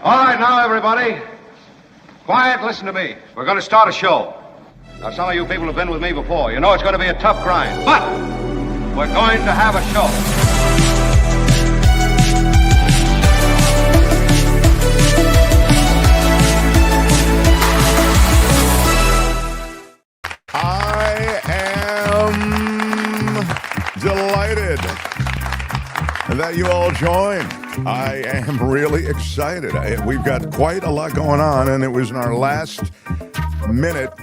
All right, now, everybody. Quiet, listen to me. We're going to start a show. Now, some of you people have been with me before. You know it's going to be a tough grind, but we're going to have a show. I am delighted that you all joined. I am really excited. We've got quite a lot going on, and it was in our last minute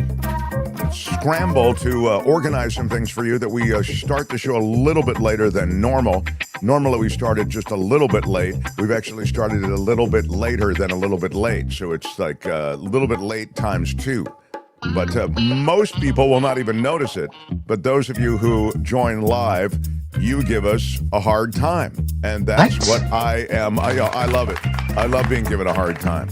scramble to organize some things for you that we start the show a little bit later than normal. Normally we started just a little bit late. We've actually started it a little bit later than a little bit late, so it's like a little bit late times two. But most people will not even notice it. But those of you who join live, you give us a hard time. And that's what I am. I love it. I love being given a hard time.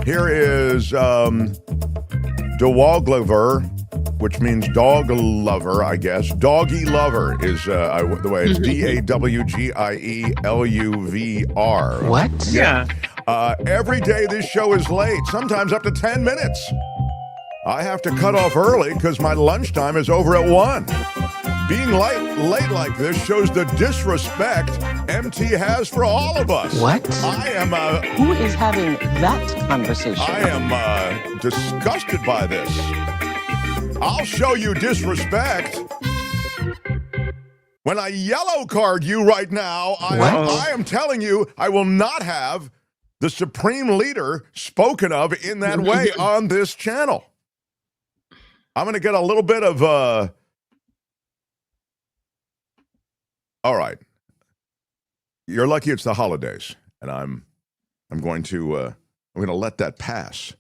Here is DeWalglover, which means dog lover, I guess. Doggy lover is the way it's DAWGIELUVR. What? Yeah. Every day this show is late, sometimes up to 10 minutes. I have to cut off early because my lunchtime is over at 1. Being late like this shows the disrespect MT has for all of us. What? I am Who is having that conversation? I am disgusted by this. I'll show you disrespect when I yellow card you right now. I am telling you, I will not have the Supreme Leader spoken of in that way on this channel. I'm going to get a little bit of, all right. You're lucky it's the holidays, and I'm going to let that pass.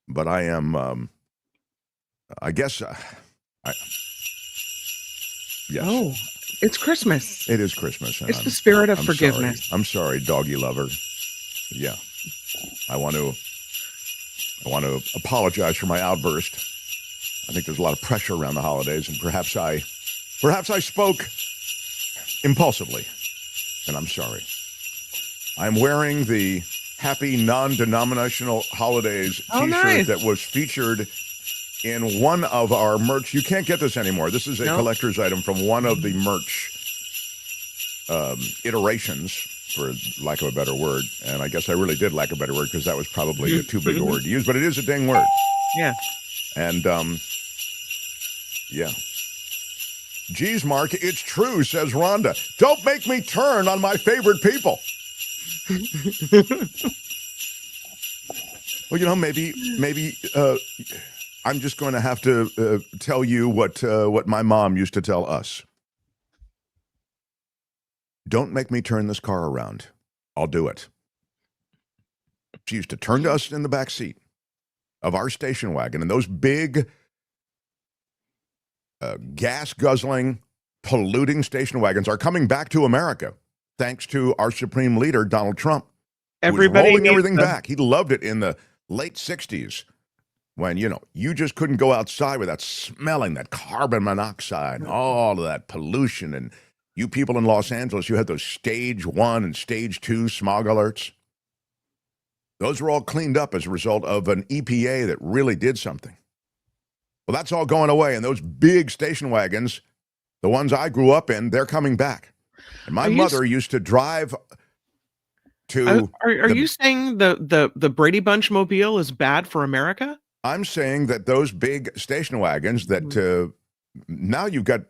But I am, I guess, yes. Oh, it's Christmas. It is Christmas. And It's the spirit of I'm forgiveness. I'm sorry, doggy lover. Yeah. I want to apologize for my outburst. I think there's a lot of pressure around the holidays, and perhaps I spoke impulsively, and I'm sorry. I'm wearing the Happy Non-Denominational Holidays t-shirt that was featured in one of our merch. You can't get this anymore. This is a collector's item from one of the merch iterations, for lack of a better word. And I guess I really did lack a better word because that was probably a too big a word to use, but it is a dang word. Yeah. And, yeah. Geez, Mark, it's true, says Rhonda. Don't make me turn on my favorite people. Well, you know, maybe I'm just going to have to tell you what my mom used to tell us. Don't make me turn this car around. I'll do it. She used to turn to us in the back seat of our station wagon, and those big gas-guzzling, polluting station wagons are coming back to America thanks to our Supreme Leader, Donald Trump. Everybody rolling everything them. back. He loved it in the late 60s when, you know, you just couldn't go outside without smelling that carbon monoxide and all of that pollution. And you people in Los Angeles, you had those stage 1 and stage 2 smog alerts. Those were all cleaned up as a result of an EPA that really did something. Well, that's all going away. And those big station wagons, the ones I grew up in, they're coming back. And my mother used to drive to... Are you saying the Brady Bunch mobile is bad for America? I'm saying that those big station wagons that now you've got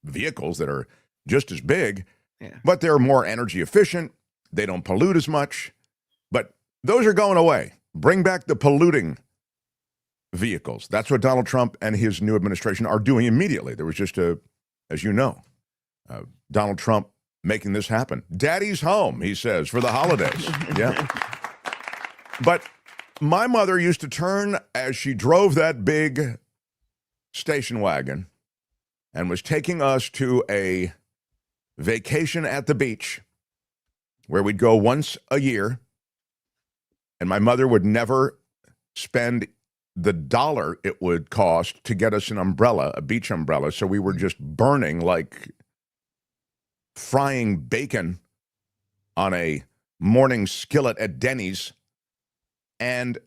vehicles that are just as big, but they're more energy efficient. They don't pollute as much. But those are going away. Bring back the polluting vehicles. That's what Donald Trump and his new administration are doing immediately. There was just as you know, Donald Trump making this happen. Daddy's home, he says, for the holidays. Yeah. But my mother used to turn as she drove that big station wagon and was taking us to a vacation at the beach where we'd go once a year, and my mother would never spend the dollar it would cost to get us an umbrella, a beach umbrella, so we were just burning like frying bacon on a morning skillet at Denny's, and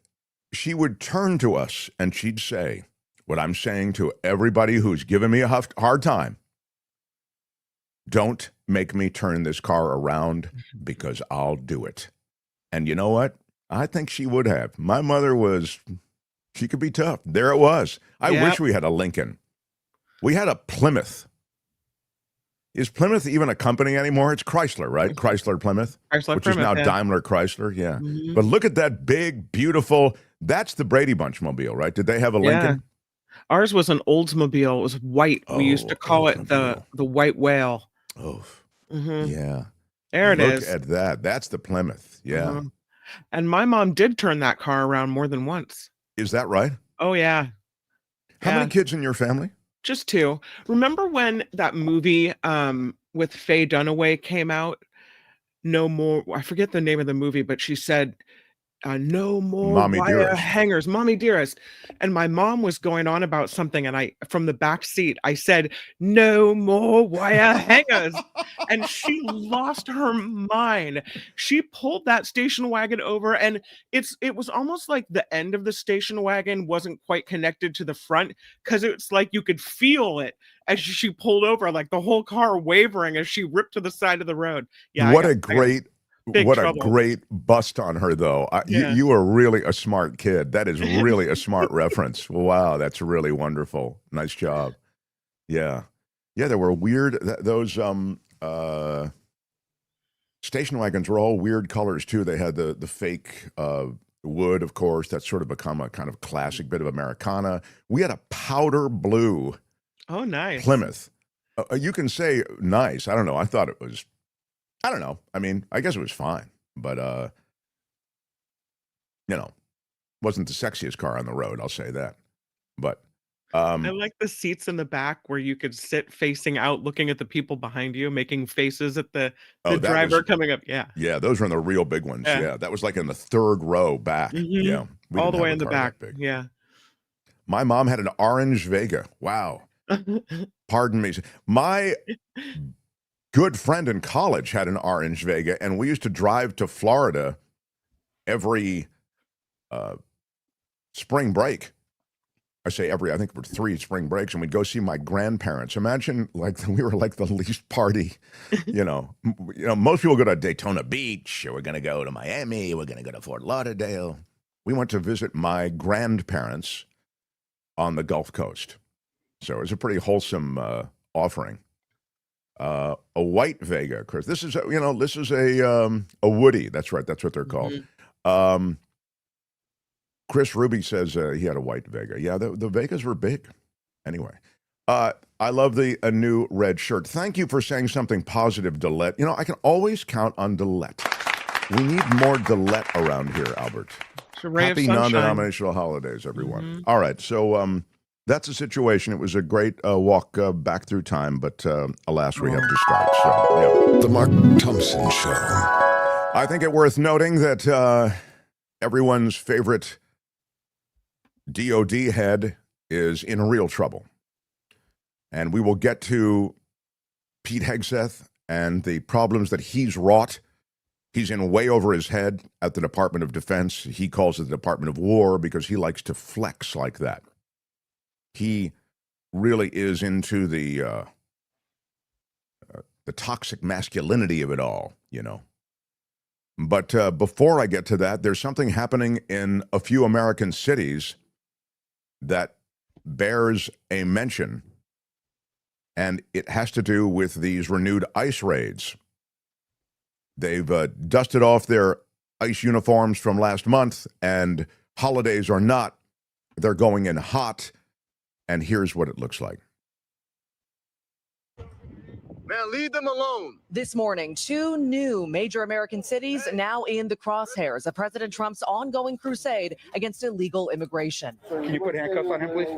she would turn to us and she'd say what I'm saying to everybody who's given me a hard time. Don't make me turn this car around because I'll do it. And you know what? I think she would have. My mother she could be tough. There it was. I wish we had a Lincoln. We had a Plymouth. Is Plymouth even a company anymore? It's Chrysler, right? Chrysler Plymouth, which Plymouth, is now Daimler Chrysler. Yeah. Mm-hmm. But look at that big, beautiful, that's the Brady Bunch mobile, right? Did they have a Lincoln? Ours was an Oldsmobile. It was white. We used to call it the white whale. Oh, yeah. There it is. Look at that. That's the Plymouth. Yeah. And my mom did turn that car around more than once. Is that right? Oh, yeah. How many kids in your family? Just 2. Remember when that movie with Faye Dunaway came out? No more. I forget the name of the movie, but she said, no more Mommy wire Dearest. hangers, Mommy Dearest. And my mom was going on about something, and from the back seat, I said, no more wire hangers. And she lost her mind. She pulled that station wagon over, and it was almost like the end of the station wagon wasn't quite connected to the front, because it's like you could feel it as she pulled over, like the whole car wavering as she ripped to the side of the road. Yeah. What a great bust on her, though. You are really a smart kid. That is really a smart reference. Wow, that's really wonderful. Nice job. Yeah. There were weird, those station wagons were all weird colors, too. They had the fake wood, of course. That's sort of become a kind of classic bit of Americana. We had a powder blue Plymouth. You can say nice. I don't know. I thought it was, I don't know. I mean, I guess it was fine, but, wasn't the sexiest car on the road. I'll say that. But I like the seats in the back where you could sit facing out, looking at the people behind you, making faces at the driver coming up. Yeah. Yeah. Those were in the real big ones. Yeah. That was like in the 3rd row back. Mm-hmm. Yeah. All the way in the back. Yeah. My mom had an orange Vega. Wow. Pardon me. My good friend in college had an orange Vega, and we used to drive to Florida every spring break. I think for 3 spring breaks, and we'd go see my grandparents. Imagine, like, we were like the least party, most people go to Daytona Beach, or we're going to go to Miami, we're going to go to Fort Lauderdale. We went to visit my grandparents on the Gulf Coast. So it was a pretty wholesome offering. A white Vega, Chris. This is a Woody. That's right. That's what they're called. Mm-hmm. Chris Ruby says he had a white Vega. Yeah, the Vegas were big. Anyway, I love a new red shirt. Thank you for saying something positive, Dillette. I can always count on Dillette. We need more Dillette around here, Albert. Happy non-denominational holidays, everyone. Mm-hmm. All right, so that's the situation. It was a great walk back through time, but alas, we have to start. So, yeah. The Mark Thompson Show. I think it worth noting that everyone's favorite DOD head is in real trouble. And we will get to Pete Hegseth and the problems that he's wrought. He's in way over his head at the Department of Defense. He calls it the Department of War because he likes to flex like that. He really is into the toxic masculinity of it all, But before I get to that, there's something happening in a few American cities that bears a mention, and it has to do with these renewed ICE raids. They've dusted off their ICE uniforms from last month, and holidays or not, they're going in hot. And here's what it looks like. Man, leave them alone. This morning, 2 new major American cities now in the crosshairs of President Trump's ongoing crusade against illegal immigration. Can you put handcuffs on him, please?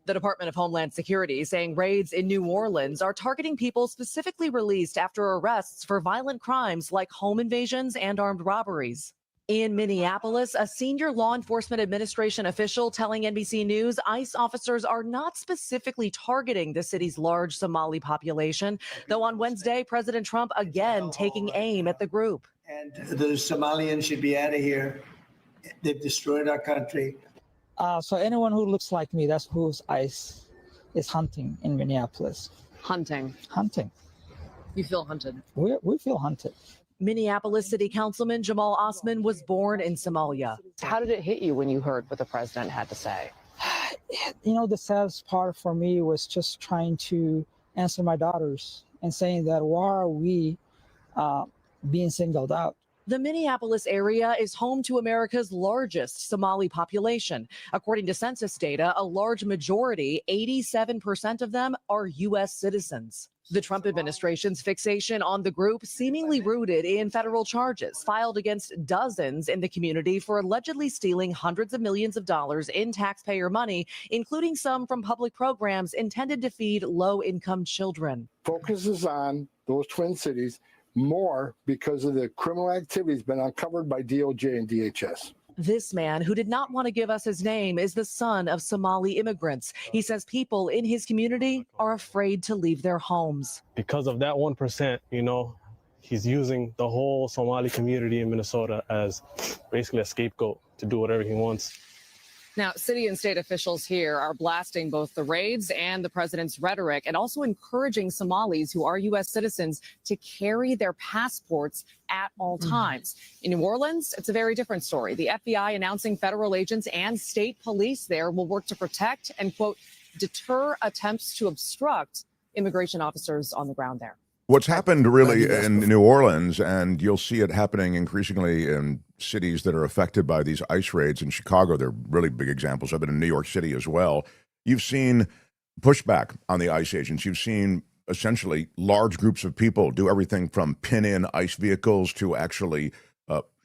The Department of Homeland Security saying raids in New Orleans are targeting people specifically released after arrests for violent crimes like home invasions and armed robberies. In Minneapolis, a senior law enforcement administration official telling NBC News ICE officers are not specifically targeting the city's large Somali population, though on Wednesday, President Trump again taking aim at the group. And the Somalians should be out of here. They've destroyed our country. So anyone who looks like me, that's who's ICE is hunting in Minneapolis. Hunting. Hunting. You feel hunted. We feel hunted. Minneapolis City Councilman Jamal Osman was born in Somalia. How did it hit you when you heard what the president had to say? You know, the saddest part for me was just trying to answer my daughters and saying that why are we being singled out? The Minneapolis area is home to America's largest Somali population. According to census data, a large majority, 87% of them, are U.S. citizens. The Trump administration's fixation on the group seemingly rooted in federal charges filed against dozens in the community for allegedly stealing hundreds of millions of dollars in taxpayer money, including some from public programs intended to feed low-income children. Focuses on those twin cities more because of the criminal activities been uncovered by DOJ and DHS. This man, who did not want to give us his name, is the son of Somali immigrants. He says people in his community are afraid to leave their homes. Because of that 1%, you know, he's using the whole Somali community in Minnesota as basically a scapegoat to do whatever he wants. Now, city and state officials here are blasting both the raids and the president's rhetoric and also encouraging Somalis who are U.S. citizens to carry their passports at all times. In New Orleans, it's a very different story. The FBI announcing federal agents and state police there will work to protect and, quote, deter attempts to obstruct immigration officers on the ground there. What's happened really in New Orleans, and you'll see it happening increasingly in cities that are affected by these ICE raids. In Chicago, they're really big examples of it, in New York City as well. You've seen pushback on the ICE agents. You've seen essentially large groups of people do everything from pin in ICE vehicles to actually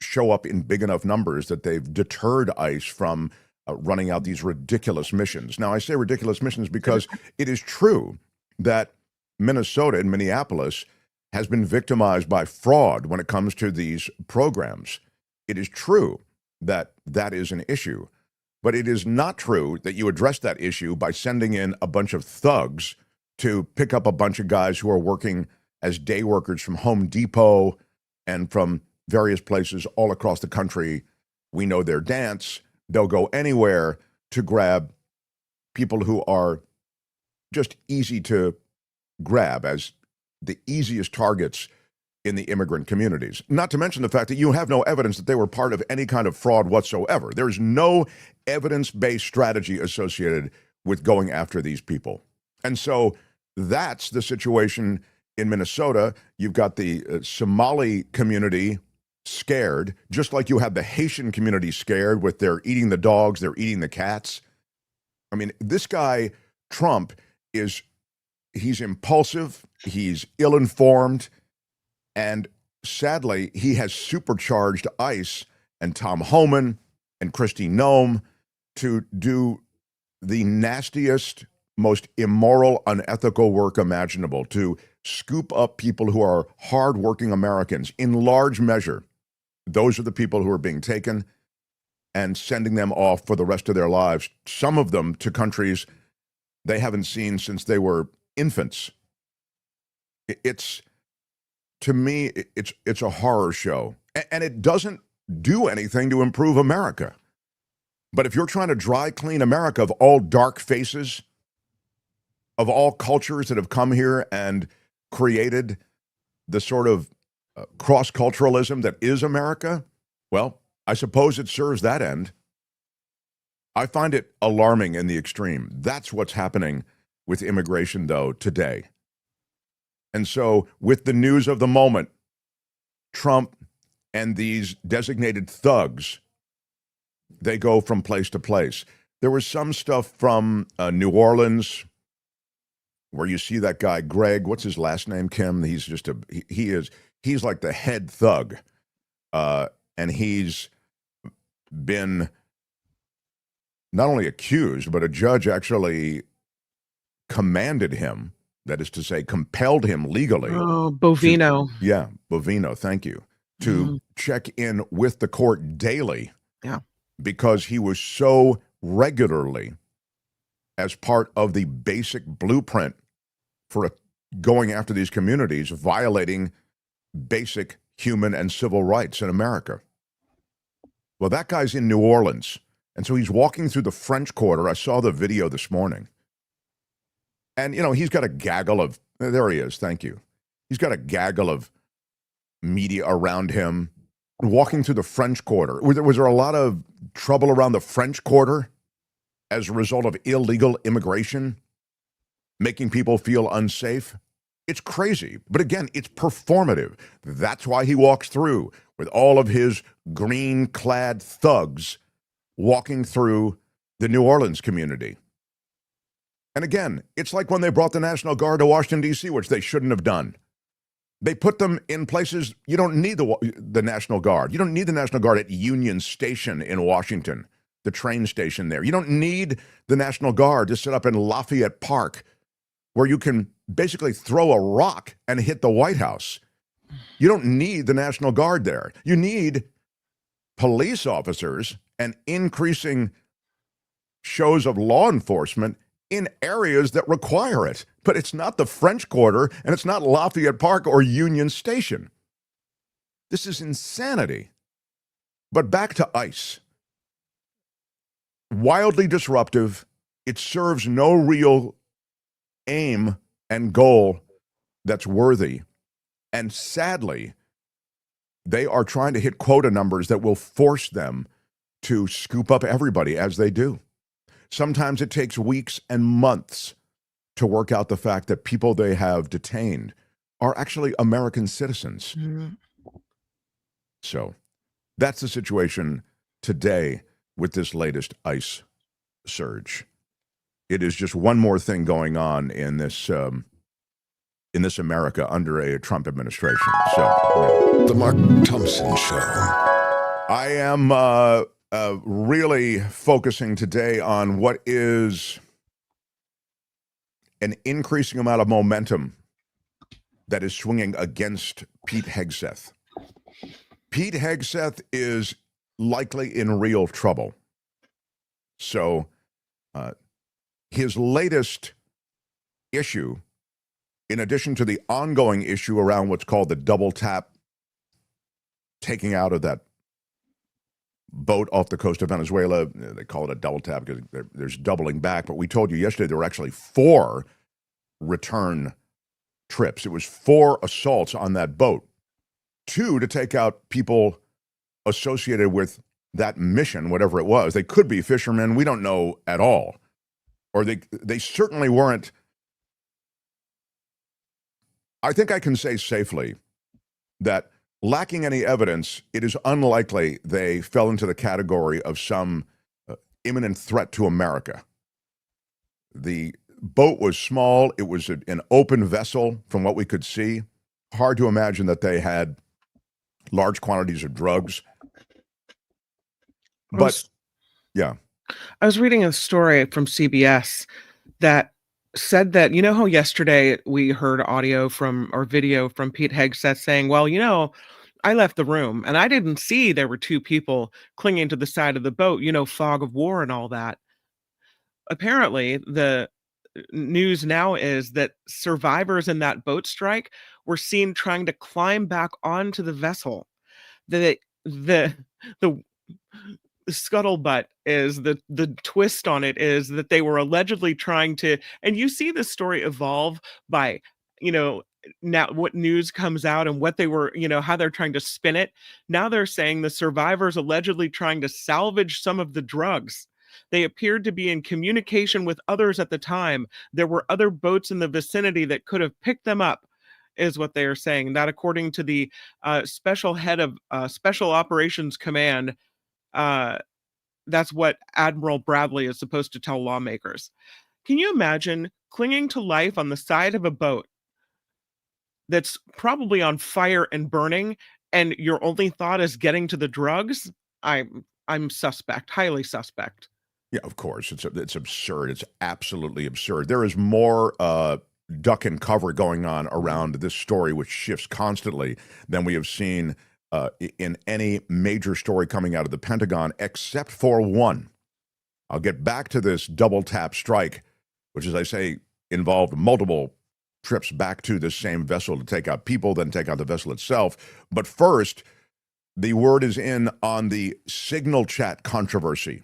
show up in big enough numbers that they've deterred ICE from running out these ridiculous missions. Now, I say ridiculous missions because it is true that Minnesota and Minneapolis has been victimized by fraud when it comes to these programs. It is true that that is an issue, but it is not true that you address that issue by sending in a bunch of thugs to pick up a bunch of guys who are working as day workers from Home Depot and from various places all across the country. We know their dance. They'll go anywhere to grab people who are just easy to grab as the easiest targets in the immigrant communities. Not to mention the fact that you have no evidence that they were part of any kind of fraud whatsoever. There's no evidence-based strategy associated with going after these people. And so that's the situation in Minnesota. You've got the Somali community scared, just like you have the Haitian community scared with their eating the dogs, they're eating the cats. I mean, this guy, Trump, he's impulsive, he's ill-informed, and sadly, he has supercharged ICE and Tom Homan and Kristi Noem to do the nastiest, most immoral, unethical work imaginable, to scoop up people who are hardworking Americans. In large measure, those are the people who are being taken and sending them off for the rest of their lives, some of them to countries they haven't seen since they were infants. It's, to me, it's a horror show, and it doesn't do anything to improve America. But if you're trying to dry clean America of all dark faces, of all cultures that have come here and created the sort of cross-culturalism that is America, well, I suppose it serves that end. I find it alarming in the extreme. That's what's happening with immigration, though, today. And so, with the news of the moment, Trump and these designated thugs, they go from place to place. There was some stuff from New Orleans where you see that guy, Greg, what's his last name, Kim? He's just he's like the head thug. And he's been not only accused, but a judge actually commanded him, that is to say, compelled him legally. Oh, Bovino. Yeah, Bovino, thank you. to check in with the court daily. Yeah. Because he was so regularly, as part of the basic blueprint for going after these communities, violating basic human and civil rights in America. Well, that guy's in New Orleans, and so he's walking through the French Quarter. I saw the video this morning. And, you know, he's got a gaggle of, there he is, thank you. He's got a gaggle of media around him, walking through the French Quarter. Was there a lot of trouble around the French Quarter as a result of illegal immigration, making people feel unsafe? It's crazy. But again, it's performative. That's why he walks through with all of his green-clad thugs walking through the New Orleans community. And again, it's like when they brought the National Guard to Washington, D.C., which they shouldn't have done. They put them in places you don't need the National Guard. You don't need the National Guard at Union Station in Washington, the train station there. You don't need the National Guard to set up in Lafayette Park, where you can basically throw a rock and hit the White House. You don't need the National Guard there. You need police officers and increasing shows of law enforcement in areas that require it. But it's not the French Quarter, and it's not Lafayette Park or Union Station. This is insanity. But back to ICE. Wildly disruptive. It serves no real aim and goal that's worthy. And sadly, they are trying to hit quota numbers that will force them to scoop up everybody as they do. Sometimes it takes weeks and months to work out the fact that people they have detained are actually American citizens. So that's the situation today with this latest ICE surge. It is just one more thing going on in this America under a Trump administration. So, The Mark Thompson Show. I am really focusing today on what is an increasing amount of momentum that is swinging against Pete Hegseth. Pete Hegseth is likely in real trouble. So his latest issue, in addition to the ongoing issue around what's called the double tap, taking out of that boat off the coast of Venezuela, they call it a double tap because there's doubling back. But we told you yesterday there were actually 4 return trips. It was 4 assaults on that boat, 2 to take out people associated with that mission, whatever it was. They could be fishermen. We don't know at all. Or they certainly weren't. I think I can say safely that lacking any evidence, it is unlikely they fell into the category of some imminent threat to America. The boat was small. It was an open vessel from what we could see. Hard to imagine that they had large quantities of drugs. But, yeah. I was reading a story from CBS that said that, you know how yesterday we heard audio from or video from Pete Hegseth saying, well, you know, I left the room and I didn't see there were 2 people clinging to the side of the boat, you know, fog of war and all that. Apparently, the news now is that survivors in that boat strike were seen trying to climb back onto the vessel. The scuttlebutt is the twist on it is that they were allegedly trying to, and you see this story evolve by, you know, now what news comes out and what they were, you know, how they're trying to spin it. Now they're saying the survivors allegedly trying to salvage some of the drugs. They appeared to be in communication with others at the time. There were other boats in the vicinity that could have picked them up, is what they are saying. That according to the special head of Special Operations Command, that's what Admiral Bradley is supposed to tell lawmakers. Can you imagine clinging to life on the side of a boat that's probably on fire and burning, and your only thought is getting to the drugs? I'm suspect, highly suspect. Yeah, of course. It's absurd. It's absolutely absurd. There is more duck and cover going on around this story, which shifts constantly, than we have seen in any major story coming out of the Pentagon, except for one. I'll get back to this double tap strike, which, as I say, involved multiple trips back to the same vessel to take out people, then take out the vessel itself. But first, the word is in on the Signal chat controversy,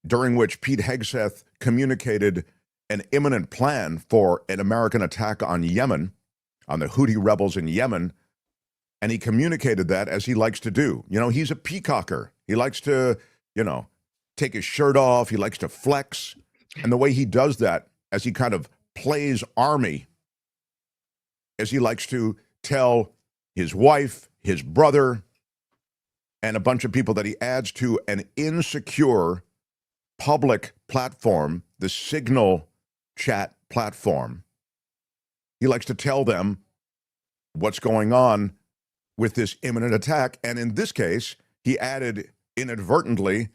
during which Pete Hegseth communicated an imminent plan for an American attack on Yemen, on the Houthi rebels in Yemen. And he communicated that as he likes to do. You know, he's a peacocker. He likes to, take his shirt off. He likes to flex. And the way he does that, as he kind of plays army, as he likes to tell his wife, his brother, and a bunch of people that he adds to an insecure public platform, the Signal chat platform. He likes to tell them what's going on with this imminent attack. And in this case, he added inadvertently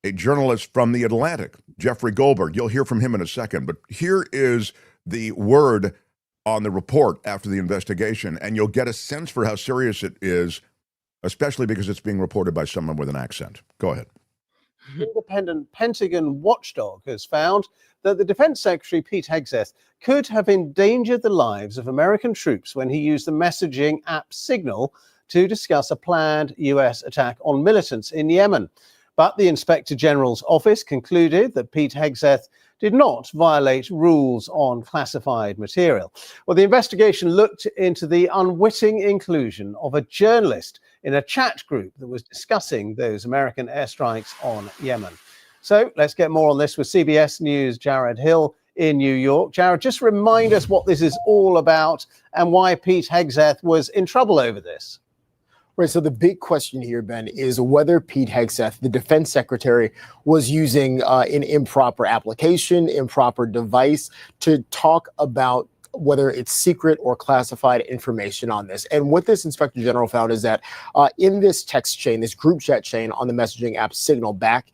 a journalist from The Atlantic, Jeffrey Goldberg. You'll hear from him in a second. But here is the word on the report after the investigation, and you'll get a sense for how serious it is, especially because it's being reported by someone with an accent. Go ahead. Independent Pentagon watchdog has found that the Defense Secretary, Pete Hegseth, could have endangered the lives of American troops when he used the messaging app Signal to discuss a planned U.S. attack on militants in Yemen. But the Inspector General's office concluded that Pete Hegseth did not violate rules on classified material. Well, the investigation looked into the unwitting inclusion of a journalist in a chat group that was discussing those American airstrikes on Yemen. So let's get more on this with CBS News' Jared Hill in New York. Jared, just remind us what this is all about and why Pete Hegseth was in trouble over this. Right. So the big question here, Ben, is whether Pete Hegseth, the defense secretary, was using an improper application, improper device to talk about whether it's secret or classified information on this. And what this Inspector General found is that in this text chain, this group chat chain on the messaging app Signal back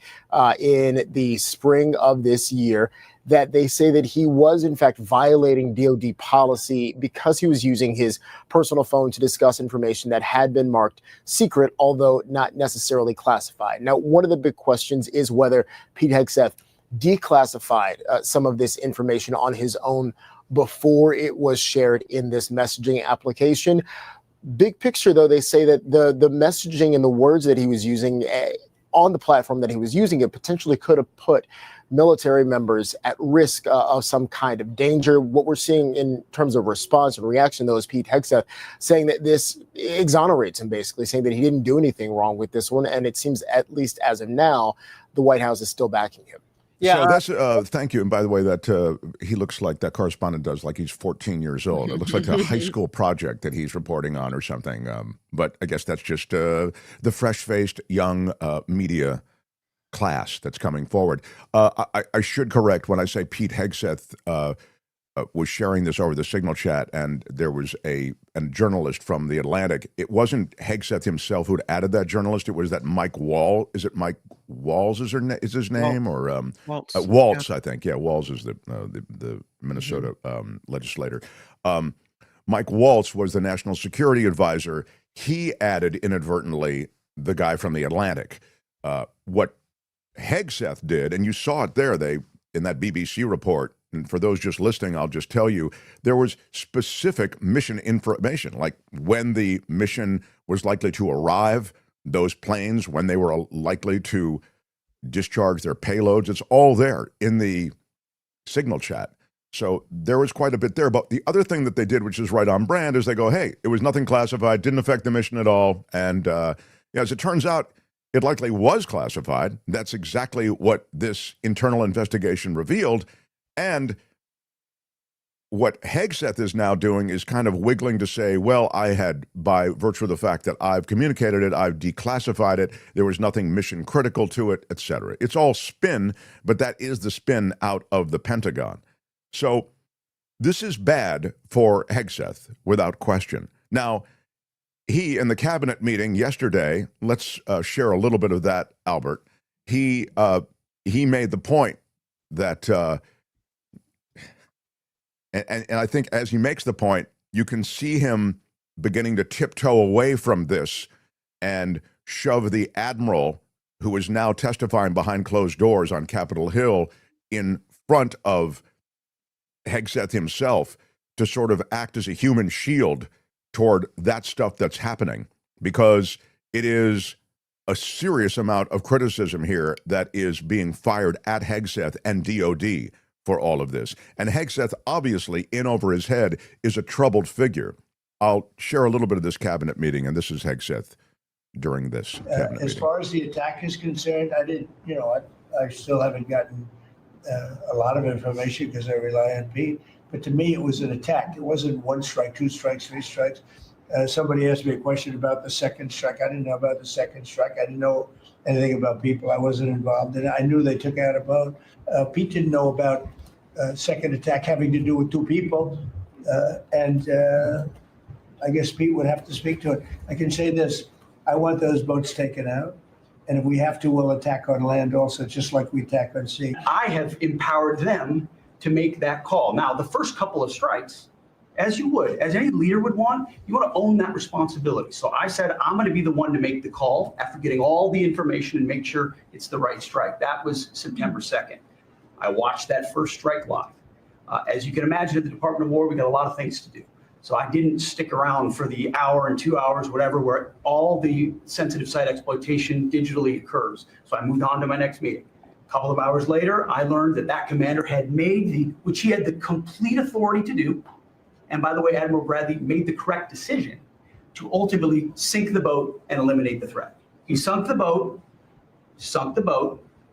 in the spring of this year, that they say that he was in fact violating DoD policy because he was using his personal phone to discuss information that had been marked secret, although not necessarily classified. Now, one of the big questions is whether Pete Hegseth declassified some of this information on his own before it was shared in this messaging application. Big picture, though, they say that the messaging and the words that he was using on the platform that he was using it potentially could have put military members at risk of some kind of danger. What we're seeing in terms of response and reaction, though, is Pete Hegseth saying that this exonerates him, basically saying that he didn't do anything wrong with this one. And it seems, at least as of now, the White House is still backing him. Yeah. So that's thank you. And by the way, that he looks like that correspondent does, like he's 14 years old. It looks like a high school project that he's reporting on or something. But I guess that's just the fresh-faced young media class that's coming forward. I should correct when I say Pete Hegseth was sharing this over the Signal chat, and there was a journalist from The Atlantic. It wasn't Hegseth himself who'd added that journalist. It was that Mike Wall. Is it Mike Walls is his name? Waltz. Or Waltz, yeah. I think. Yeah, Walls is the Minnesota legislator. Mike Waltz was the national security advisor. He added inadvertently the guy from The Atlantic. What Hegseth did, and you saw it there, in that BBC report, and for those just listening, I'll just tell you, there was specific mission information, like when the mission was likely to arrive, those planes, when they were likely to discharge their payloads. It's all there in the Signal chat. So there was quite a bit there. But the other thing that they did, which is right on brand, is they go, hey, it was nothing classified, didn't affect the mission at all. And as it turns out, it likely was classified. That's exactly what this internal investigation revealed. And what Hegseth is now doing is kind of wiggling to say, well, I had, by virtue of the fact that I've communicated it, I've declassified it, there was nothing mission critical to it, etc. It's all spin, but that is the spin out of the Pentagon. So this is bad for Hegseth, without question. Now, he, in the cabinet meeting yesterday, let's share a little bit of that, Albert. He made the point that, and I think as he makes the point, you can see him beginning to tiptoe away from this and shove the admiral, who is now testifying behind closed doors on Capitol Hill, in front of Hegseth himself to sort of act as a human shield toward that stuff that's happening, because it is a serious amount of criticism here that is being fired at Hegseth and DOD for all of this. And Hegseth, obviously, in over his head, is a troubled figure. I'll share a little bit of this cabinet meeting, and this is Hegseth during this cabinet as meeting. far as the attack is concerned, I didn't, I still haven't gotten a lot of information because I rely on Pete. But to me, it was an attack. It wasn't one strike, two strikes, three strikes. Somebody asked me a question about the second strike. I didn't know about the second strike. I didn't know anything about people. I wasn't involved in it. I knew they took out a boat. Pete didn't know about second attack having to do with two people. And I guess Pete would have to speak to it. I can say this. I want those boats taken out. And if we have to, we'll attack on land also, just like we attack on sea. I have empowered them to make that call. Now, the first couple of strikes, as you would, as any leader would want, you want to own that responsibility. So I said, I'm going to be the one to make the call after getting all the information and make sure it's the right strike. That was September 2nd. I watched that first strike live. As you can imagine, at the Department of War, we got a lot of things to do. So I didn't stick around for the hour and 2 hours, whatever, where all the sensitive site exploitation digitally occurs. So I moved on to my next meeting. A couple of hours later, I learned that that commander had made which he had the complete authority to do. And by the way, Admiral Bradley made the correct decision to ultimately sink the boat and eliminate the threat. He sunk the boat,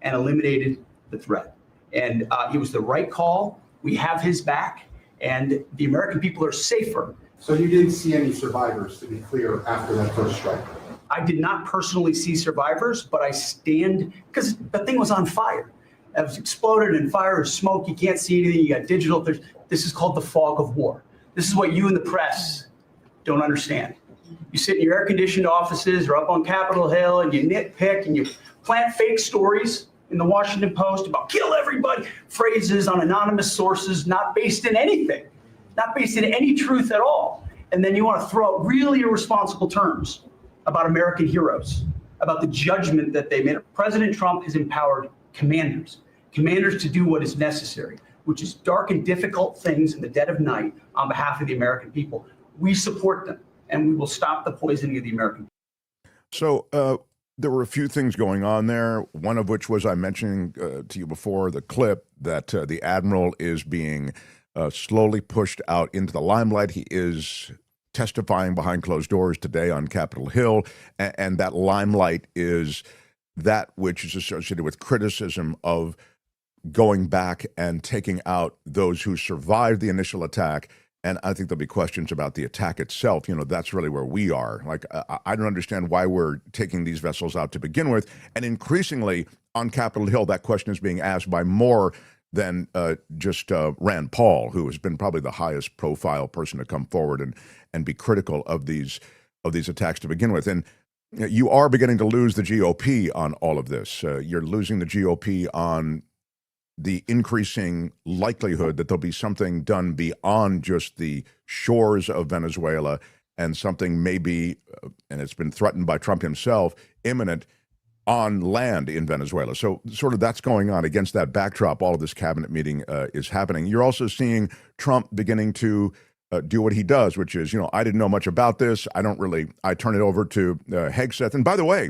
and eliminated the threat. And it was the right call. We have his back. And the American people are safer. So you didn't see any survivors, to be clear, after that first strike? I did not personally see survivors, but I stand, because the thing was on fire. It was exploded in fire or smoke. You can't see anything. You got digital. This is called the fog of war. This is what you in the press don't understand. You sit in your air-conditioned offices or up on Capitol Hill and you nitpick and you plant fake stories in the Washington Post about kill everybody, phrases on anonymous sources, not based in anything, not based in any truth at all. And then you want to throw out really irresponsible terms about American heroes, about the judgment that they made. President Trump has empowered commanders to do what is necessary, which is dark and difficult things in the dead of night on behalf of the American people. We support them, and we will stop the poisoning of the American people. So, there were a few things going on there, one of which was I mentioned to you before, the clip that the Admiral is being slowly pushed out into the limelight. He is testifying behind closed doors today on Capitol Hill, and that limelight is that which is associated with criticism of going back and taking out those who survived the initial attack. And I think there'll be questions about the attack itself. That's really where we are. Like, I don't understand why we're taking these vessels out to begin with. And increasingly on Capitol Hill, that question is being asked by more than just Rand Paul, who has been probably the highest profile person to come forward and be critical of these attacks to begin with. And you are beginning to lose the GOP on all of this. You're losing the GOP on the increasing likelihood that there'll be something done beyond just the shores of Venezuela, and something maybe, and it's been threatened by Trump himself, imminent on land in Venezuela. So sort of that's going on. Against that backdrop, all of this cabinet meeting is happening. You're also seeing Trump beginning to do what he does, which is, I didn't know much about this. I turn it over to Hegseth. And by the way,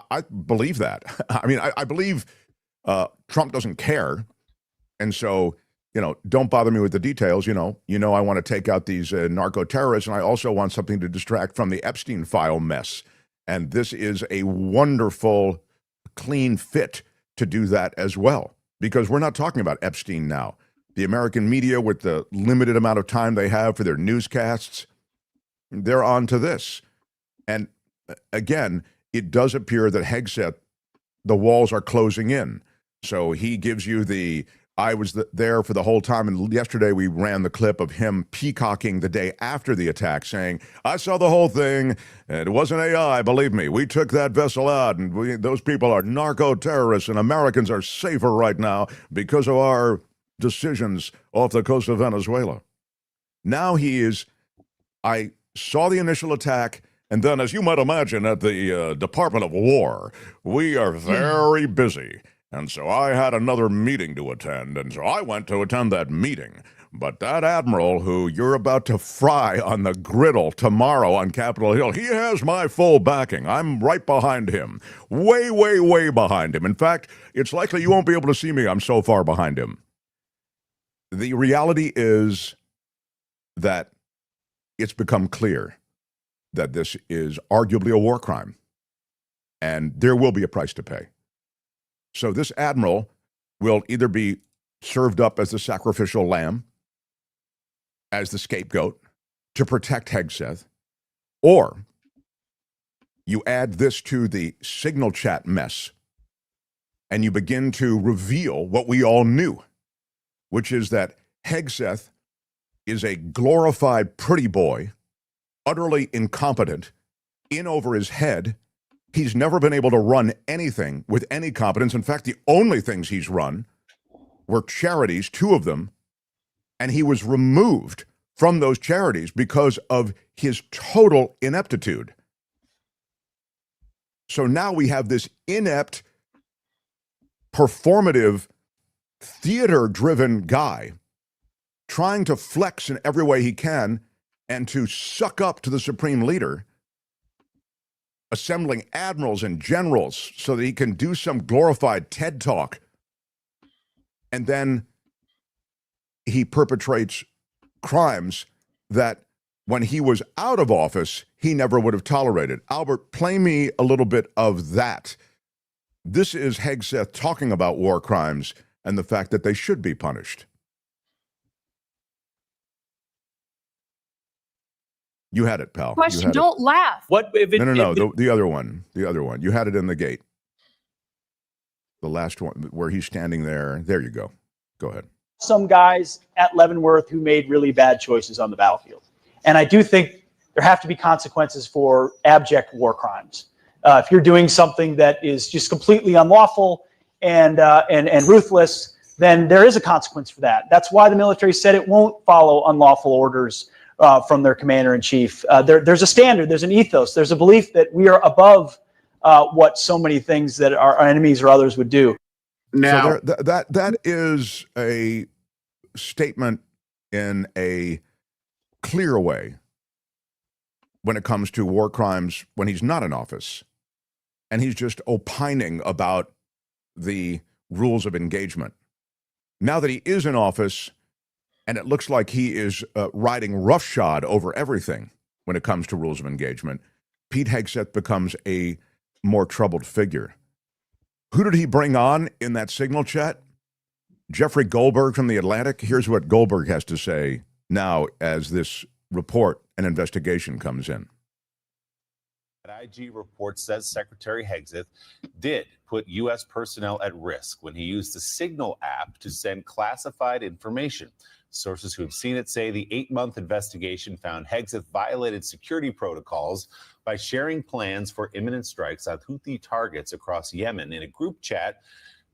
I believe that. I mean, I believe Trump doesn't care. And so, don't bother me with the details. I want to take out these narco-terrorists, and I also want something to distract from the Epstein file mess. And this is a wonderful, clean fit to do that as well, because we're not talking about Epstein now. The American media, with the limited amount of time they have for their newscasts, they're on to this. And again, it does appear that Hegseth, the walls are closing in. So he gives you I was there for the whole time. And yesterday we ran the clip of him peacocking the day after the attack, saying, I saw the whole thing. And it wasn't AI, believe me. We took that vessel out, and those people are narco-terrorists, and Americans are safer right now because of our decisions off the coast of Venezuela. Now he is, I saw the initial attack, and then, as you might imagine, at the Department of War, we are very busy. And so I had another meeting to attend, and so I went to attend that meeting. But that admiral who you're about to fry on the griddle tomorrow on Capitol Hill, he has my full backing. I'm right behind him. Way, way, way behind him. In fact, it's likely you won't be able to see me. I'm so far behind him. The reality is that it's become clear that this is arguably a war crime, and there will be a price to pay. So this admiral will either be served up as the sacrificial lamb, as the scapegoat to protect Hegseth, or you add this to the signal chat mess and you begin to reveal what we all knew, which is that Hegseth is a glorified pretty boy, utterly incompetent, in over his head. He's never been able to run anything with any competence. In fact, the only things he's run were charities, 2 of them, and he was removed from those charities because of his total ineptitude. So now we have this inept, performative, theater-driven guy trying to flex in every way he can and to suck up to the supreme leader, assembling admirals and generals so that he can do some glorified TED talk. And then he perpetrates crimes that when he was out of office, he never would have tolerated. Albert, play me a little bit of that. This is Hegseth talking about war crimes and the fact that they should be punished. You had it, pal. Question, don't laugh. What if it, No, the other one. The other one. You had it in the gate. The last one where he's standing there. There you go. Go ahead. Some guys at Leavenworth who made really bad choices on the battlefield. And I do think there have to be consequences for abject war crimes. If you're doing something that is just completely unlawful and ruthless, then there is a consequence for that. That's why the military said it won't follow unlawful orders from their commander-in-chief. There's a standard, there's an ethos, there's a belief that we are above what so many things that our enemies or others would do. Now, so that is a statement in a clear way when it comes to war crimes when he's not in office. And he's just opining about the rules of engagement. Now that he is in office, and it looks like he is riding roughshod over everything when it comes to rules of engagement, Pete Hegseth becomes a more troubled figure. Who did he bring on in that signal chat? Jeffrey Goldberg from The Atlantic. Here's what Goldberg has to say now as this report and investigation comes in. That IG report says Secretary Hegseth did put U.S. personnel at risk when he used the Signal app to send classified information. Sources who have seen it say the 8-month investigation found Hegseth violated security protocols by sharing plans for imminent strikes on Houthi targets across Yemen in a group chat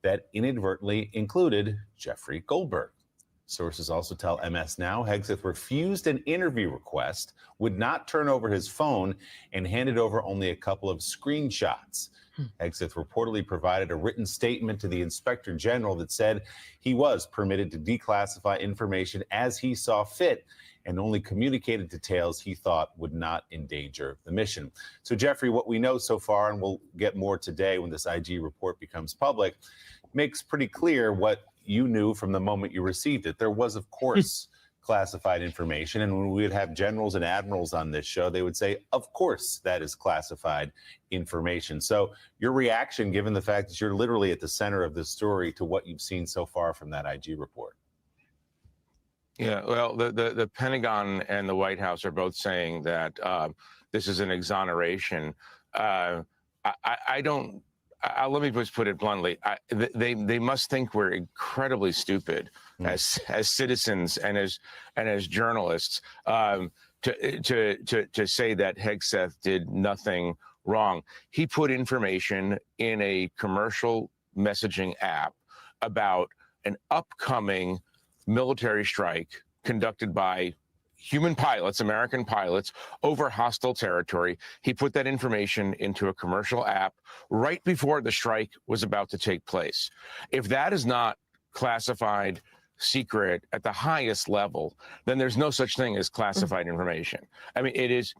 that inadvertently included Jeffrey Goldberg. Sources also tell MS Now Hegseth refused an interview request, would not turn over his phone, and handed over only a couple of screenshots. Hegseth reportedly provided a written statement to the Inspector General that said he was permitted to declassify information as he saw fit and only communicated details he thought would not endanger the mission. So, Jeffrey, what we know so far, and we'll get more today when this IG report becomes public, makes pretty clear what you knew from the moment you received it. There was, of course, classified information. And when we would have generals and admirals on this show, they would say, of course, that is classified information. So your reaction, given the fact that you're literally at the center of this story, to what you've seen so far from that IG report? Yeah, well, the Pentagon and the White House are both saying that this is an exoneration. I don't. Let me just put it bluntly. They must think we're incredibly stupid as citizens and as journalists to say that Hegseth did nothing wrong. He put information in a commercial messaging app about an upcoming military strike conducted by human pilots, American pilots, over hostile territory. He put that information into a commercial app right before the strike was about to take place. If that is not classified secret at the highest level, then there's no such thing as classified information. I mean, it's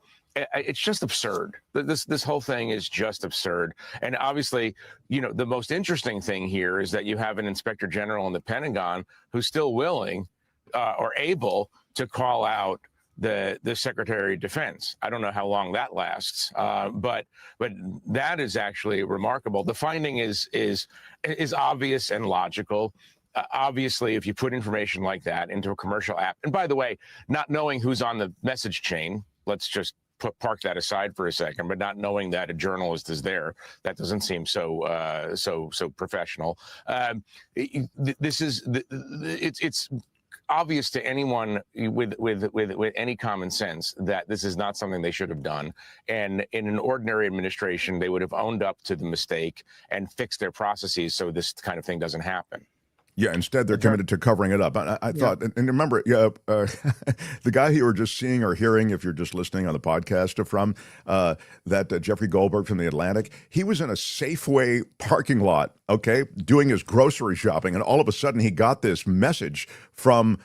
just absurd. This whole thing is just absurd. And obviously, the most interesting thing here is that you have an inspector general in the Pentagon who's still willing or able to call out the Secretary of Defense. I don't know how long that lasts, but that is actually remarkable. The finding is obvious and logical. Obviously, if you put information like that into a commercial app, and by the way, not knowing who's on the message chain, let's just park that aside for a second, but not knowing that a journalist is there, that doesn't seem so professional. It's obvious to anyone with any common sense that this is not something they should have done. And in an ordinary administration, they would have owned up to the mistake and fixed their processes so this kind of thing doesn't happen. Yeah, instead they're committed to covering it up. I thought, and remember, the guy you were just seeing or hearing, if you're just listening on the podcast from, that Jeffrey Goldberg from The Atlantic, he was in a Safeway parking lot, doing his grocery shopping, and all of a sudden he got this message from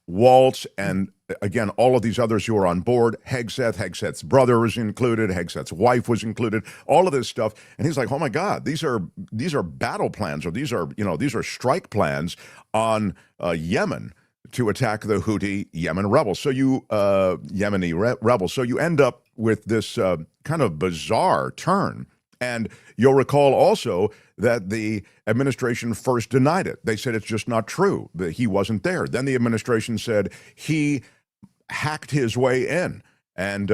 Waltz and, again, all of these others who are on board. Hegseth's brother was included, Hegseth's wife was included, all of this stuff. And he's like, oh my God, these are battle plans, or these are strike plans on Yemen to attack the Houthi Yemen rebels. So Yemeni rebels. So you end up with this kind of bizarre turn. And you'll recall also that the administration first denied it. They said it's just not true, that he wasn't there. Then the administration said he hacked his way in. And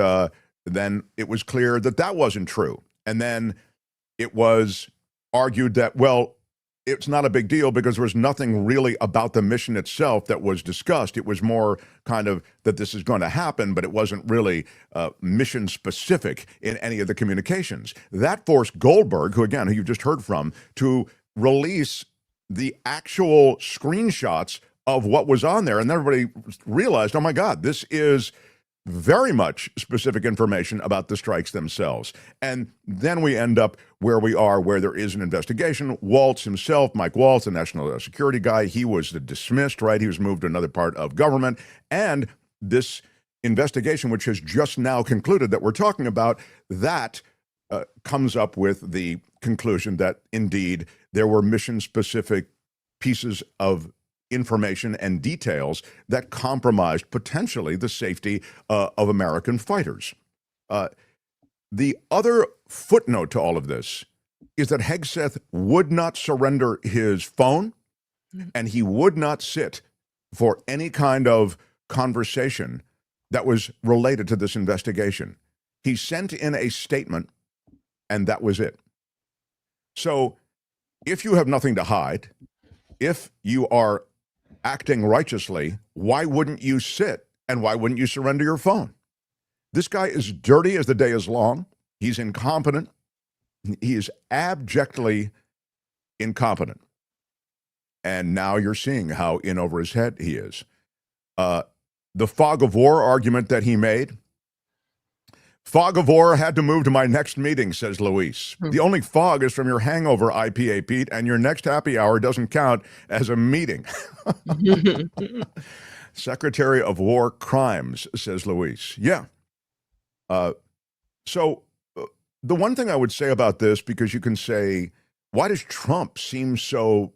then it was clear that that wasn't true. And then it was argued that, well, it's not a big deal because there was nothing really about the mission itself that was discussed. It was more kind of that this is going to happen, but it wasn't really mission specific in any of the communications. That forced Goldberg, who you just heard from, to release the actual screenshots of what was on there. And everybody realized, oh my God, this is very much specific information about the strikes themselves. And then we end up where we are, where there is an investigation. Waltz himself, Mike Waltz, the national security guy, he was dismissed, right? He was moved to another part of government. And this investigation, which has just now concluded that we're talking about, that comes up with the conclusion that indeed there were mission-specific pieces of information and details that compromised potentially the safety of American fighters. The other footnote to all of this is that Hegseth would not surrender his phone, and he would not sit for any kind of conversation that was related to this investigation. He sent in a statement, and that was it. So if you have nothing to hide, if you are acting righteously, why wouldn't you sit and why wouldn't you surrender your phone? This guy is dirty as the day is long. He's incompetent. He is abjectly incompetent. And now you're seeing how in over his head he is. The fog of war argument that he made, fog of war had to move to my next meeting, says Luis. The only fog is from your hangover, IPA Pete, and your next happy hour doesn't count as a meeting. Secretary of War Crimes, says Luis. Yeah. So the one thing I would say about this, because you can say, why does Trump seem so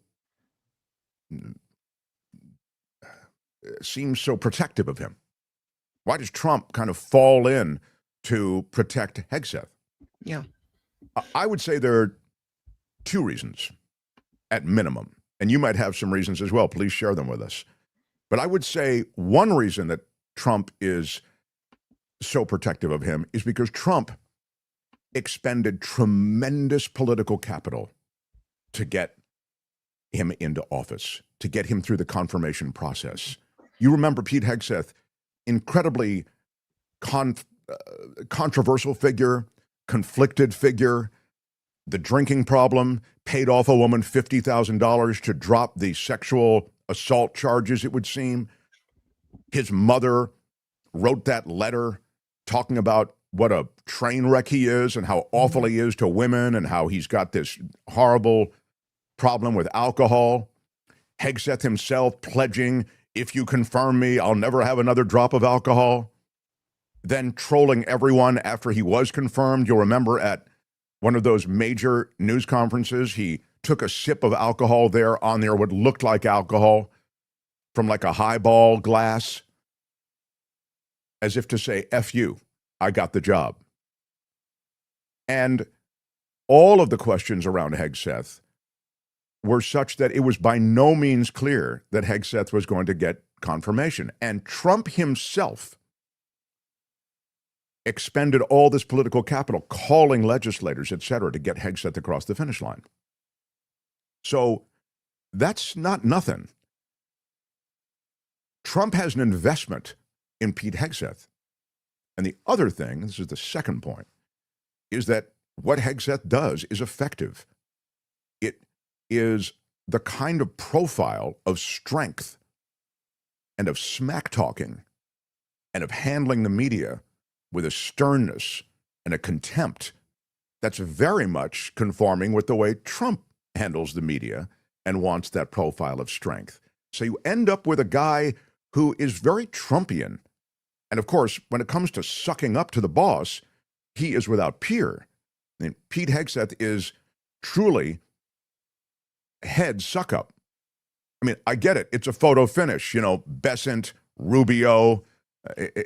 protective of him? Why does Trump kind of fall in to protect Hegseth? Yeah. I would say there are two reasons at minimum, and you might have some reasons as well. Please share them with us. But I would say one reason that Trump is so protective of him is because Trump expended tremendous political capital to get him into office, to get him through the confirmation process. You remember Pete Hegseth, incredibly controversial figure, conflicted figure, the drinking problem, paid off a woman $50,000 to drop the sexual assault charges, it would seem. His mother wrote that letter talking about what a train wreck he is and how awful he is to women and how he's got this horrible problem with alcohol. Hegseth himself pledging, if you confirm me, I'll never have another drop of alcohol. Then trolling everyone after he was confirmed. You'll remember at one of those major news conferences, he took a sip of alcohol there on there, what looked like alcohol from like a highball glass, as if to say, F you, I got the job. And all of the questions around Hegseth were such that it was by no means clear that Hegseth was going to get confirmation. And Trump himself expended all this political capital calling legislators, et cetera, to get Hegseth across the finish line. So that's not nothing. Trump has an investment in Pete Hegseth. And the other thing, this is the second point, is that what Hegseth does is effective. It is the kind of profile of strength and of smack talking and of handling the media with a sternness and a contempt that's very much conforming with the way Trump handles the media and wants that profile of strength. So you end up with a guy who is very Trumpian. And of course, when it comes to sucking up to the boss, he is without peer. I mean, Pete Hegseth is truly head suck up. I mean, I get it. It's a photo finish. You know, Besant, Rubio,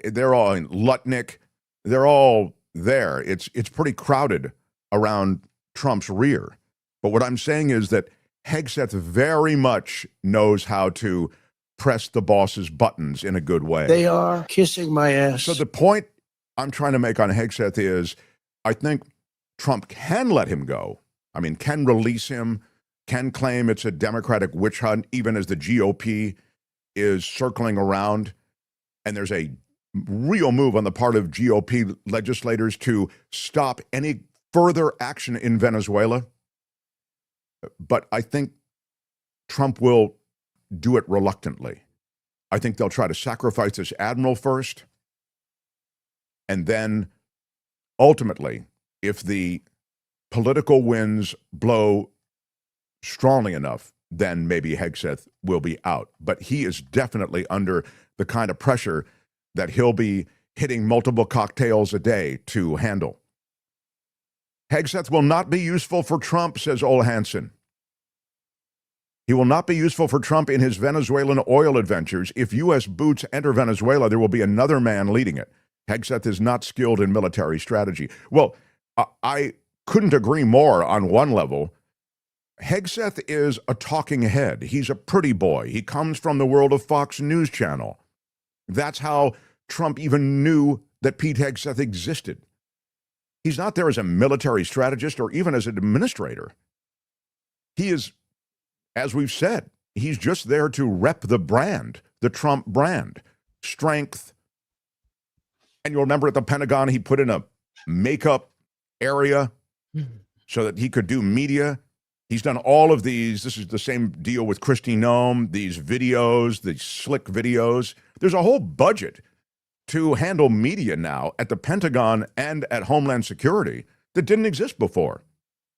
they're all in Lutnick. They're all there. It's pretty crowded around Trump's rear. But what I'm saying is that Hegseth very much knows how to press the boss's buttons in a good way. They are kissing my ass. So the point I'm trying to make on Hegseth is I think Trump can let him go. I mean, can release him, can claim it's a Democratic witch hunt, even as the GOP is circling around. And there's a real move on the part of GOP legislators to stop any further action in Venezuela. But I think Trump will do it reluctantly. I think they'll try to sacrifice this admiral first. And then ultimately, if the political winds blow strongly enough, then maybe Hegseth will be out. But he is definitely under the kind of pressure that he'll be hitting multiple cocktails a day to handle. Hegseth will not be useful for Trump, says Ole Hansen. He will not be useful for Trump in his Venezuelan oil adventures. If U.S. boots enter Venezuela, there will be another man leading it. Hegseth is not skilled in military strategy. Well, I couldn't agree more on one level. Hegseth is a talking head. He's a pretty boy. He comes from the world of Fox News Channel. That's how Trump even knew that Pete Hegseth existed. He's not there as a military strategist or even as an administrator. He is, as we've said, he's just there to rep the brand, the Trump brand, strength. And you'll remember at the Pentagon, he put in a makeup area so that he could do media. He's done all of these. This is the same deal with Kristi Noem, these videos, these slick videos. There's a whole budget to handle media now at the Pentagon and at Homeland Security that didn't exist before.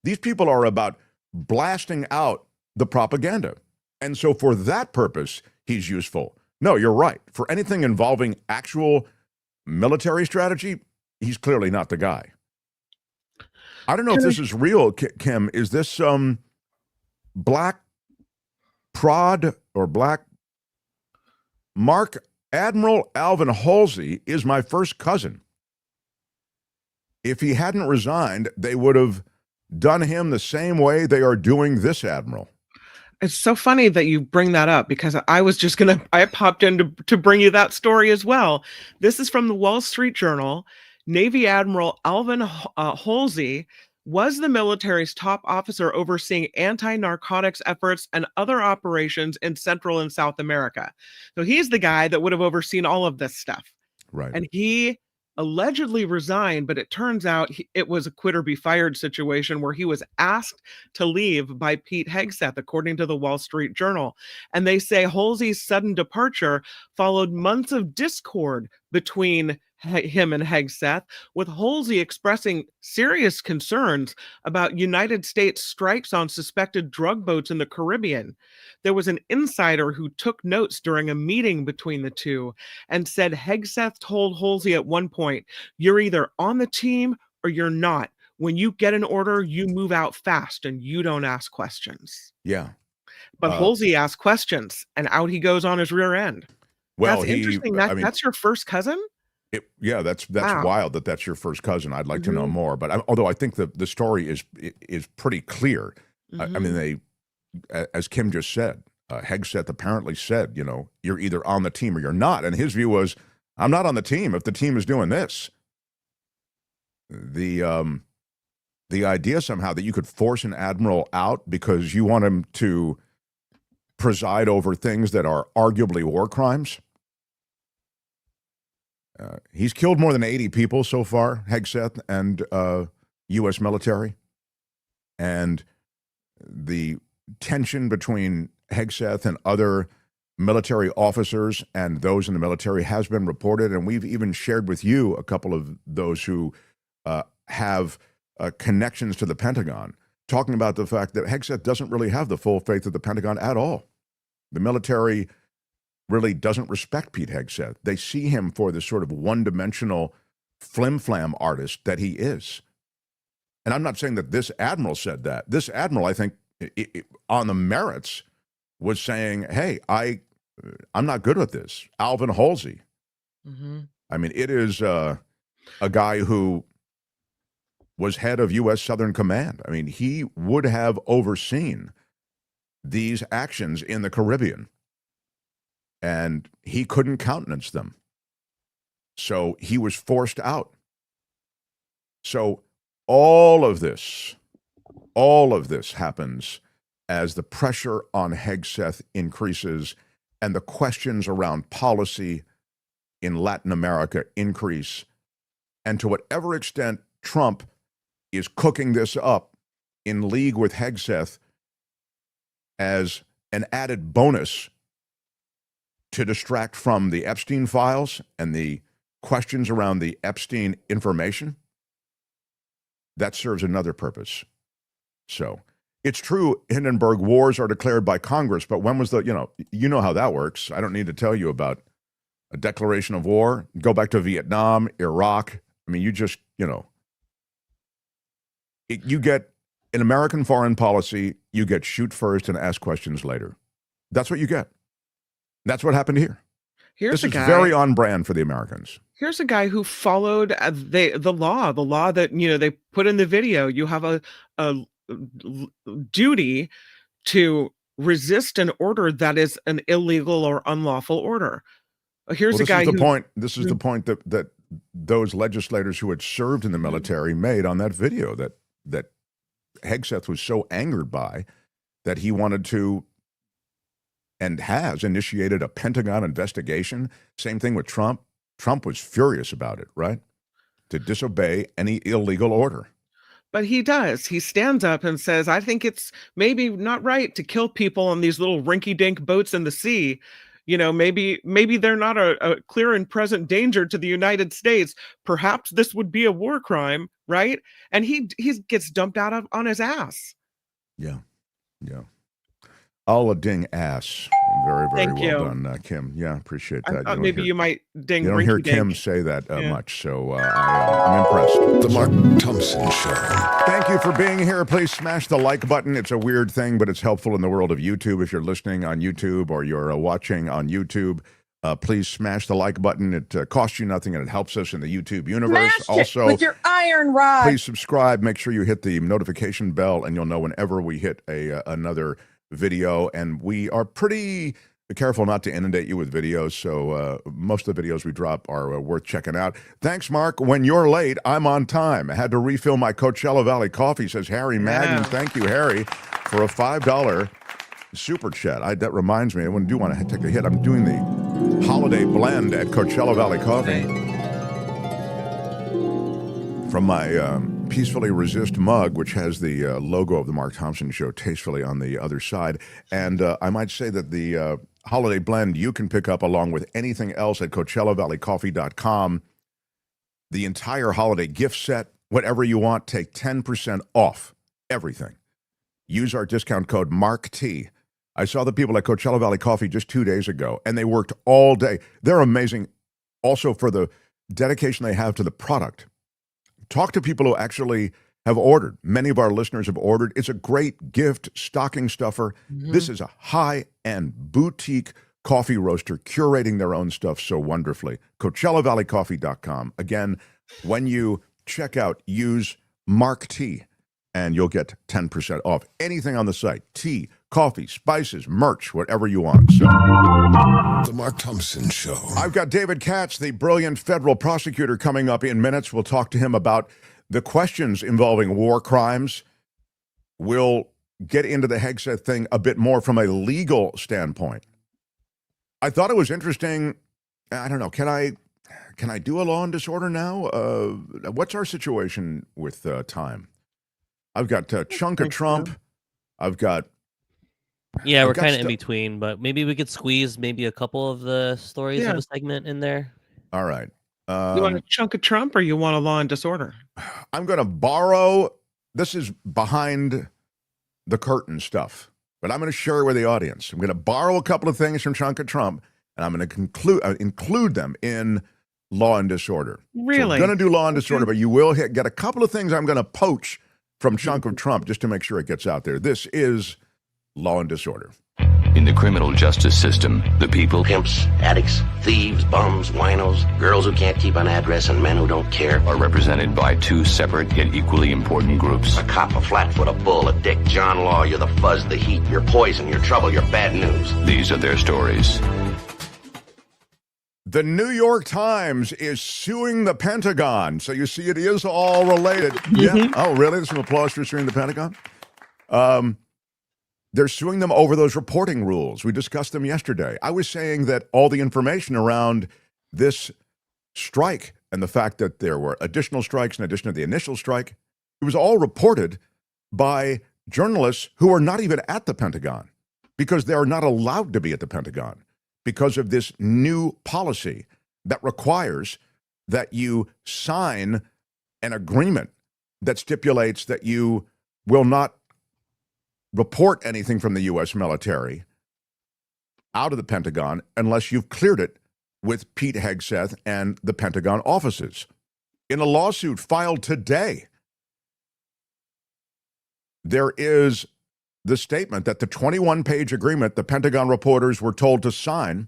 These people are about blasting out the propaganda. And so for that purpose, he's useful. No, you're right. For anything involving actual military strategy, he's clearly not the guy. I don't know if this is real, Kim. Is this Black Prod or Black Mark? Admiral Alvin Halsey is my first cousin. If he hadn't resigned, they would have done him the same way they are doing this admiral. It's so funny that you bring that up because I popped in to bring you that story as well. This is from the Wall Street Journal. Navy Admiral Alvin Halsey was the military's top officer overseeing anti-narcotics efforts and other operations in Central and South America. So he's the guy that would have overseen all of this stuff. Right. And he allegedly resigned, but it turns out it was a quit or be fired situation where he was asked to leave by Pete Hegseth, according to the Wall Street Journal. And they say Halsey's sudden departure followed months of discord between him and Hegseth, with Halsey expressing serious concerns about United States strikes on suspected drug boats in the Caribbean. There was an insider who took notes during a meeting between the two and said Hegseth told Halsey at one point, "You're either on the team or you're not. When you get an order, you move out fast and you don't ask questions." Yeah. But Halsey asked questions, and out he goes on his rear end. Well, that's interesting. That's your first cousin? That's Wow. wild that that's your first cousin. I'd like to know more. But although I think the story is pretty clear. I mean, as Kim just said, Hegseth apparently said, you're either on the team or you're not. And his view was, I'm not on the team if the team is doing this. The idea somehow that you could force an admiral out because you want him to preside over things that are arguably war crimes. He's killed more than 80 people so far, Hegseth and U.S. military. And the tension between Hegseth and other military officers and those in the military has been reported. And we've even shared with you a couple of those who have connections to the Pentagon, talking about the fact that Hegseth doesn't really have the full faith of the Pentagon at all. The military really doesn't respect Pete Hegseth. They see him for the sort of one-dimensional flim-flam artist that he is. And I'm not saying that this admiral said that. This admiral, I think, on the merits, was saying, hey, I'm not good with this. Alvin Halsey. I mean, it is a guy who was head of U.S. Southern Command. I mean, he would have overseen these actions in the Caribbean. And he couldn't countenance them. So he was forced out. So all of this happens as the pressure on Hegseth increases and the questions around policy in Latin America increase. And to whatever extent Trump is cooking this up in league with Hegseth as an added bonus to distract from the Epstein files and the questions around the Epstein information, that serves another purpose. So it's true, Hindenburg, wars are declared by Congress, but when was you know how that works. I don't need to tell you about a declaration of war. Go back to Vietnam, Iraq. I mean, you just, you get, in American foreign policy, you get shoot first and ask questions later. That's what you get. That's what happened here. This is very on brand for the Americans. Here's a guy who followed the law that they put in the video. You have a duty to resist an order that is an illegal or unlawful order. Here's a guy. This is the point that those legislators who had served in the military made on that video that Hegseth was so angered by that he wanted to and has initiated a Pentagon investigation. Same thing with Trump. Trump was furious about it, right? To disobey any illegal order. But he does. He stands up and says, I think it's maybe not right to kill people on these little rinky-dink boats in the sea. Maybe they're not a clear and present danger to the United States. Perhaps this would be a war crime, right? And he gets dumped out on his ass. Yeah. All a ding ass. Very, very well done, Kim. Yeah, appreciate that. Maybe you might ding. You don't hear Kim say that much, so I'm impressed. The Mark Thompson Show. Thank you for being here. Please smash the like button. It's a weird thing, but it's helpful in the world of YouTube. If you're listening on YouTube or you're watching on YouTube, please smash the like button. It costs you nothing, and it helps us in the YouTube universe. Smash also, with your iron rod. Please subscribe. Make sure you hit the notification bell, and you'll know whenever we hit another video. And we are pretty careful not to inundate you with videos, so most of the videos we drop are worth checking out. Thanks, Mark. When you're late, I'm on time. I had to refill my Coachella Valley coffee, says Harry Magnan. Thank you, Harry, for a $5 super chat. That reminds me, I do want to take a hit. I'm doing the holiday blend at Coachella Valley Coffee. from my Peacefully Resist mug, which has the logo of the Mark Thompson Show tastefully on the other side. And I might say that the holiday blend you can pick up along with anything else at CoachellaValleyCoffee.com. The entire holiday gift set, whatever you want, take 10% off everything. Use our discount code MARKT. I saw the people at Coachella Valley Coffee just 2 days ago, and they worked all day. They're amazing also for the dedication they have to the product. Talk to people who actually have ordered. Many of our listeners have ordered. It's a great gift, stocking stuffer. This is a high-end boutique coffee roaster curating their own stuff so wonderfully. CoachellaValleyCoffee.com. Again, when you check out, use MARKT, and you'll get 10% off anything on the site. Tea, coffee, spices, merch, whatever you want. So, The Mark Thompson Show. I've got David Katz, the brilliant federal prosecutor, coming up in minutes. We'll talk to him about the questions involving war crimes. We'll get into the Hegseth thing a bit more from a legal standpoint. I thought it was interesting. I don't know. Can I do a law and disorder now? What's our situation with time? I've got Chunk of Trump. I've got... Yeah, we're kind of in between, but maybe we could squeeze maybe a couple of the stories of a segment in there. All right. You want a chunk of Trump or you want a law and disorder? I'm going to borrow... This is behind the curtain stuff, but I'm going to share it with the audience. I'm going to borrow a couple of things from Chunk of Trump, and I'm going to include them in law and disorder. Really? So we're going to do law and disorder, but you will get a couple of things I'm going to poach from Chunk of Trump just to make sure it gets out there. This is law and disorder. In the criminal justice system, the people, pimps, addicts, thieves, bums, winos, girls who can't keep an address, and men who don't care, are represented by two separate yet equally important groups. A cop, a flatfoot, a bull, a dick, John Law, you're the fuzz, the heat, you're poison, you're trouble, you're bad news. These are their stories. The New York Times is suing the Pentagon. So you see, it is all related. Yeah. Oh, really? There's some applause for suing the Pentagon? They're suing them over those reporting rules. We discussed them yesterday. I was saying that all the information around this strike and the fact that there were additional strikes in addition to the initial strike, it was all reported by journalists who are not even at the Pentagon because they are not allowed to be at the Pentagon because of this new policy that requires that you sign an agreement that stipulates that you will not report anything from the U.S. military out of the Pentagon unless you've cleared it with Pete Hegseth and the Pentagon offices. In a lawsuit filed today, there is the statement that the 21-page agreement the Pentagon reporters were told to sign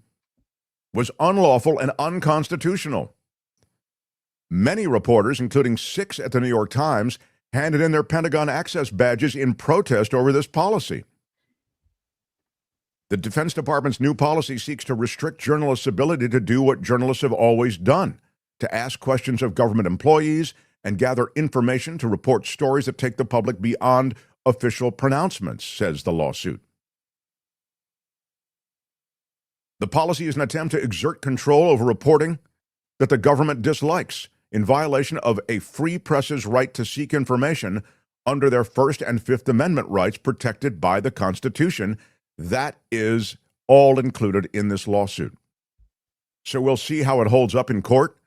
was unlawful and unconstitutional. Many reporters, including 6 at the New York Times, handed in their Pentagon access badges in protest over this policy. The Defense Department's new policy seeks to restrict journalists' ability to do what journalists have always done, to ask questions of government employees and gather information to report stories that take the public beyond official pronouncements, says the lawsuit. The policy is an attempt to exert control over reporting that the government dislikes, in violation of a free press's right to seek information under their First and Fifth Amendment rights protected by the Constitution. That is all included in this lawsuit. So we'll see how it holds up in court,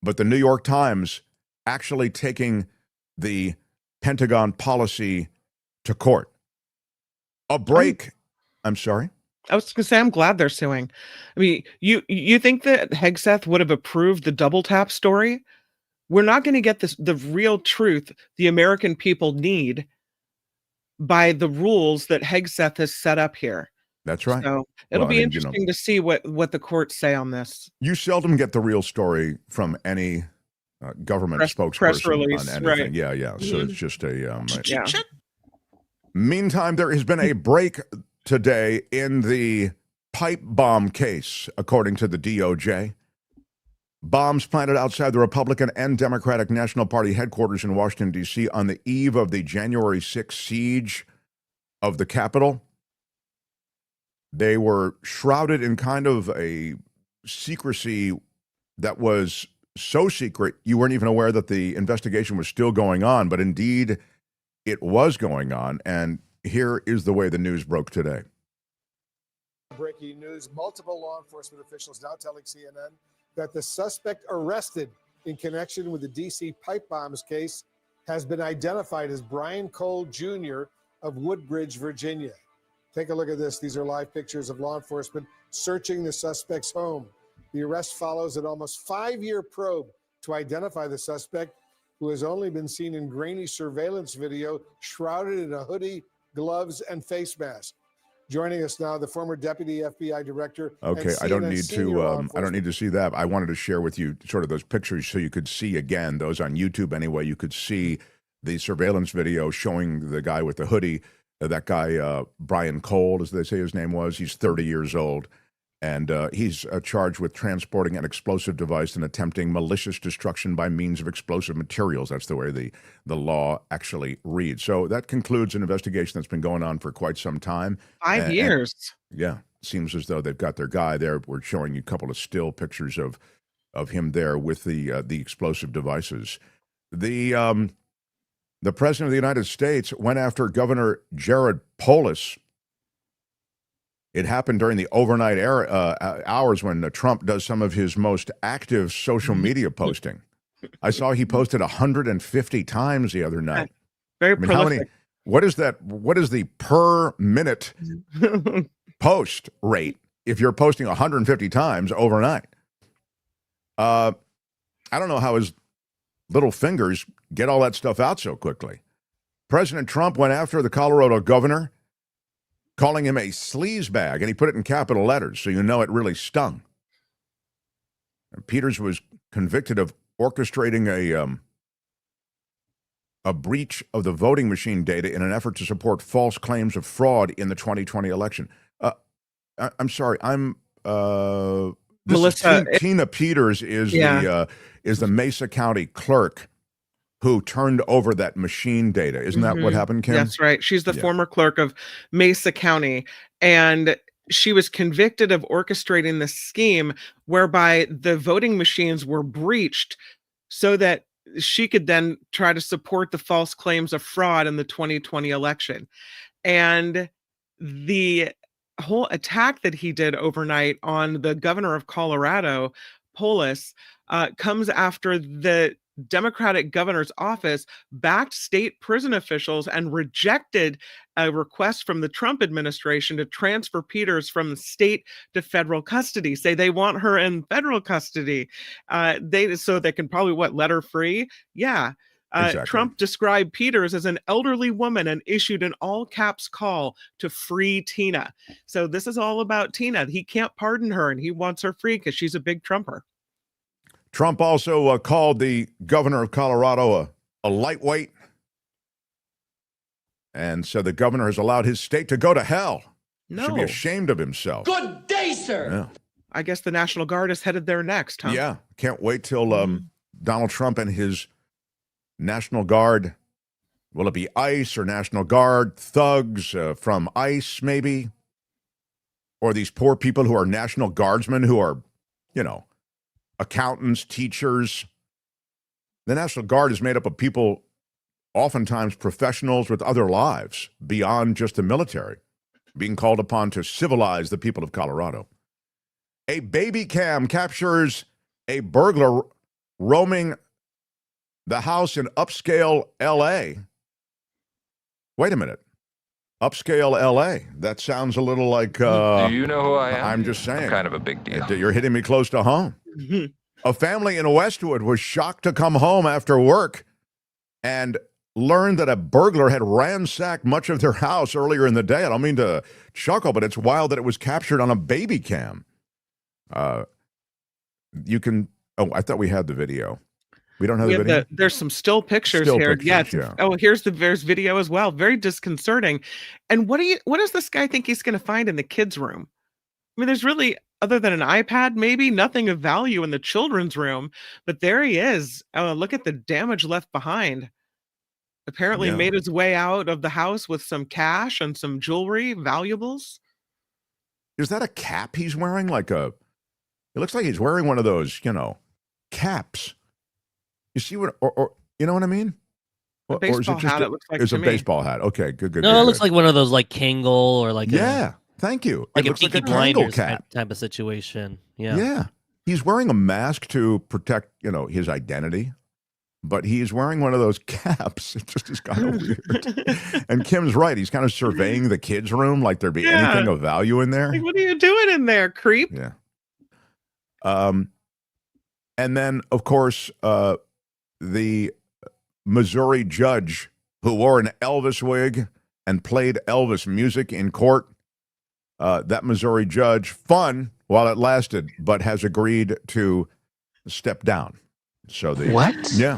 but the New York Times actually taking the Pentagon policy to court. A break. I'm sorry? I was going to say, I'm glad they're suing. I mean, you think that Hegseth would have approved the double tap story? We're not going to get the real truth the American people need by the rules that Hegseth has set up here. That's right. So it'll be interesting to see what the courts say on this. You seldom get the real story from any government spokesperson press release, on anything. right. Yeah. So it's just a... Meantime, there has been a break today in the pipe bomb case, according to the DOJ. Bombs planted outside the Republican and Democratic National Party headquarters in Washington, D.C. on the eve of the January 6th siege of the Capitol. They were shrouded in kind of a secrecy that was so secret you weren't even aware that the investigation was still going on, but indeed it was going on. And here is the way the news broke today. Breaking news, multiple law enforcement officials now telling CNN that the suspect arrested in connection with the D.C. pipe bombs case has been identified as Brian Cole Jr. of Woodbridge, Virginia. Take a look at this. These are live pictures of law enforcement searching the suspect's home. The arrest follows an almost 5-year probe to identify the suspect, who has only been seen in grainy surveillance video, shrouded in a hoodie, gloves, and face mask. Joining us now, the former deputy FBI director. Okay, I don't need to see that. I wanted to share with you sort of those pictures so you could see again, those on YouTube anyway, you could see the surveillance video showing the guy with the hoodie, that guy, Brian Cole, as they say his name was. He's 30 years old, and he's charged with transporting an explosive device and attempting malicious destruction by means of explosive materials. That's the way the law actually reads. So that concludes an investigation that's been going on for quite some time. 5 years. Yeah, seems as though they've got their guy there. We're showing you a couple of still pictures of him there with the explosive devices. The president of the United States went after Governor Jared Polis. It happened during the overnight hours when Trump does some of his most active social media posting. I saw he posted 150 times the other night. Very prolific. What is that? What is the per minute post rate if you're posting 150 times overnight? I don't know how his little fingers get all that stuff out so quickly. President Trump went after the Colorado governor, calling him a sleazebag, and he put it in capital letters, so you know it really stung. And Peters was convicted of orchestrating a breach of the voting machine data in an effort to support false claims of fraud in the 2020 election. I'm sorry, Melissa. Tina Peters is the Mesa County clerk who turned over that machine data. Isn't that what happened, Kim? That's right. She's the former clerk of Mesa County, and she was convicted of orchestrating the scheme whereby the voting machines were breached so that she could then try to support the false claims of fraud in the 2020 election. And the whole attack that he did overnight on the governor of Colorado, Polis, comes after the Democratic governor's office backed state prison officials and rejected a request from the Trump administration to transfer Peters from the state to federal custody. Say they want her in federal custody. So they can probably let her free. Yeah. Exactly. Trump described Peters as an elderly woman and issued an all caps call to free Tina. So this is all about Tina. He can't pardon her and he wants her free because she's a big Trumper. Trump also called the governor of Colorado a lightweight, and said the governor has allowed his state to go to hell. No. He should be ashamed of himself. Good day, sir. Yeah. I guess the National Guard is headed there next, huh? Yeah. Can't wait till Donald Trump and his National Guard, will it be ICE or National Guard thugs from ICE maybe? Or these poor people who are National Guardsmen who are, accountants, teachers. The National Guard is made up of people, oftentimes professionals with other lives beyond just the military, being called upon to civilize the people of Colorado. A baby cam captures a burglar roaming the house in upscale L.A. Wait a minute. Upscale L.A. That sounds a little like... Do you know who I am? I'm just saying. I'm kind of a big deal. You're hitting me close to home. A family in Westwood was shocked to come home after work and learned that a burglar had ransacked much of their house earlier in the day. I don't mean to chuckle, but it's wild that it was captured on a baby cam. You can... Oh, I thought we had the video. We don't have the video? There's some still pictures here. Yeah. Oh, there's video as well. Very disconcerting. And what does this guy think he's going to find in the kids' room? I mean, there's really, other than an iPad, maybe nothing of value in the children's room. But there he is. Look at the damage left behind. Apparently made his way out of the house with some cash and some jewelry, valuables. Is that a cap he's wearing? It looks like he's wearing one of those, caps. You see what, or you know what I mean? A Or is baseball it just hat, it looks like it's to a me. baseball hat? Okay, good. No, good, it looks good. like one of those like Kangol or like Yeah, thank you. like It a looks like Peaky a Kangol Blinders cap. type of situation. Yeah. Yeah. He's wearing a mask to protect, his identity, but he's wearing one of those caps. It just is kind of weird. And Kim's right. He's kind of surveying the kids' room like there'd be Yeah. anything of value in there. Like, what are you doing in there, creep? Yeah. And then, of course, the Missouri judge who wore an Elvis wig and played Elvis music in court. That Missouri judge, fun while it lasted, but has agreed to step down. So What? Yeah.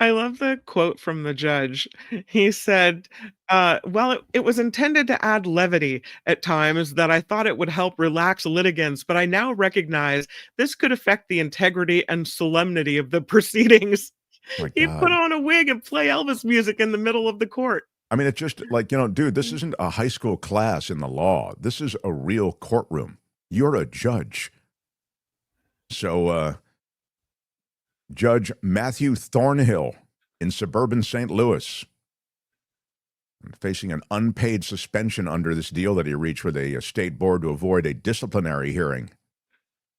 I love the quote from the judge. He said, well, it was intended to add levity at times that I thought it would help relax litigants, but I now recognize this could affect the integrity and solemnity of the proceedings. My He'd God. put on a wig and play Elvis music in the middle of the court. I mean, it's just like, dude, this isn't a high school class in the law. This is a real courtroom. You're a judge. So, Judge Matthew Thornhill in suburban St. Louis, facing an unpaid suspension under this deal that he reached with a state board to avoid a disciplinary hearing.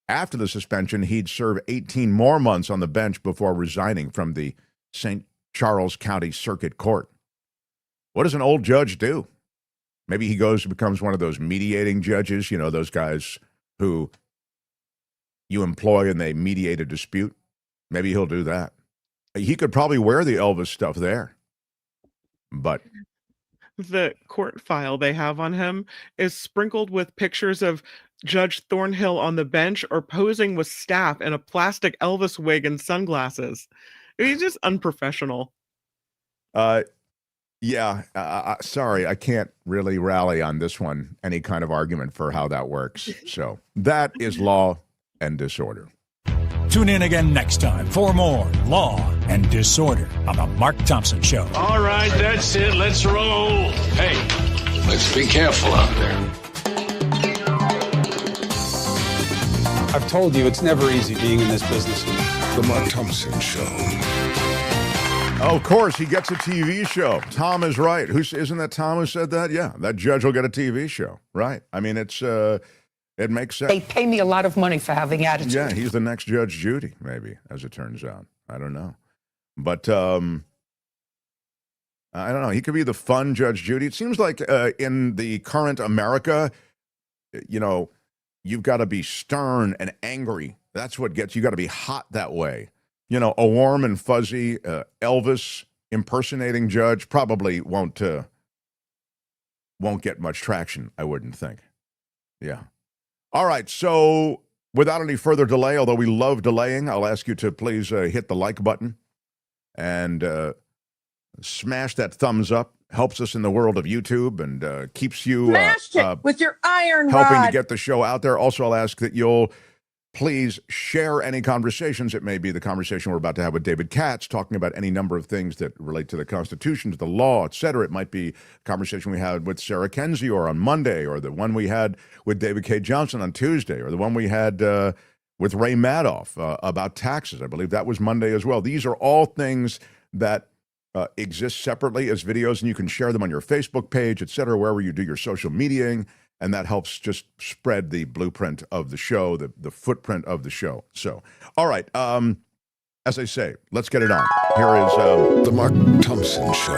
After the suspension, he'd serve 18 more months on the bench before resigning from the St. Charles County Circuit Court. What does an old judge do? Maybe he goes and becomes one of those mediating judges, those guys who you employ and they mediate a dispute. Maybe he'll do that. He could probably wear the Elvis stuff there. But The court file they have on him is sprinkled with pictures of Judge Thornhill on the bench or posing with staff in a plastic Elvis wig and sunglasses. He's just unprofessional. Sorry, I can't really rally on this one, any kind of argument for how that works. So that is Law and Disorder. Tune in again next time for more Law and Disorder on The Mark Thompson Show. All right, that's it. Let's roll. Hey, let's be careful out there. I've told you it's never easy being in this business. The Mark Thompson Show. Oh, of course, he gets a TV show. Tom is right. Isn't that Tom who said that? Yeah, that judge will get a TV show. Right. I mean, it makes sense. They pay me a lot of money for having attitude. Yeah, he's the next Judge Judy, maybe, as it turns out. I don't know. But I don't know. He could be the fun Judge Judy. It seems like in the current America, you've got to be stern and angry. That's what gets you. Got to be hot that way. A warm and fuzzy Elvis impersonating judge probably won't get much traction, I wouldn't think. Yeah. All right, so without any further delay, although we love delaying, I'll ask you to please hit the like button and smash that thumbs up. Helps us in the world of YouTube and keeps you Smashed it with your iron helping rod. to get the show out there. Also, I'll ask that you'll please share any conversations. It may be the conversation we're about to have with David Katz, talking about any number of things that relate to the Constitution, to the law, etc. It might be a conversation we had with Sarah Kenzie or on Monday, or the one we had with David K. Johnson on Tuesday, or the one we had with Ray Madoff about taxes. I believe that was Monday as well. These are all things that exist separately as videos, and you can share them on your Facebook page, etc., wherever you do your social mediaing. And that helps just spread the blueprint of the show, the footprint of the show. So, all right. As I say, let's get it on. Here is The Mark Thompson Show.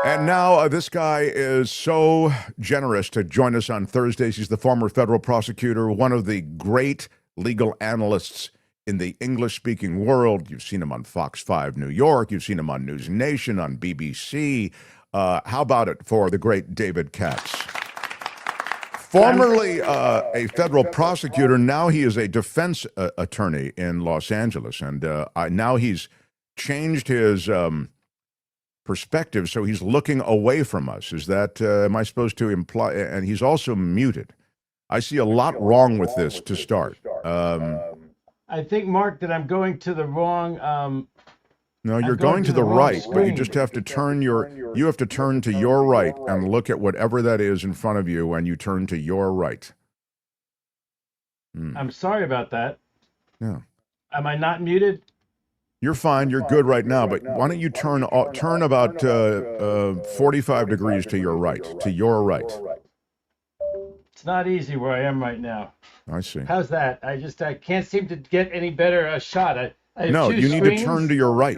And now this guy is so generous to join us on Thursdays. He's the former federal prosecutor, one of the great legal analysts in the English-speaking world. You've seen him on Fox 5 New York. You've seen him on News Nation, on BBC. How about it for the great David Katz? Formerly a federal prosecutor, now he is a defense attorney in Los Angeles. And now he's changed his perspective, so he's looking away from us. Is that, am I supposed to imply? And he's also muted. I see a lot wrong with this to start. I think, Mark, that I'm going to the wrong... No, you're going to the right, but you just have to turn you have to turn to your right and look at whatever that is in front of you, and you turn to your right. I'm sorry about that. Yeah. Am I not muted? You're fine. You're good right now. But why don't you turn about 45 degrees to your right? To your right. It's not easy where I am right now. I see. How's that? I can't seem to get any better a shot. I have No, two you need to screens. turn to your right.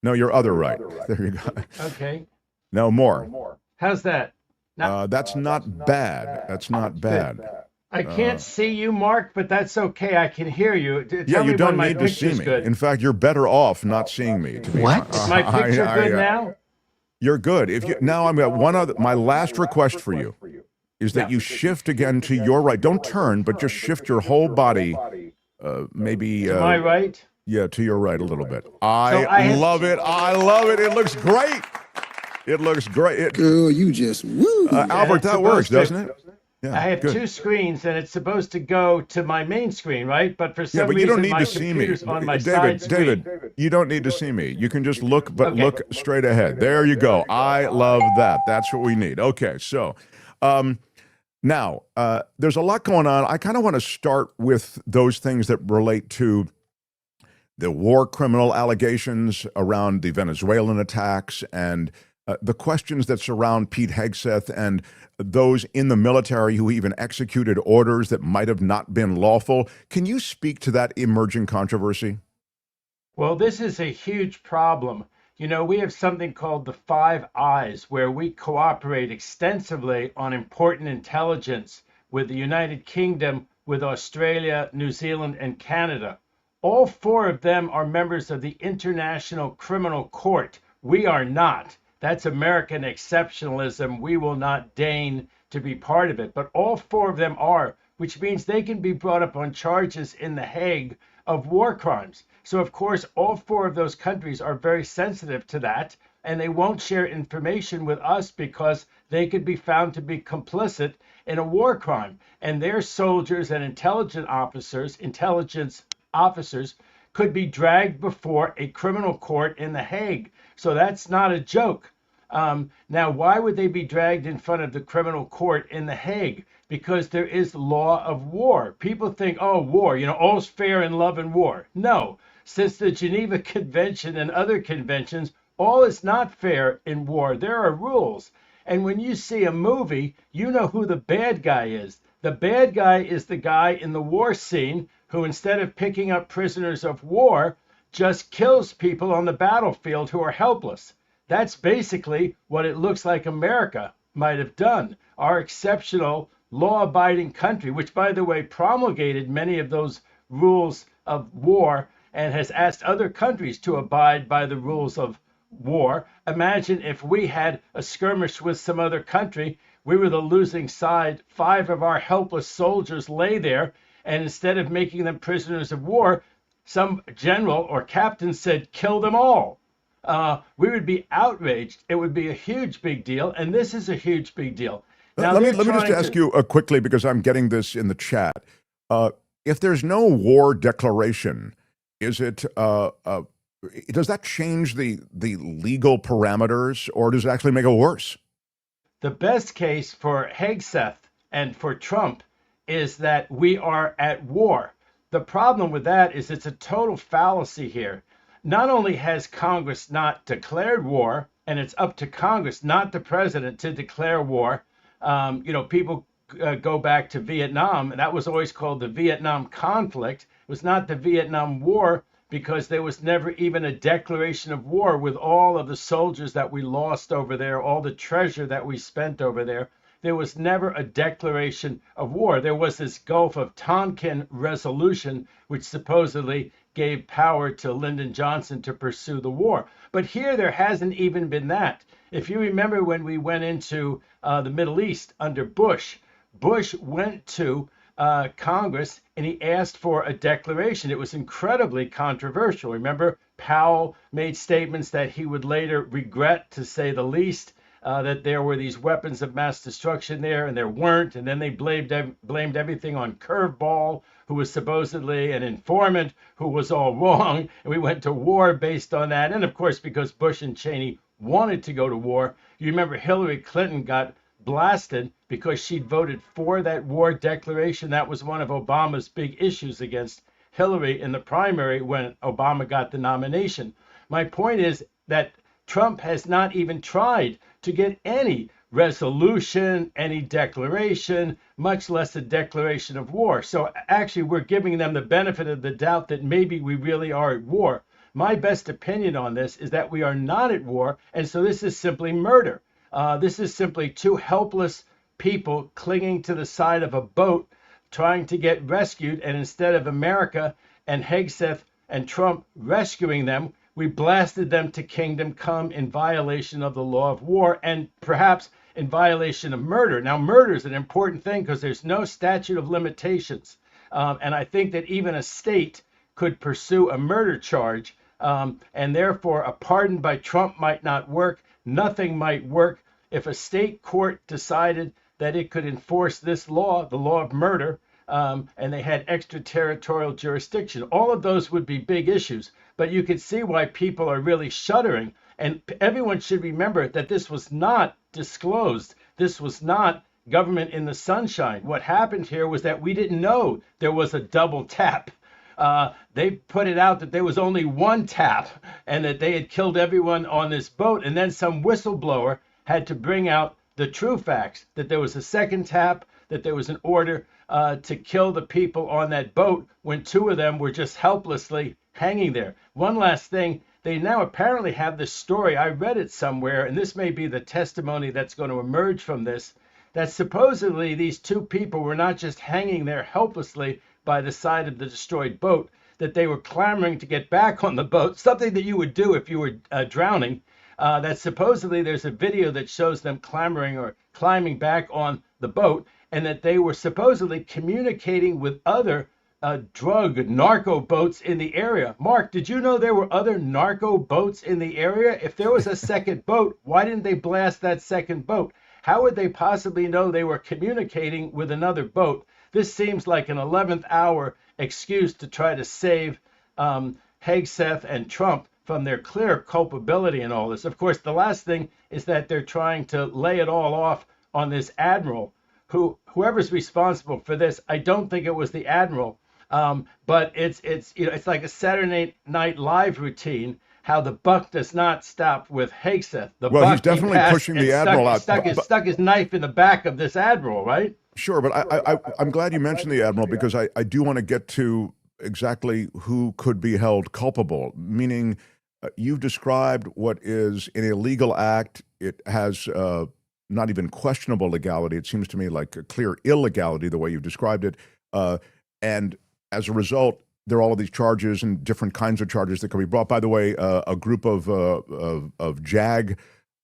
No, your other right. There you go. Okay. No, more. How's that? That's not bad. That's not bad. I can't see you, Mark, but that's okay. I can hear you. Yeah, you don't my need to see picture's me. good. In fact, you're better off not seeing me. To be honest. Is my picture good now? You're good. If you now, I'm got one other. My last request for you is that you shift again to your right. Don't turn, but just shift your whole body. Maybe. To my right. Yeah, to your right a little bit. I love it. I love it. It looks great. It looks great. Girl, you just woo. Albert, that works, doesn't it? Yeah, I have two screens, and it's supposed to go to my main screen, right? But for some but you don't reason, need my to see me. computer's on my side screen. David, you don't need to see me. You can just look, but look straight ahead. There you go. I love that. That's what we need. Okay, so now there's a lot going on. I kind of want to start with those things that relate to the war criminal allegations around the Venezuelan attacks and the questions that surround Pete Hegseth and those in the military who even executed orders that might have not been lawful. Can you speak to that emerging controversy? Well, this is a huge problem. You know, we have something called the Five Eyes, where we cooperate extensively on important intelligence with the United Kingdom, with Australia, New Zealand, and Canada. All four of them are members of the International Criminal Court. We are not. That's American exceptionalism. We will not deign to be part of it. But all four of them are, which means they can be brought up on charges in The Hague of war crimes. So, of course, all four of those countries are very sensitive to that, and they won't share information with us because they could be found to be complicit in a war crime. And their soldiers and intelligence officers could be dragged before a criminal court in The Hague. So that's not a joke. Now, why would they be dragged in front of the criminal court in The Hague? Because there is law of war. People think, oh, war, all's fair in love and war. No, since the Geneva Convention and other conventions, all is not fair in war. There are rules. And when you see a movie, you know who the bad guy is. The bad guy is the guy in the war scene who, instead of picking up prisoners of war, just kills people on the battlefield who are helpless. That's basically what it looks like America might have done. Our exceptional law-abiding country, which, by the way, promulgated many of those rules of war and has asked other countries to abide by the rules of war. Imagine if we had a skirmish with some other country, we were the losing side, 5 of our helpless soldiers lay there, and instead of making them prisoners of war, some general or captain said, kill them all. We would be outraged. It would be a huge big deal, and this is a huge big deal. Now, let me just ask you quickly, because I'm getting this in the chat. If there's no war declaration, is it does that change the legal parameters, or does it actually make it worse? The best case for Hegseth and for Trump is that we are at war. The problem with that is it's a total fallacy here. Not only has Congress not declared war, and it's up to Congress, not the president, to declare war. People go back to Vietnam, and that was always called the Vietnam conflict. It was not the Vietnam War because there was never even a declaration of war with all of the soldiers that we lost over there, all the treasure that we spent over there. There was never a declaration of war. There was this Gulf of Tonkin resolution, which supposedly gave power to Lyndon Johnson to pursue the war. But here there hasn't even been that. If you remember when we went into the Middle East under Bush, Bush went to Congress and he asked for a declaration. It was incredibly controversial. Remember, Powell made statements that he would later regret, to say the least, that there were these weapons of mass destruction there, and there weren't. And then they blamed everything on Curveball, who was supposedly an informant who was all wrong. And we went to war based on that. And of course, because Bush and Cheney wanted to go to war, you remember Hillary Clinton got blasted because she'd voted for that war declaration. That was one of Obama's big issues against Hillary in the primary when Obama got the nomination. My point is that Trump has not even tried to get any resolution, any declaration, much less a declaration of war. So actually, we're giving them the benefit of the doubt that maybe we really are at war. My best opinion on this is that we are not at war, and so this is simply murder. This is simply two helpless people clinging to the side of a boat trying to get rescued, and instead of America and Hegseth and Trump rescuing them, we blasted them to kingdom come in violation of the law of war and perhaps in violation of murder. Now, murder is an important thing because there's no statute of limitations. And I think that even a state could pursue a murder charge. And therefore, a pardon by Trump might not work. Nothing might work if a state court decided that it could enforce this law, the law of murder, and they had extraterritorial jurisdiction. All of those would be big issues. But you could see why people are really shuddering. And everyone should remember that this was not disclosed. This was not government in the sunshine. What happened here was that we didn't know there was a double tap. They put it out that there was only one tap and that they had killed everyone on this boat. And then some whistleblower had to bring out the true facts, that there was a second tap, that there was an order to kill the people on that boat when two of them were just helplessly hanging there. One last thing, they now apparently have this story. I read it somewhere, and this may be the testimony that's going to emerge from this, that supposedly these two people were not just hanging there helplessly by the side of the destroyed boat, that they were clamoring to get back on the boat, something that you would do if you were drowning, that supposedly there's a video that shows them clamoring or climbing back on the boat, and that they were supposedly communicating with other narco boats in the area. Mark, did you know there were other narco boats in the area? If there was a second boat, why didn't they blast that second boat? How would they possibly know they were communicating with another boat? This seems like an 11th hour excuse to try to save Hegseth and Trump from their clear culpability in all this. Of course, the last thing is that they're trying to lay it all off on this admiral, whoever's responsible for this. I don't think it was the admiral. But it's like a Saturday Night Live routine. How the buck does not stop with Hegseth. He's definitely pushing the admiral out. Stuck his knife in the back of this admiral, right? Sure, but I'm glad you mentioned the admiral because I do want to get to exactly who could be held culpable. Meaning, you've described what is an illegal act. It has not even questionable legality. It seems to me like a clear illegality the way you've described it, and as a result, there are all of these charges and different kinds of charges that can be brought. By the way, a group of JAG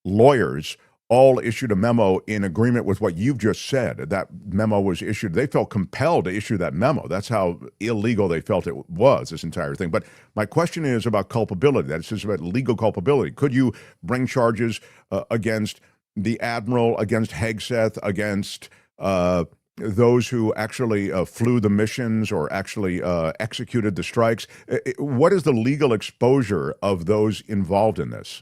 lawyers all issued a memo in agreement with what you've just said. That memo was issued. They felt compelled to issue that memo. That's how illegal they felt it was, this entire thing. But my question is about culpability. That is about legal culpability. Could you bring charges against the admiral, against Hegseth, against those who actually flew the missions or actually executed the strikes? What is the legal exposure of those involved in this?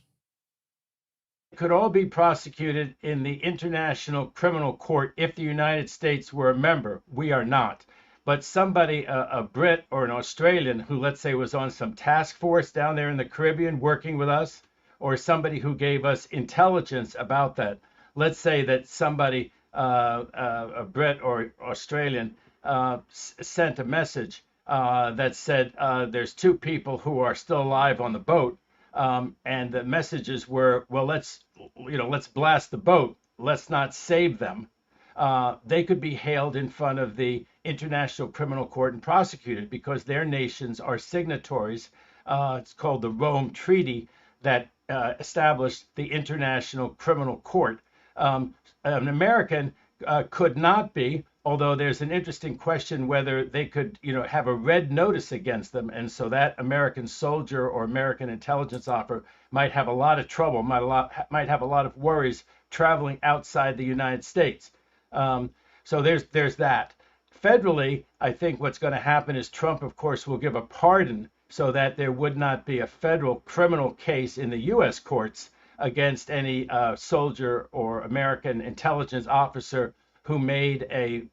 Could all be prosecuted in the International Criminal Court if the United States were a member. We are not. But somebody, a Brit or an Australian who, let's say, was on some task force down there in the Caribbean working with us, or somebody who gave us intelligence about that. Let's say that somebody, a Brit or Australian, sent a message that said there's two people who are still alive on the boat. And the messages were, well, let's blast the boat. Let's not save them. They could be hailed in front of the International Criminal Court and prosecuted because their nations are signatories. It's called the Rome Treaty that established the International Criminal Court. An American could not be, although there's an interesting question whether they could, have a red notice against them. And so that American soldier or American intelligence officer might have a lot of trouble, might have a lot of worries traveling outside the United States. So there's that. Federally, I think what's going to happen is Trump, of course, will give a pardon so that there would not be a federal criminal case in the U.S. courts against any soldier or American intelligence officer who made an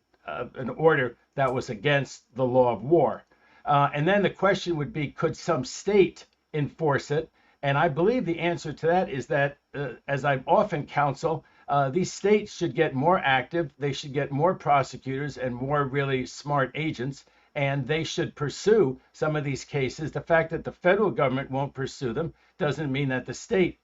order that was against the law of war. And then the question would be, could some state enforce it? And I believe the answer to that is that, as I often counsel, these states should get more active. They should get more prosecutors and more really smart agents, and they should pursue some of these cases. The fact that the federal government won't pursue them doesn't mean that the state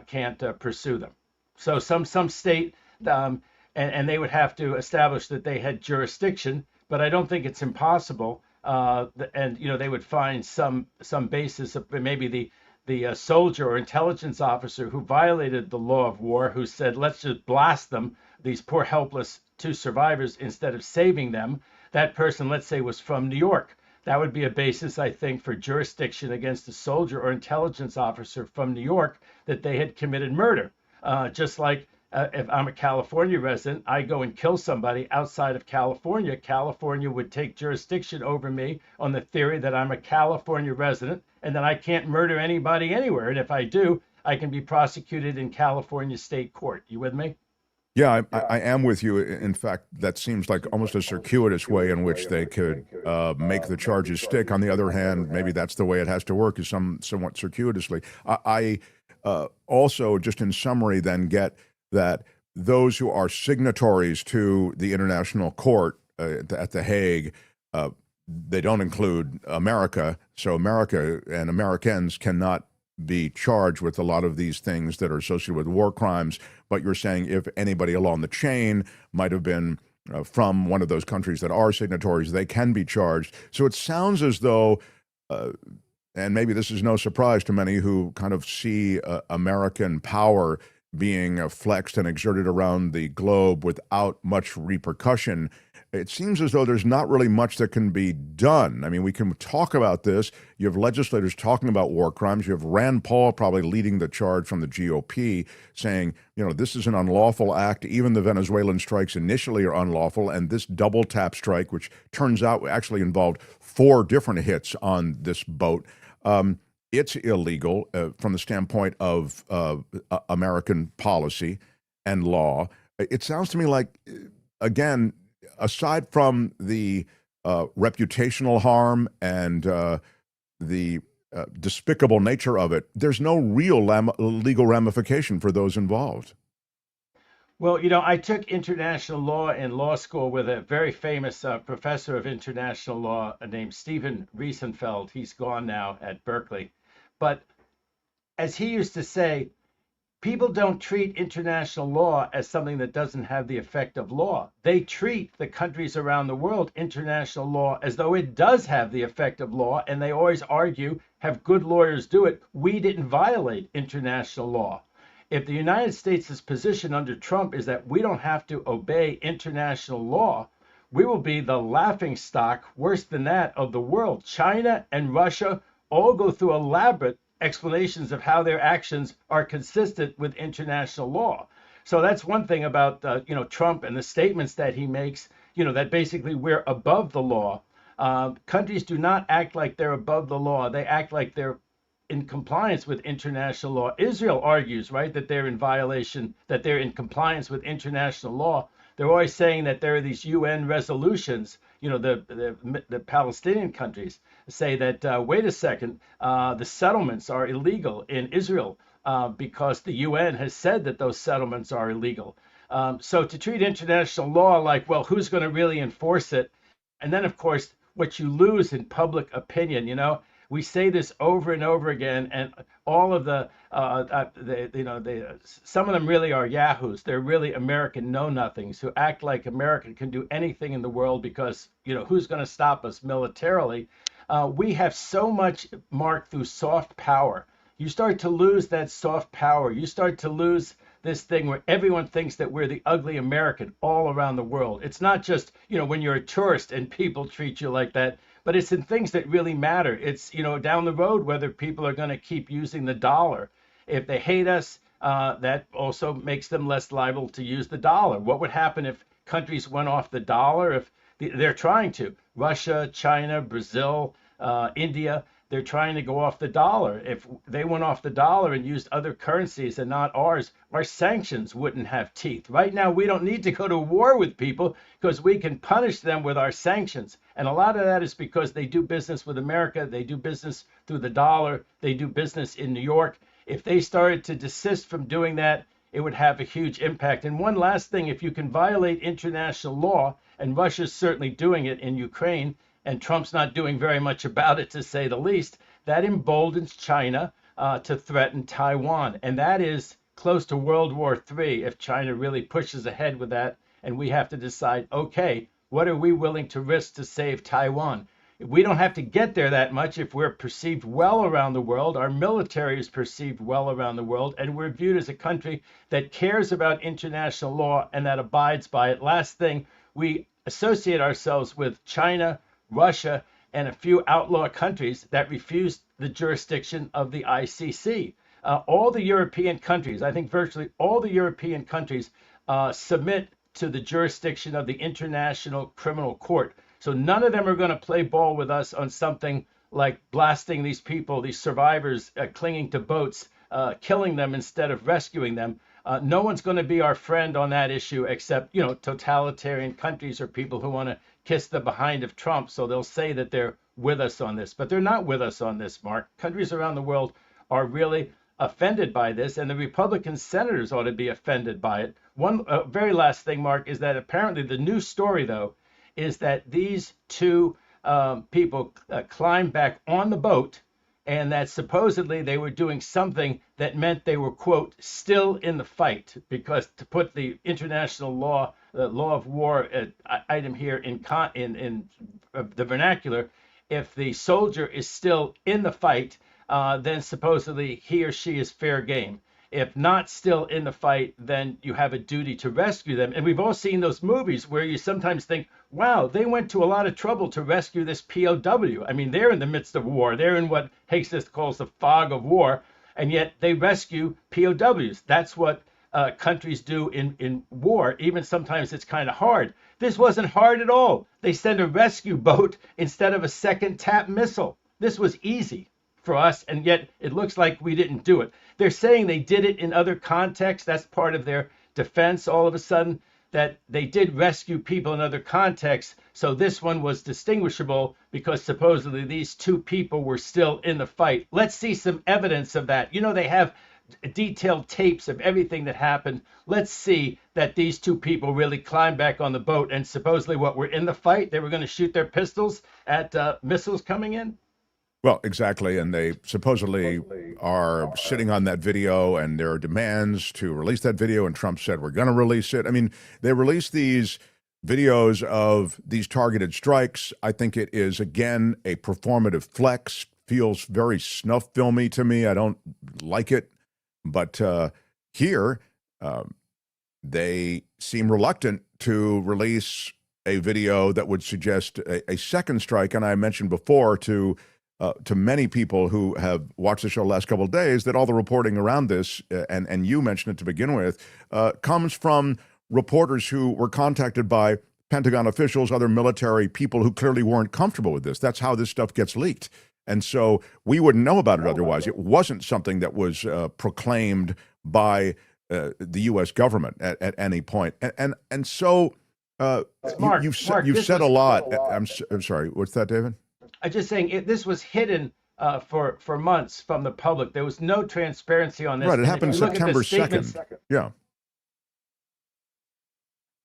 can't pursue them. So some state, and they would have to establish that they had jurisdiction, but I don't think it's impossible. And they would find some basis of maybe the soldier or intelligence officer who violated the law of war, who said, let's just blast them, these poor helpless two survivors, instead of saving them. That person, let's say, was from New York. That would be a basis, I think, for jurisdiction against a soldier or intelligence officer from New York, that they had committed murder. Just like if I'm a California resident, I go and kill somebody outside of California, California would take jurisdiction over me on the theory that I'm a California resident and that I can't murder anybody anywhere. And if I do, I can be prosecuted in California state court. You with me? Yeah, I am with you. In fact, that seems like almost a circuitous way in which they could make the charges stick. On the other hand, maybe that's the way it has to work, is somewhat circuitously. I also, just in summary, then get that those who are signatories to the International Court at The Hague, they don't include America. So America and Americans cannot be charged with a lot of these things that are associated with war crimes. But you're saying if anybody along the chain might have been from one of those countries that are signatories, they can be charged. So it sounds as though, and maybe this is no surprise to many who kind of see American power being flexed and exerted around the globe without much repercussion, it seems as though there's not really much that can be done. I mean, we can talk about this. You have legislators talking about war crimes. You have Rand Paul probably leading the charge from the GOP, saying, this is an unlawful act. Even the Venezuelan strikes initially are unlawful. And this double tap strike, which turns out actually involved 4 different hits on this boat, it's illegal from the standpoint of American policy and law. It sounds to me like, again, aside from the reputational harm and the despicable nature of it, there's no real legal ramification for those involved. Well, I took international law in law school with a very famous professor of international law named Stephen Riesenfeld. He's gone now at Berkeley. But as he used to say, people don't treat international law as something that doesn't have the effect of law. They treat the countries around the world, international law, as though it does have the effect of law. And they always argue, have good lawyers do it, we didn't violate international law. If the United States' position under Trump is that we don't have to obey international law, we will be the laughingstock, worse than that, of the world. China and Russia all go through elaborate explanations of how their actions are consistent with international law. So that's one thing about Trump and the statements that he makes, that basically we're above the law. Countries do not act like they're above the law. They act like they're in compliance with international law. Israel argues, right, that they're in violation, that they're in compliance with international law. They're always saying that there are these UN resolutions, the Palestinian countries say that, wait a second, the settlements are illegal in Israel because the UN has said that those settlements are illegal. So to treat international law like, well, who's going to really enforce it? And then, of course, what you lose in public opinion, we say this over and over again, and all of some of them really are yahoos. They're really American know-nothings who act like America can do anything in the world because, who's going to stop us militarily? We have so much marked through soft power. You start to lose that soft power. You start to lose this thing where everyone thinks that we're the ugly American all around the world. It's not just, when you're a tourist and people treat you like that, but it's in things that really matter. It's, down the road, whether people are going to keep using the dollar. If they hate us, that also makes them less liable to use the dollar. What would happen if countries went off the dollar? If they're trying to. Russia, China, Brazil, India, they're trying to go off the dollar. If they went off the dollar and used other currencies and not ours, our sanctions wouldn't have teeth. Right now, we don't need to go to war with people because we can punish them with our sanctions. And a lot of that is because they do business with America. They do business through the dollar. They do business in New York. If they started to desist from doing that, it would have a huge impact. And one last thing, if you can violate international law, and Russia's certainly doing it in Ukraine, and Trump's not doing very much about it, to say the least, that emboldens China to threaten Taiwan. And that is close to World War III if China really pushes ahead with that. And we have to decide, okay, what are we willing to risk to save Taiwan? We don't have to get there that much if we're perceived well around the world. Our military is perceived well around the world, and we're viewed as a country that cares about international law and that abides by it. Last thing, we associate ourselves with China, Russia, and a few outlaw countries that refuse the jurisdiction of the ICC. All the European countries, I think virtually all the European countries, submit to the jurisdiction of the International Criminal Court. So none of them are going to play ball with us on something like blasting these people, these survivors, clinging to boats, killing them instead of rescuing them. No one's going to be our friend on that issue except, totalitarian countries or people who want to kiss the behind of Trump. So they'll say that they're with us on this, but they're not with us on this, Mark. Countries around the world are really offended by this, and the Republican senators ought to be offended by it. One very last thing, Mark, is that apparently the new story, though, is that these two people climbed back on the boat, and that supposedly they were doing something that meant they were, quote, still in the fight, because to put the international law, the law of war item here in the vernacular, if the soldier is still in the fight, then supposedly he or she is fair game. If not still in the fight, then you have a duty to rescue them. And we've all seen those movies where you sometimes think, wow, they went to a lot of trouble to rescue this POW. I mean, they're in the midst of war. They're in what Hegseth calls the fog of war, and yet they rescue POWs. That's what countries do in war. Even sometimes it's kind of hard. This wasn't hard at all. They sent a rescue boat instead of a second TAP missile. This was easy for us, and yet it looks like we didn't do it. They're saying they did it in other contexts. That's part of their defense all of a sudden, that they did rescue people in other contexts. So this one was distinguishable because supposedly these two people were still in the fight. Let's see some evidence of that. They have detailed tapes of everything that happened. Let's see that these two people really climbed back on the boat and supposedly what were in the fight, they were going to shoot their pistols at missiles coming in. Well, exactly. And they supposedly are sitting on that video, and there are demands to release that video. And Trump said, we're going to release it. I mean, they released these videos of these targeted strikes. I think it is, again, a performative flex. Feels very snuff filmy to me. I don't like it. But here, they seem reluctant to release a video that would suggest a second strike. And I mentioned before to many people who have watched the show the last couple of days that all the reporting around this, and you mentioned it to begin with, comes from reporters who were contacted by Pentagon officials, other military people who clearly weren't comfortable with this. That's how this stuff gets leaked. And so we wouldn't know about it otherwise. It wasn't something that was proclaimed by the U.S. government at any point. And so you've said a lot. I'm sorry. What's that, David? I'm just saying this was hidden for months from the public. There was no transparency on this. Right. It happened September 2nd. Yeah.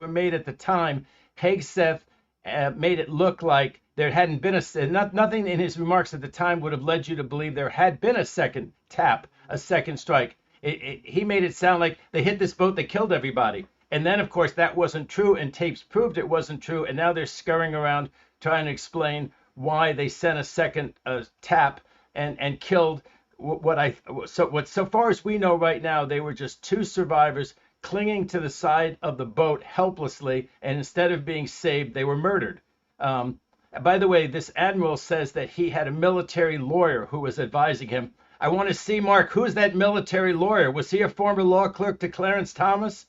Were made at the time. Hegseth made it look like there hadn't been nothing in his remarks at the time would have led you to believe there had been a second tap, a second strike. He made it sound like they hit this boat, they killed everybody. And then, of course, that wasn't true, and tapes proved it wasn't true. And now they're scurrying around trying to explain why they sent a second tap and killed so far as we know right now, they were just two survivors clinging to the side of the boat helplessly, and instead of being saved, they were murdered. By the way, this admiral says that he had a military lawyer who was advising him. I want to see, Mark, who's that military lawyer? Was he a former law clerk to Clarence Thomas?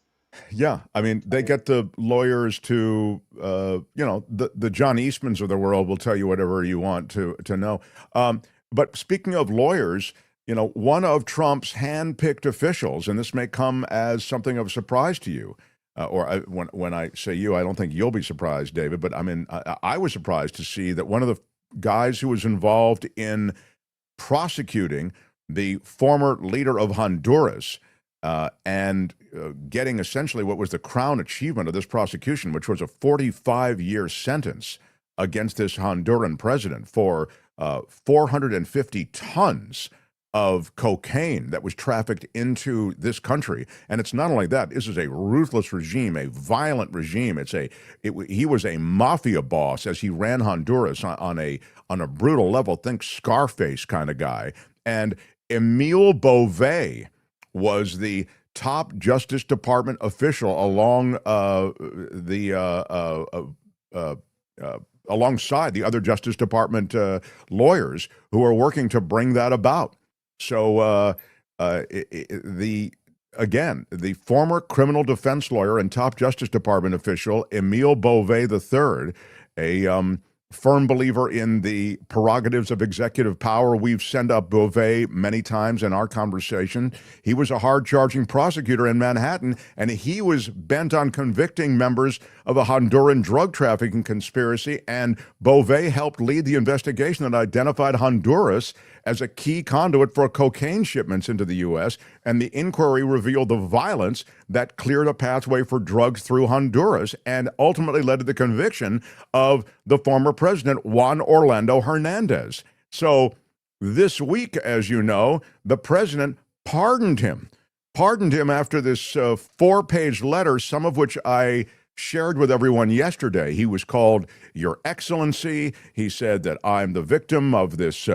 Yeah, I mean, they get the lawyers to, the John Eastmans of the world will tell you whatever you want to know. But speaking of lawyers, one of Trump's hand-picked officials, and this may come as something of a surprise to you, when I say you, I don't think you'll be surprised, David, but I was surprised to see that one of the guys who was involved in prosecuting the former leader of Honduras and getting essentially what was the crown achievement of this prosecution, which was a 45-year sentence against this Honduran president for 450 tons of cocaine that was trafficked into this country. And it's not only that, this is a ruthless regime, a violent regime. He was a mafia boss as he ran Honduras on a brutal level. Think Scarface kind of guy. And Emile Beauvais was the top Justice Department official alongside the other Justice Department lawyers who are working to bring that about. So the former criminal defense lawyer and top Justice Department official, Emile Beauvais III, a firm believer in the prerogatives of executive power. We've sent up Beauvais many times in our conversation. He was a hard-charging prosecutor in Manhattan, and he was bent on convicting members of a Honduran drug trafficking conspiracy, and Beauvais helped lead the investigation that identified Honduras as a key conduit for cocaine shipments into the U.S., and the inquiry revealed the violence that cleared a pathway for drugs through Honduras and ultimately led to the conviction of the former president, Juan Orlando Hernandez. So this week, as you know, the president pardoned him after this 4-page letter, some of which I shared with everyone yesterday. He was called Your Excellency. He said that I'm the victim of this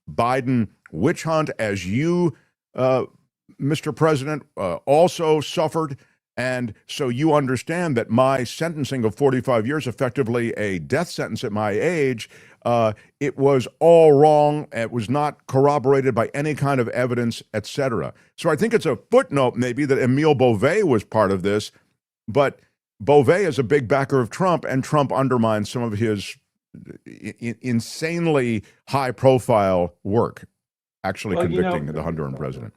Biden witch hunt, as you, Mr. President, also suffered. And so you understand that my sentencing of 45 years, effectively a death sentence at my age, it was all wrong. It was not corroborated by any kind of evidence, etc. So I think it's a footnote maybe that Emile Beauvais was part of this, but Beauvais is a big backer of Trump, and Trump undermines some of his insanely high-profile work, actually convicting the Honduran president.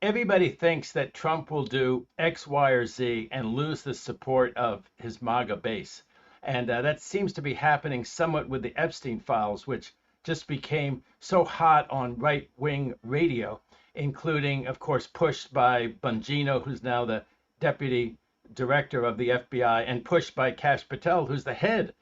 Everybody thinks that Trump will do X, Y, or Z and lose the support of his MAGA base. And that seems to be happening somewhat with the Epstein files, which just became so hot on right-wing radio, including, of course, pushed by Bongino, who's now the deputy director of the FBI, and pushed by Kash Patel, who's the head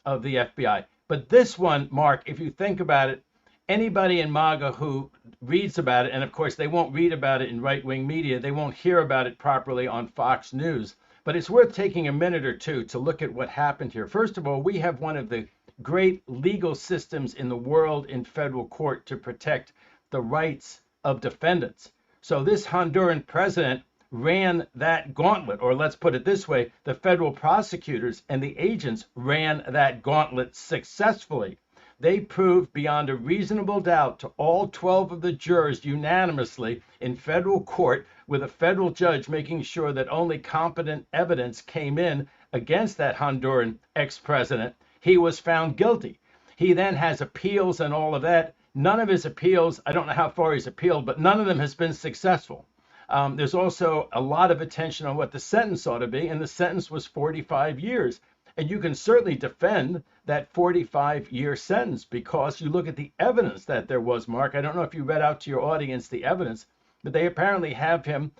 of the FBI. But this one, Mark, if you think about it, anybody in MAGA who reads about it, and of course they won't read about it in right-wing media, they won't hear about it properly on Fox News, but it's worth taking a minute or two to look at what happened here. First of all, we have one of the great legal systems in the world in federal court to protect the rights of defendants. So this Honduran president ran that gauntlet, or let's put it this way, the federal prosecutors and the agents ran that gauntlet successfully. They proved beyond a reasonable doubt to all 12 of the jurors unanimously in federal court, with a federal judge making sure that only competent evidence came in against that Honduran ex-president. He was found guilty. He then has appeals and all of that. None of his appeals, I don't know how far he's appealed, but none of them has been successful. There's also a lot of attention on what the sentence ought to be, and the sentence was 45 years. And you can certainly defend that 45-year sentence because you look at the evidence that there was, Mark. I don't know if you read out to your audience the evidence, but they apparently have him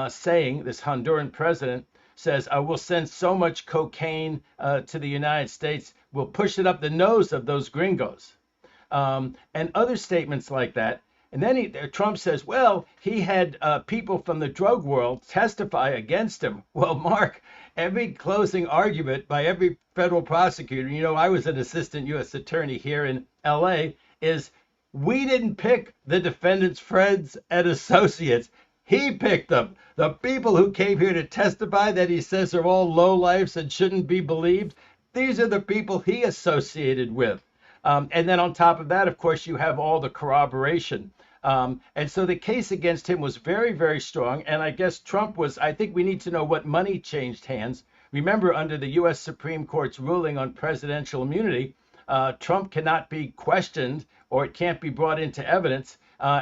saying, this Honduran president says, I will send so much cocaine to the United States, we'll push it up the nose of those gringos. And other statements like that. And then Trump says, well, he had people from the drug world testify against him. Well, Mark, every closing argument by every federal prosecutor, you know, I was an assistant U.S. attorney here in L.A., is we didn't pick the defendant's friends and associates. He picked them. The people who came here to testify that he says are all lowlifes and shouldn't be believed, these are the people he associated with. And then on top of that, of course, you have all the corroboration. And so the case against him was very, very strong. And I guess Trump was, I think we need to know what money changed hands. Remember, under the U.S. Supreme Court's ruling on presidential immunity, Trump cannot be questioned, or it can't be brought into evidence,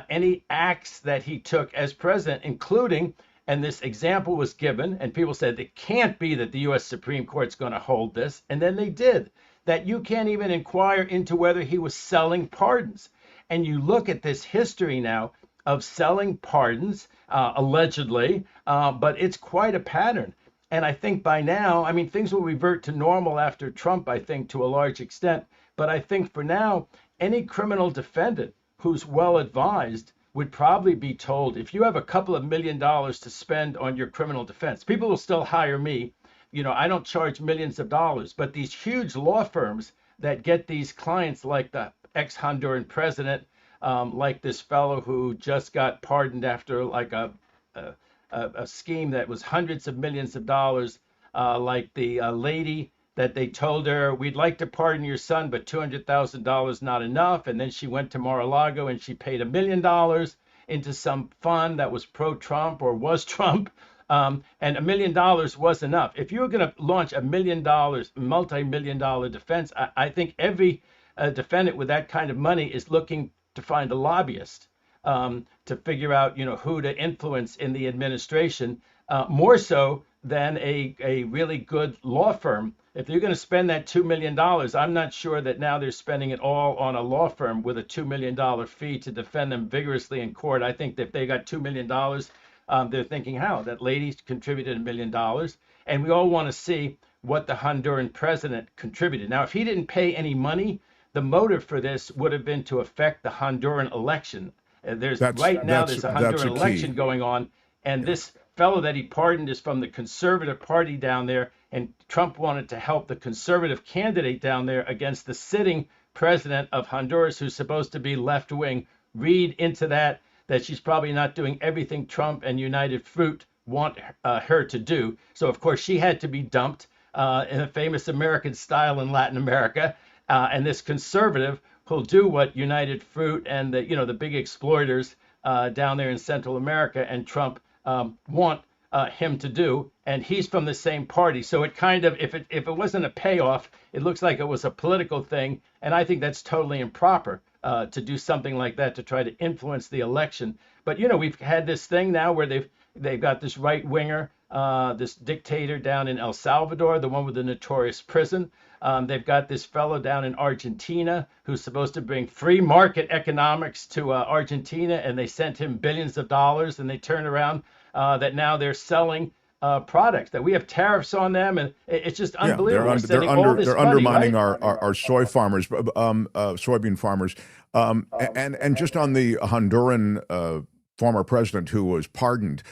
any acts that he took as president, including, and this example was given, and people said it can't be that the U.S. Supreme Court's going to hold this, and then they did, that you can't even inquire into whether he was selling pardons. And you look at this history now of selling pardons, allegedly, but it's quite a pattern. And I think by now, I mean, things will revert to normal after Trump, I think, to a large extent. But I think for now, any criminal defendant who's well advised would probably be told, if you have a couple of $1 million to spend on your criminal defense, people will still hire me. You know, I don't charge millions of dollars, but these huge law firms that get these clients, like the ex-Honduran president, like this fellow who just got pardoned after like a scheme that was hundreds of millions of dollars, like the lady that they told her, we'd like to pardon your son, but $200,000 not enough. And then she went to Mar-a-Lago and she paid $1 million into some fund that was pro-Trump or was Trump. And $1 million was enough. If you were going to launch $1 million, multi-million dollar defense, I think every defendant with that kind of money is looking to find a lobbyist to figure out, you know, who to influence in the administration, more so than a really good law firm. If you're going to spend that $2 million, I'm not sure that now they're spending it all on a law firm with a $2 million fee to defend them vigorously in court. I think that if they got $2 million, they're thinking, how? That lady contributed $1 million. And we all want to see what the Honduran president contributed. Now, if he didn't pay any money, the motive for this would have been to affect the Honduran election. There's a Honduran election going on, and this fellow that he pardoned is from the conservative party down there, and Trump wanted to help the conservative candidate down there against the sitting president of Honduras, who's supposed to be left-wing. Read into that she's probably not doing everything Trump and United Fruit want her to do. So, of course, she had to be dumped in a famous American style in Latin America. And this conservative who'll do what United Fruit and the big exploiters down there in Central America and Trump want him to do, and he's from the same party. So it kind of, if it wasn't a payoff, it looks like it was a political thing, and I think that's totally improper to do something like that to try to influence the election. But we've had this thing now where they've got this right winger, this dictator down in El Salvador, the one with the notorious prison. They've got this fellow down in Argentina who's supposed to bring free market economics to Argentina, and they sent him billions of dollars, and they turn around that now they're selling products, that we have tariffs on them, and it's just unbelievable. They're undermining our soy farmers, soybean farmers. And just on the Honduran former president who was pardoned,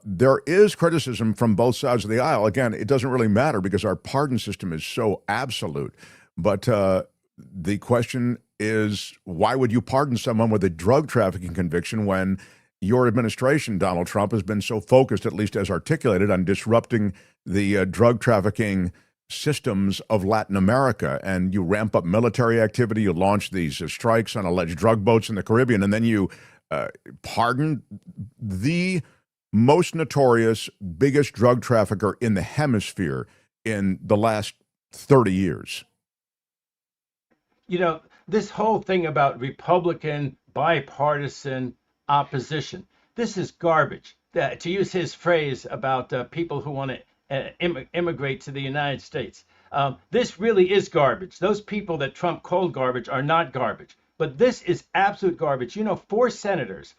there is criticism from both sides of the aisle. Again, it doesn't really matter because our pardon system is so absolute. But the question is, why would you pardon someone with a drug trafficking conviction when your administration, Donald Trump, has been so focused, at least as articulated, on disrupting the drug trafficking systems of Latin America? And you ramp up military activity, you launch these strikes on alleged drug boats in the Caribbean, and then you pardon the most notorious, biggest drug trafficker in the hemisphere in the last 30 years. This whole thing about Republican bipartisan opposition, this is garbage. To use his phrase about people who want to immigrate to the United States, this really is garbage. Those people that Trump called garbage are not garbage, but this is absolute garbage. 4 senators.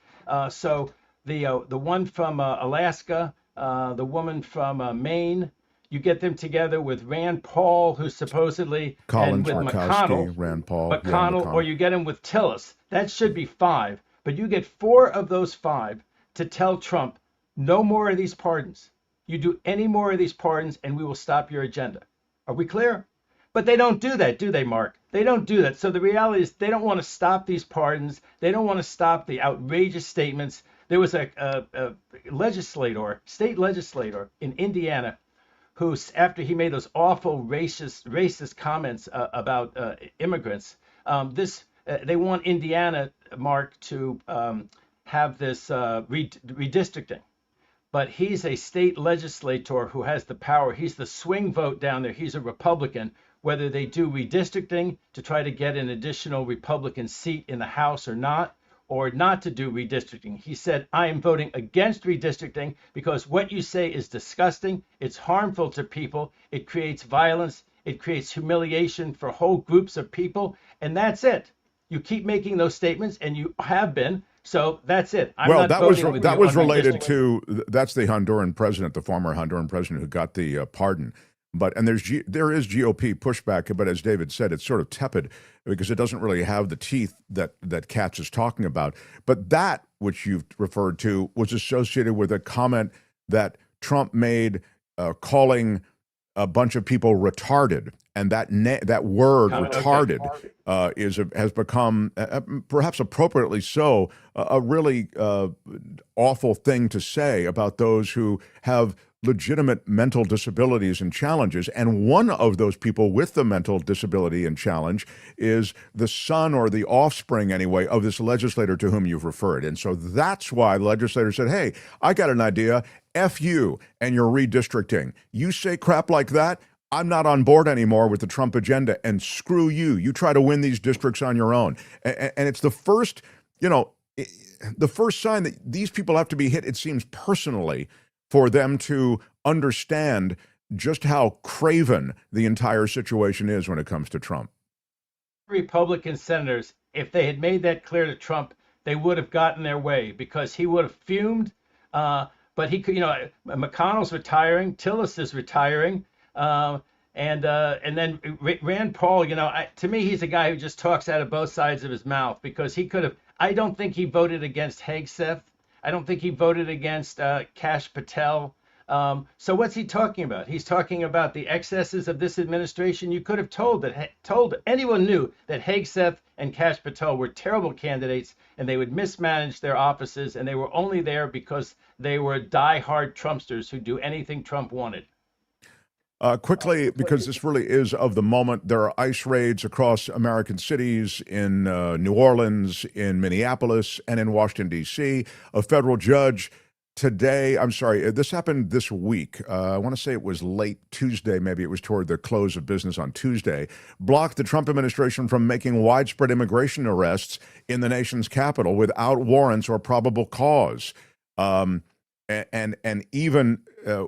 So the one from Alaska, the woman from Maine, you get them together with Rand Paul, who's supposedly, and with McConnell, or you get him with Tillis. That should be 5. But you get 4 of those 5 to tell Trump, no more of these pardons. You do any more of these pardons and we will stop your agenda. Are we clear? But they don't do that, do they, Mark? They don't do that. So the reality is they don't want to stop these pardons. They don't want to stop the outrageous statements. There was a state legislator in Indiana who, after he made those awful racist comments about immigrants, they want Indiana, Mark, to have this redistricting. But he's a state legislator who has the power. He's the swing vote down there. He's a Republican. whether they do redistricting to try to get an additional Republican seat in the House or not to do redistricting. He said, I am voting against redistricting because what you say is disgusting. It's harmful to people. It creates violence. It creates humiliation for whole groups of people. And that's it. You keep making those statements, and you have been. So that's it. That was related to, that's the Honduran president, the former Honduran president who got the pardon. And there is GOP pushback, but as David said, it's sort of tepid because it doesn't really have the teeth that Katz is talking about. But that, which you've referred to, was associated with a comment that Trump made calling a bunch of people retarded. And that word retarded has become, perhaps appropriately so, a really awful thing to say about those who have legitimate mental disabilities and challenges. And one of those people with the mental disability and challenge is the son or the offspring, anyway, of this legislator to whom you've referred. And so that's why the legislator said, hey, I got an idea. F you and your redistricting. You say crap like that, I'm not on board anymore with the Trump agenda, and screw you. You try to win these districts on your own. And it's the first, the first sign that these people have to be hit, it seems, personally, for them to understand just how craven the entire situation is when it comes to Trump. Republican senators, if they had made that clear to Trump, they would have gotten their way because he would have fumed. But he could, McConnell's retiring, Tillis is retiring. And then Rand Paul, to me, he's a guy who just talks out of both sides of his mouth because he could have, I don't think he voted against Hegseth. I don't think he voted against Kash Patel. So what's he talking about? He's talking about the excesses of this administration. You could have told anyone knew that Hegseth and Kash Patel were terrible candidates and they would mismanage their offices and they were only there because they were diehard Trumpsters who do anything Trump wanted. Quickly, because this really is of the moment, there are ICE raids across American cities in New Orleans, in Minneapolis, and in Washington, D.C. A federal judge today, this happened this week. I want to say it was late Tuesday, maybe it was toward the close of business on Tuesday, blocked the Trump administration from making widespread immigration arrests in the nation's capital without warrants or probable cause. And even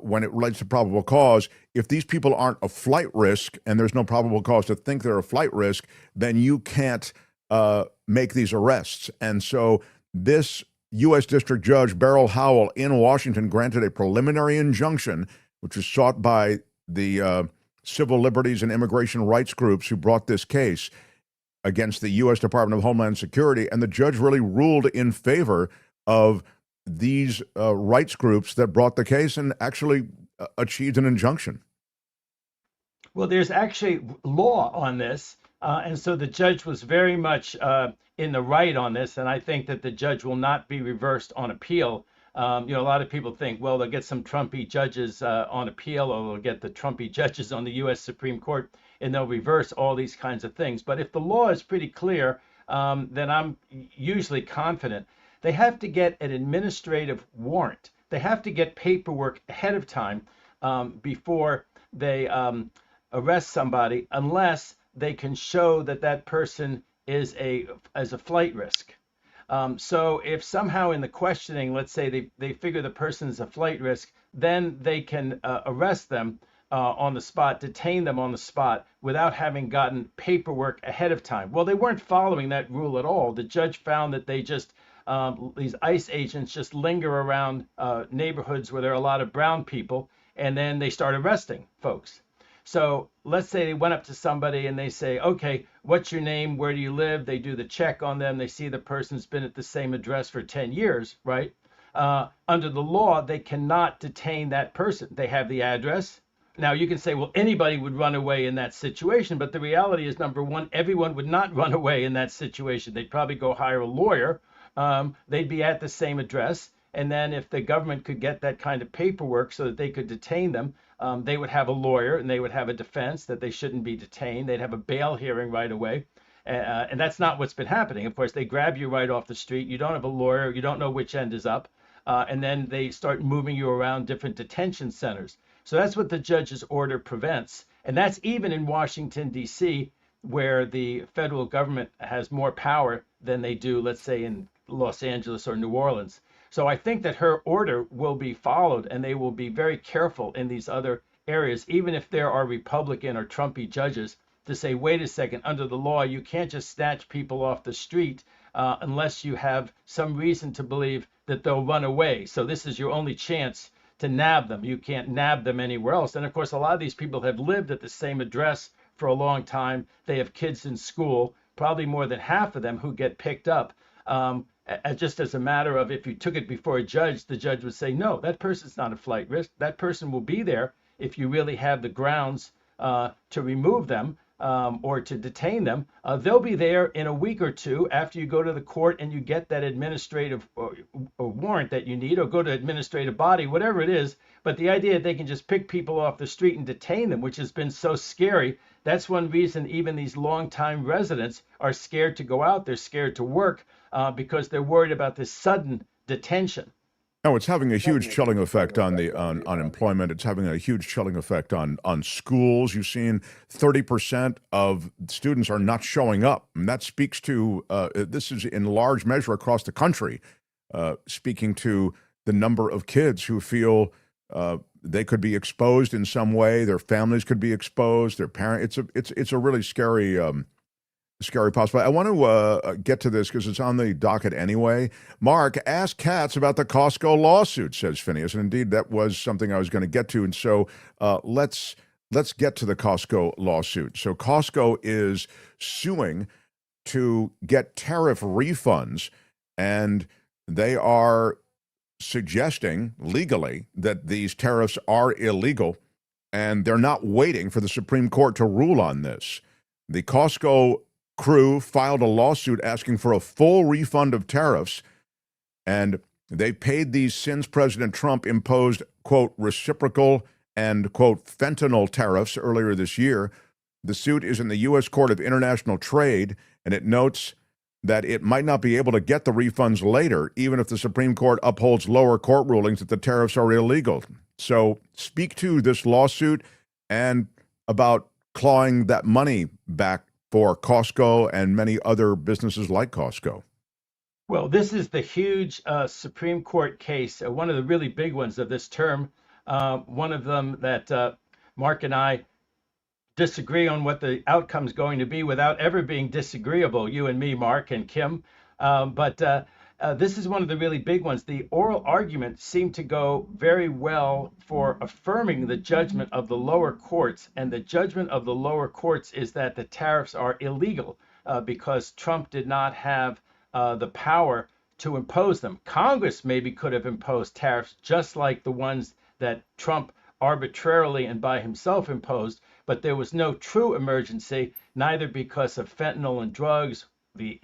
when it relates to probable cause, if these people aren't a flight risk and there's no probable cause to think they're a flight risk, then you can't make these arrests. And so this U.S. District Judge Beryl Howell in Washington granted a preliminary injunction, which was sought by the civil liberties and immigration rights groups who brought this case against the U.S. Department of Homeland Security. And the judge really ruled in favor of these rights groups that brought the case and actually achieved an injunction. Well, there's actually law on this. And so the judge was very much in the right on this. And I think that the judge will not be reversed on appeal. A lot of people think, well, they'll get some Trumpy judges on appeal, or they'll get the Trumpy judges on the U.S. Supreme Court, and they'll reverse all these kinds of things. But if the law is pretty clear, then I'm usually confident. They have to get an administrative warrant. They have to get paperwork ahead of time before they arrest somebody, unless they can show that that person is a flight risk. So if somehow in the questioning, let's say they figure the person is a flight risk, then they can arrest them on the spot, detain them on the spot without having gotten paperwork ahead of time. Well, they weren't following that rule at all. The judge found that they just these ICE agents just linger around neighborhoods where there are a lot of brown people, and then they start arresting folks. So let's say they went up to somebody and they say, okay, what's your name? Where do you live? They do the check on them. They see the person's been at the same address for 10 years, right? Under the law, they cannot detain that person. They have the address. Now, you can say, well, anybody would run away in that situation. But the reality is, number one, everyone would not run away in that situation. They'd probably go hire a lawyer. They'd be at the same address. And then if the government could get that kind of paperwork so that they could detain them, they would have a lawyer and they would have a defense that they shouldn't be detained. They'd have a bail hearing right away. And that's not what's been happening. Of course, they grab you right off the street. You don't have a lawyer. You don't know which end is up. And then they start moving you around different detention centers. So that's what the judge's order prevents. And that's even in Washington, D.C., where the federal government has more power than they do, let's say, in Los Angeles or New Orleans. So I think that her order will be followed, and they will be very careful in these other areas, even if there are Republican or Trumpy judges, to say, wait a second, under the law, you can't just snatch people off the street unless you have some reason to believe that they'll run away. So this is your only chance to nab them. You can't nab them anywhere else. And of course, a lot of these people have lived at the same address for a long time. They have kids in school, probably more than half of them who get picked up. Just as a matter of, if you took it before a judge, the judge would say, no, that person's not a flight risk. That person will be there if you really have the grounds to remove them or to detain them. They'll be there in a week or two after you go to the court and you get that administrative or warrant that you need, or go to administrative body, whatever it is. But the idea that they can just pick people off the street and detain them, which has been so scary, that's one reason even these longtime residents are scared to go out. They're scared to work because they're worried about this sudden detention. No, it's having a huge chilling effect on the on unemployment. It's having a huge chilling effect on schools. You've seen 30% of students are not showing up, and that speaks to this is in large measure across the country, speaking to the number of kids who feel they could be exposed in some way. Their families could be exposed. Their parents. It's a really scary possibility. I want to get to this because it's on the docket anyway. Mark, ask Katz about the Costco lawsuit, says Phineas. And indeed, that was something I was going to get to. And so let's get to the Costco lawsuit. So Costco is suing to get tariff refunds, and they are suggesting legally that these tariffs are illegal, and they're not waiting for the Supreme Court to rule on this. The Costco crew filed a lawsuit asking for a full refund of tariffs, and they paid these since President Trump imposed, quote, reciprocal and, quote, fentanyl tariffs earlier this year. The suit is in the U.S. Court of International Trade, and it notes that it might not be able to get the refunds later, even if the Supreme Court upholds lower court rulings that the tariffs are illegal. So speak to this lawsuit and about clawing that money back for Costco and many other businesses like Costco. Well, this is the huge Supreme Court case, one of the really big ones of this term. One of them that Mark and I disagree on what the outcome is going to be without ever being disagreeable, you and me, Mark and Kim. But this is one of the really big ones. The oral arguments seem to go very well for affirming the judgment of the lower courts. And the judgment of the lower courts is that the tariffs are illegal because Trump did not have the power to impose them. Congress maybe could have imposed tariffs just like the ones that Trump arbitrarily and by himself imposed, but there was no true emergency, neither because of fentanyl and drugs, the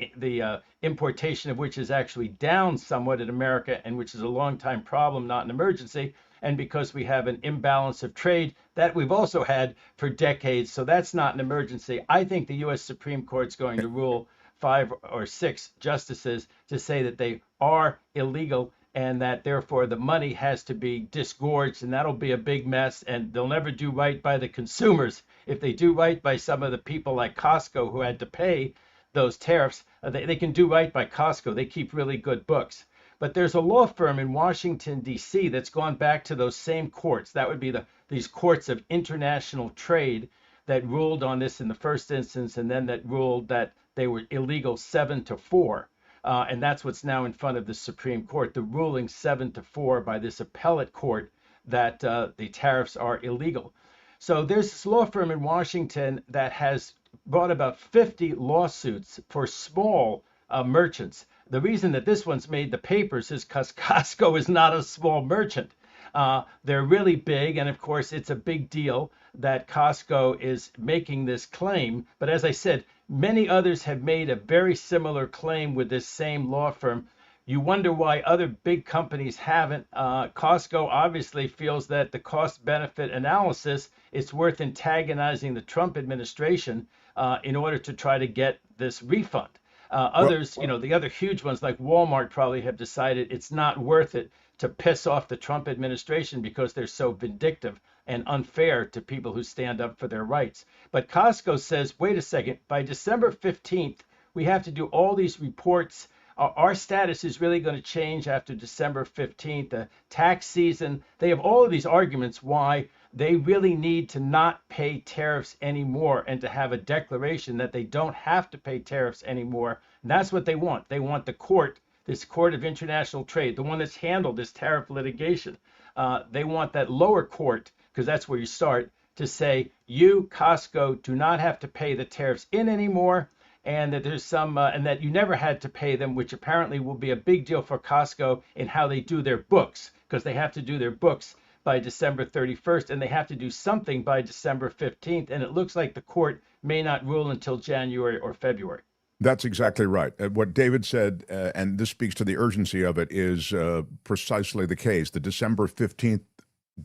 importation of which is actually down somewhat in America, and which is a long-time problem, not an emergency, and because we have an imbalance of trade that we've also had for decades, so that's not an emergency. I think the U.S. Supreme Court's going to rule 5 or 6 justices to say that they are illegal, and that therefore the money has to be disgorged, and that'll be a big mess, and they'll never do right by the consumers. If they do right by some of the people like Costco who had to pay those tariffs, they can do right by Costco. They keep really good books. But there's a law firm in Washington, D.C. that's gone back to those same courts. That would be these courts of international trade that ruled on this in the first instance, and then that ruled that they were illegal 7-4. And that's what's now in front of the Supreme Court, the ruling 7-4 by this appellate court that the tariffs are illegal. So there's this law firm in Washington that has brought about 50 lawsuits for small merchants. The reason that this one's made the papers is because Costco is not a small merchant. They're really big, and of course it's a big deal that Costco is making this claim. But as I said, many others have made a very similar claim with this same law firm. You wonder why other big companies haven't. Costco obviously feels that the cost-benefit analysis, it's worth antagonizing the Trump administration in order to try to get this refund. Others, the other huge ones like Walmart probably have decided it's not worth it to piss off the Trump administration because they're so vindictive and unfair to people who stand up for their rights. But Costco says, wait a second, by December 15th, we have to do all these reports. Our status is really going to change after December 15th, the tax season. They have all of these arguments why they really need to not pay tariffs anymore and to have a declaration that they don't have to pay tariffs anymore. And that's what they want. They want the court, this Court of International Trade, the one that's handled this tariff litigation. They want that lower court, because that's where you start, to say, you, Costco, do not have to pay the tariffs in anymore, and that there's some, and that you never had to pay them, which apparently will be a big deal for Costco in how they do their books, because they have to do their books by December 31st, and they have to do something by December 15th, and it looks like the court may not rule until January or February. That's exactly right. What David said, and this speaks to the urgency of it, is precisely the case. The December 15th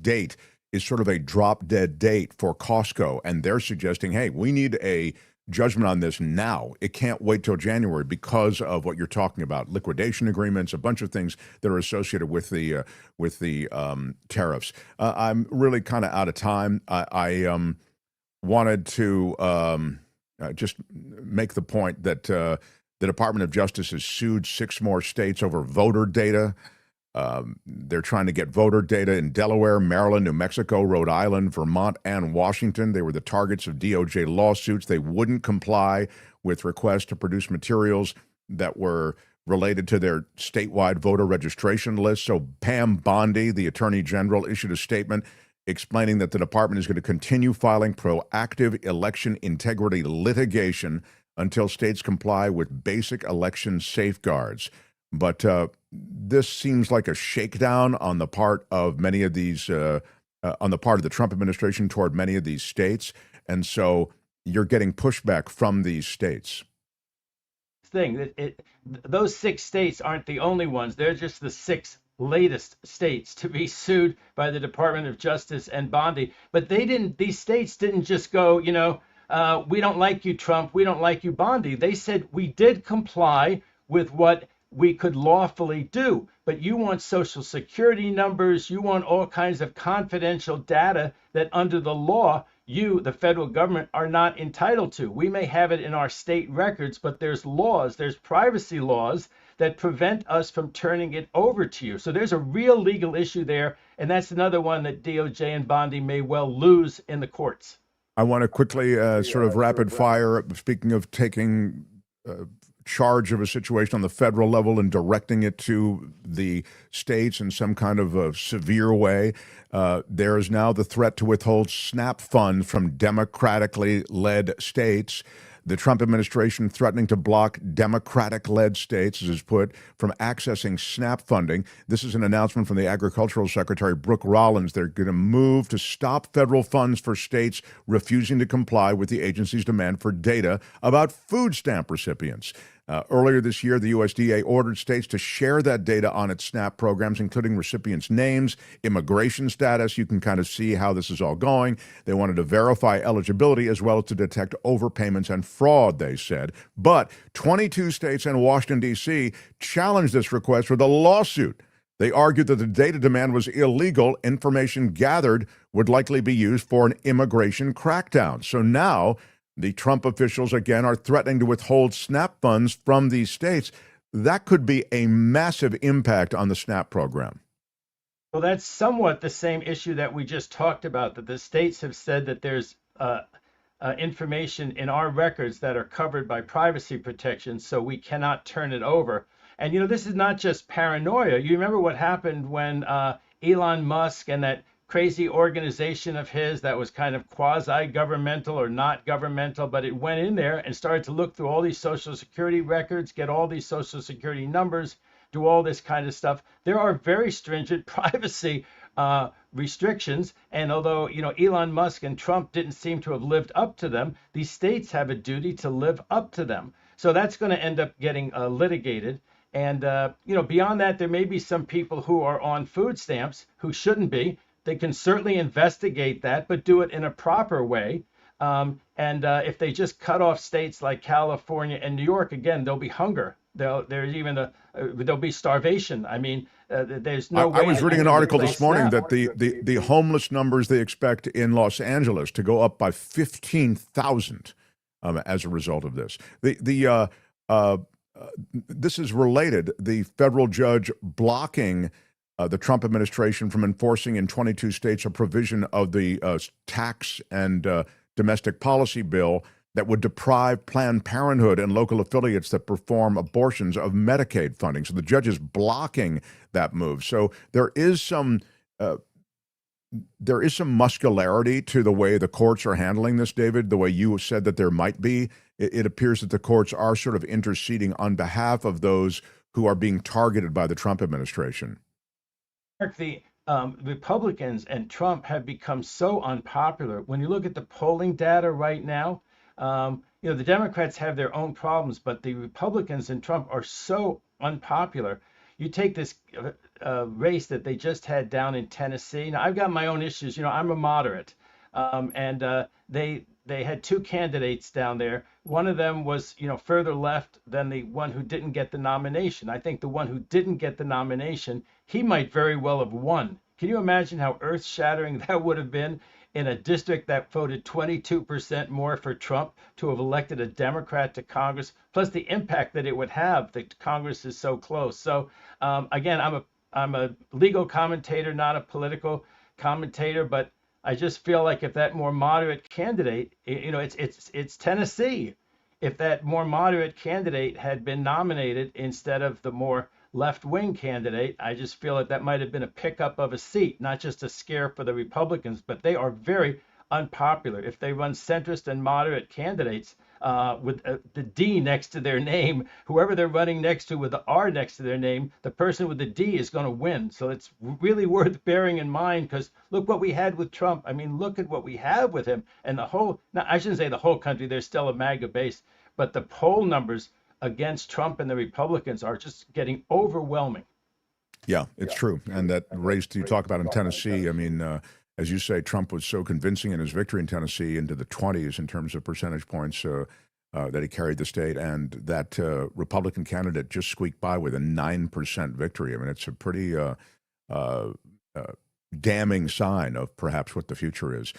date is sort of a drop-dead date for Costco, and they're suggesting, hey, we need a judgment on this now. It can't wait till January because of what you're talking about, liquidation agreements, a bunch of things that are associated with the tariffs. I'm really kind of out of time. I wanted to just make the point that the Department of Justice has sued 6 more states over voter data. They're trying to get voter data in Delaware, Maryland, New Mexico, Rhode Island, Vermont, and Washington. They were the targets of DOJ lawsuits. They wouldn't comply with requests to produce materials that were related to their statewide voter registration list. So Pam Bondi, the Attorney General, issued a statement explaining that the department is going to continue filing proactive election integrity litigation until states comply with basic election safeguards. But this seems like a shakedown on the part of many of these, on the part of the Trump administration toward many of these states. And so you're getting pushback from these states. Those 6 states aren't the only ones. They're just the 6 latest states to be sued by the Department of Justice and Bondi. But these states didn't just go, we don't like you, Trump. We don't like you, Bondi. They said we did comply with what we could lawfully do, but you want social security numbers, you want all kinds of confidential data that under the law, you, the federal government, are not entitled to. We may have it in our state records, but there's privacy laws that prevent us from turning it over to you. So there's a real legal issue there, and that's another one that DOJ and Bondi may well lose in the courts. I want to quickly sort of rapid fire, speaking of taking charge of a situation on the federal level and directing it to the states in some kind of a severe way. There is now the threat to withhold SNAP funds from democratically led states. The Trump administration threatening to block Democratic-led states, as is put, from accessing SNAP funding. This is an announcement from the Agricultural Secretary, Brooke Rollins. They're going to move to stop federal funds for states refusing to comply with the agency's demand for data about food stamp recipients. Earlier this year, the USDA ordered states to share that data on its SNAP programs, including recipients' names, immigration status. You can kind of see how this is all going. They wanted to verify eligibility as well as to detect overpayments and fraud, they said. But 22 states and Washington, D.C. challenged this request with a lawsuit. They argued that the data demand was illegal. Information gathered would likely be used for an immigration crackdown. So now the Trump officials, again, are threatening to withhold SNAP funds from these states. That could be a massive impact on the SNAP program. Well, that's somewhat the same issue that we just talked about, that the states have said that there's information in our records that are covered by privacy protection, so we cannot turn it over. And, this is not just paranoia. You remember what happened when Elon Musk and that crazy organization of his that was kind of quasi-governmental or not governmental, but it went in there and started to look through all these Social Security records, get all these Social Security numbers, do all this kind of stuff. There are very stringent privacy restrictions. And although, Elon Musk and Trump didn't seem to have lived up to them, these states have a duty to live up to them. So that's going to end up getting litigated. And, beyond that, there may be some people who are on food stamps who shouldn't be. They can certainly investigate that, but do it in a proper way. And if they just cut off states like California and New York, again, there'll be hunger. There'll be starvation. I mean, there's no way. I was reading an article this morning that the homeless numbers they expect in Los Angeles to go up by 15,000 as a result of this. This is related. The federal judge blocking the Trump administration from enforcing in 22 states a provision of the tax and domestic policy bill that would deprive Planned Parenthood and local affiliates that perform abortions of Medicaid funding. So the judge is blocking that move. So there is some muscularity to the way the courts are handling this, David, the way you said that there might be. It appears that the courts are sort of interceding on behalf of those who are being targeted by the Trump administration. The Republicans and Trump have become so unpopular. When you look at the polling data right now, the Democrats have their own problems, but the Republicans and Trump are so unpopular. You take this race that they just had down in Tennessee. Now, I've got my own issues. I'm a moderate, and they had two candidates down there. One of them was, further left than the one who didn't get the nomination. I think the one who didn't get the nomination, he might very well have won. Can you imagine how earth-shattering that would have been in a district that voted 22% more for Trump to have elected a Democrat to Congress, plus the impact that it would have that Congress is so close. So again, I'm a legal commentator, not a political commentator, but I just feel like if that more moderate candidate, it's Tennessee. If that more moderate candidate had been nominated instead of the more left-wing candidate, I just feel like that might have been a pickup of a seat, not just a scare for the Republicans, but they are very unpopular. If they run centrist and moderate candidates with the D next to their name, whoever they're running next to with the R next to their name, the person with the D is going to win. So it's really worth bearing in mind, because look what we had with Trump. I mean, look at what we have with him. And I shouldn't say the whole country, there's still a MAGA base, but the poll numbers against Trump and the Republicans are just getting overwhelming. Yeah, it's true. And that race you talk about in Tennessee, I mean, as you say, Trump was so convincing in his victory in Tennessee into the 20s in terms of percentage points that he carried the state. And that Republican candidate just squeaked by with a 9% victory. I mean, it's a pretty damning sign of perhaps what the future is.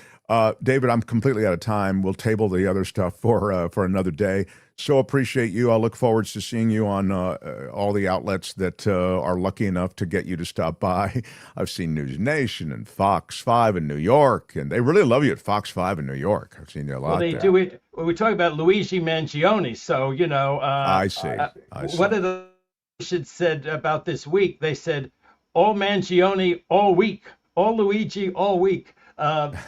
David, I'm completely out of time. We'll table the other stuff for another day. So appreciate you. I look forward to seeing you on all the outlets that are lucky enough to get you to stop by. I've seen News Nation and Fox 5 in New York, and they really love you at Fox 5 in New York. I've seen you a lot. Well, they do it. We talk about Luigi Mangione, so I see. What are the should said about this week? They said all Mangione all week, all Luigi all week.